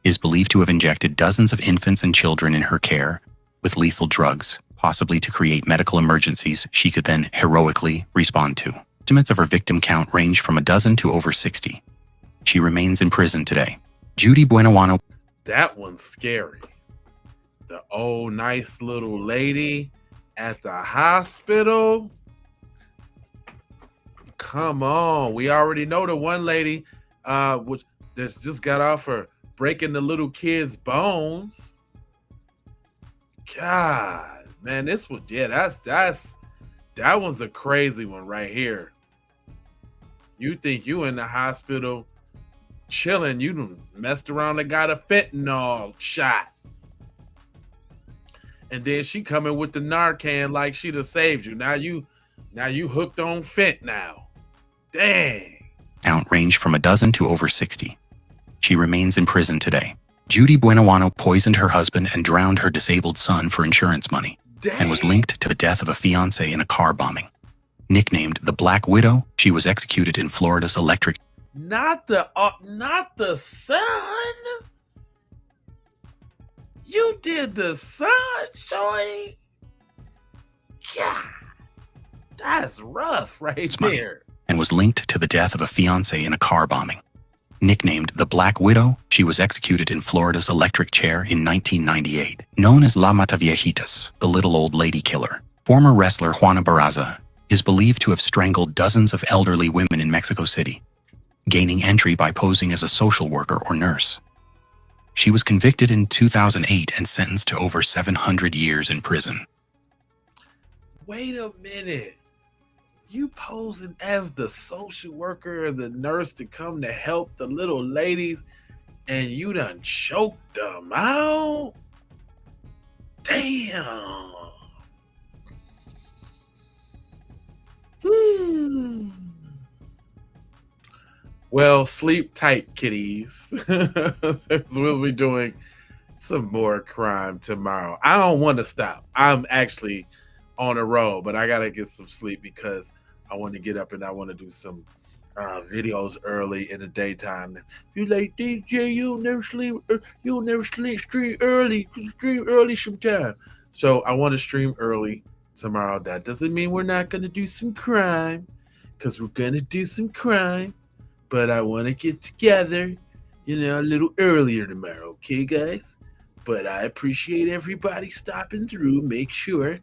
is believed to have injected dozens of infants and children in her care with lethal drugs, possibly to create medical emergencies she could then heroically respond to. Estimates of her victim count range from a dozen to over 60. She remains in prison today. Judy Buenawano. That one's scary. The old nice little lady at the hospital. Come on. We already know the one lady which that's just got off for breaking the little kid's bones. God, man, this was that one's a crazy one right here. You think you in the hospital chilling, you done messed around and got a fentanyl shot. And then she coming with the Narcan like she'd have saved you. Now you hooked on fent now. Dang. Count range from a dozen to over 60. She remains in prison today. Judy Buenawano poisoned her husband and drowned her disabled son for insurance money. Dang. And was linked to the death of a fiancé in a car bombing. Nicknamed the Black Widow, she was executed in Florida's Electric Not the son. You did the son, shorty. God, that's rough right there. And was linked to the death of a fiancé in a car bombing. Nicknamed the Black Widow, she was executed in Florida's electric chair in 1998. Known as La Mataviejitas, the little old lady killer, former wrestler Juana Barraza is believed to have strangled dozens of elderly women in Mexico City, gaining entry by posing as a social worker or nurse. She was convicted in 2008 and sentenced to over 700 years in prison. Wait a minute. You posing as the social worker or the nurse to come to help the little ladies, and you done choked them out? Damn. Well, sleep tight, kitties. We'll be doing some more crime tomorrow. I don't want to stop. I'm actually on a roll, but I gotta get some sleep because I want to get up and I want to do some videos early in the daytime. If you like DJ, you'll never sleep. You'll never stream early. Stream early sometime. So I want to stream early tomorrow. That doesn't mean we're not gonna do some crime, because we're gonna do some crime. But I want to get together, a little earlier tomorrow. Okay, guys? But I appreciate everybody stopping through. Make sure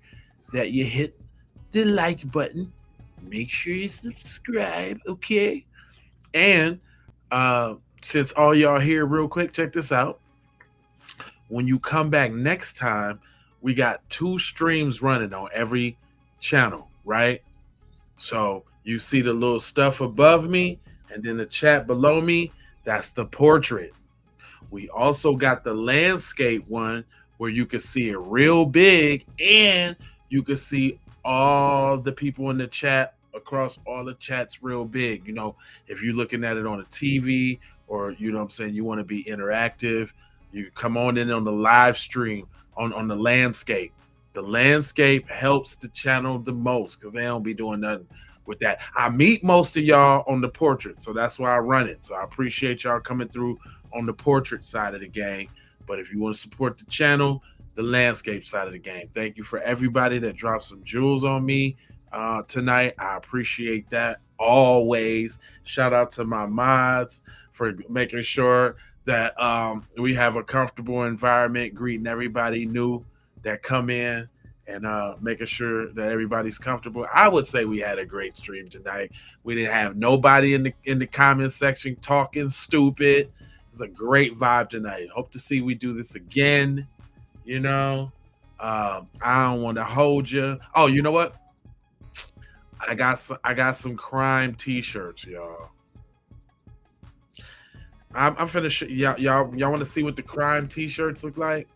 that you hit the like button. Make sure you subscribe, okay? And since all y'all here real quick, check this out. When you come back next time, we got 2 streams running on every channel, right? So you see the little stuff above me and then the chat below me, that's the portrait. We also got the landscape one where you can see it real big and you can see all the people in the chat across all the chats real big. If you're looking at it on a TV or, you want to be interactive, you come on in on the live stream on the landscape. The landscape helps the channel the most because they don't be doing nothing with that. I meet most of y'all on the portrait, so that's why I run it. So I appreciate y'all coming through on the portrait side of the game. But if you want to support the channel, the landscape side of the game. Thank you for everybody that dropped some jewels on me tonight. I appreciate that always. Shout out to my mods for making sure that we have a comfortable environment, greeting everybody new that come in and making sure that everybody's comfortable. I would say we had a great stream tonight. We didn't have nobody in the comment section talking stupid. It was a great vibe tonight. Hope to see we do this again. I don't want to hold you. Oh, you know what? I got some crime t-shirts, y'all. I'm finna y'all want to see what the crime t-shirts look like?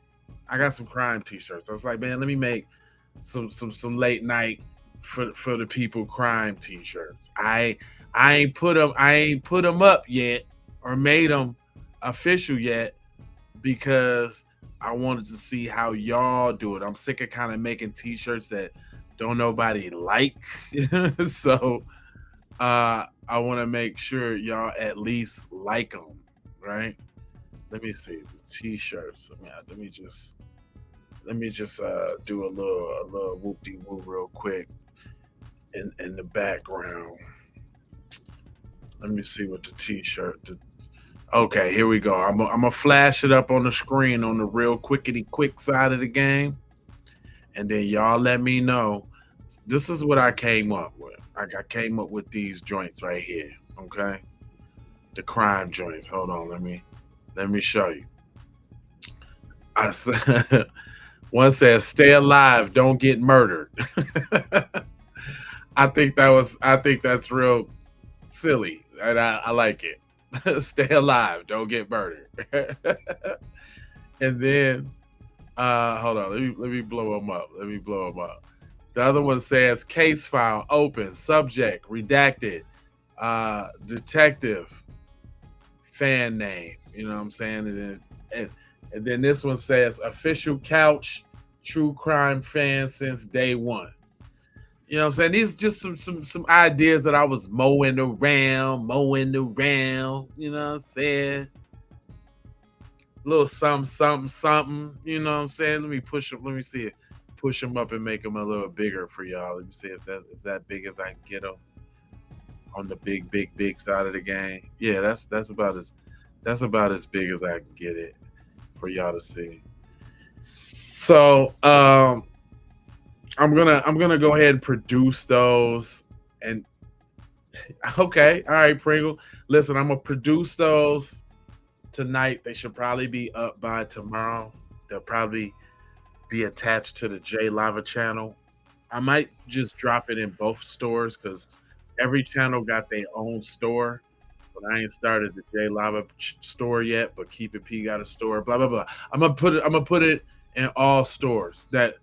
I got some crime t-shirts. I was like, man, let me make some late night for the people crime t-shirts. I ain't put them up yet or made them official yet because I wanted to see how y'all do it. I'm sick of kind of making t-shirts that don't nobody like. So I want to make sure y'all at least like them, right? Let me see the t-shirts. Let me just do a little whoop-de-whoop real quick in the background. Let me see what the t-shirt. Okay, here we go. I'm gonna flash it up on the screen on the real quick side of the game, and then y'all let me know. This is what I came up with. I came up with these joints right here. Okay, the crime joints. Hold on, let me show you. I said one says, "Stay alive, don't get murdered." I think that's real silly, and I like it. Stay alive, don't get murdered. And then hold on, let me blow them up. The other one says case file open, subject redacted, detective, fan name. You know what I'm saying? And then this one says official couch, true crime fan since day one. You know what I'm saying? These just some ideas that I was mowing around, you know what I'm saying? Little something, you know what I'm saying? Let me push them, let me see it. Push them up and make them a little bigger for y'all. Let me see if that is that big as I can get them on the big side of the game. Yeah, that's about as big as I can get it for y'all to see. So I'm gonna go ahead and produce those. And okay, all right, Pringle. Listen, I'm gonna produce those tonight. They should probably be up by tomorrow. They'll probably be attached to the J Lava channel. I might just drop it in both stores because every channel got their own store. But I ain't started the J Lava store yet. But Keep It P got a store. Blah blah blah. I'm gonna put it in all stores. That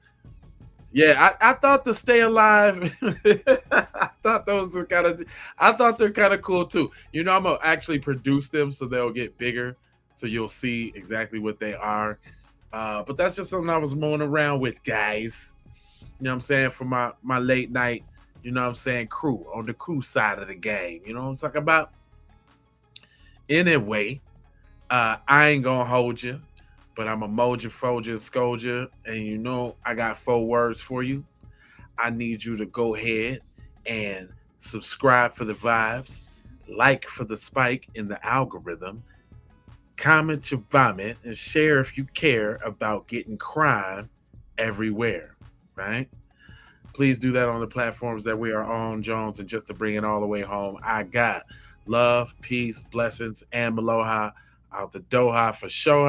yeah, I thought the Stay Alive. I thought those are kind of. I thought they're kind of cool too. You know, I'm gonna actually produce them so they'll get bigger, so you'll see exactly what they are. But that's just something I was mowing around with, guys. You know what I'm saying? For my late night, you know what I'm saying, crew, on the crew side of the game. You know what I'm talking about? Anyway, I ain't gonna hold you, but I'm a moja, foja, and scold you. And you know I got 4 words for you. I need you to go ahead and subscribe for the vibes, like for the spike in the algorithm, comment your vomit, and share if you care about getting crime everywhere, right? Please do that on the platforms that we are on, Jones. And just to bring it all the way home, I got love, peace, blessings, and aloha out the Doha for sure.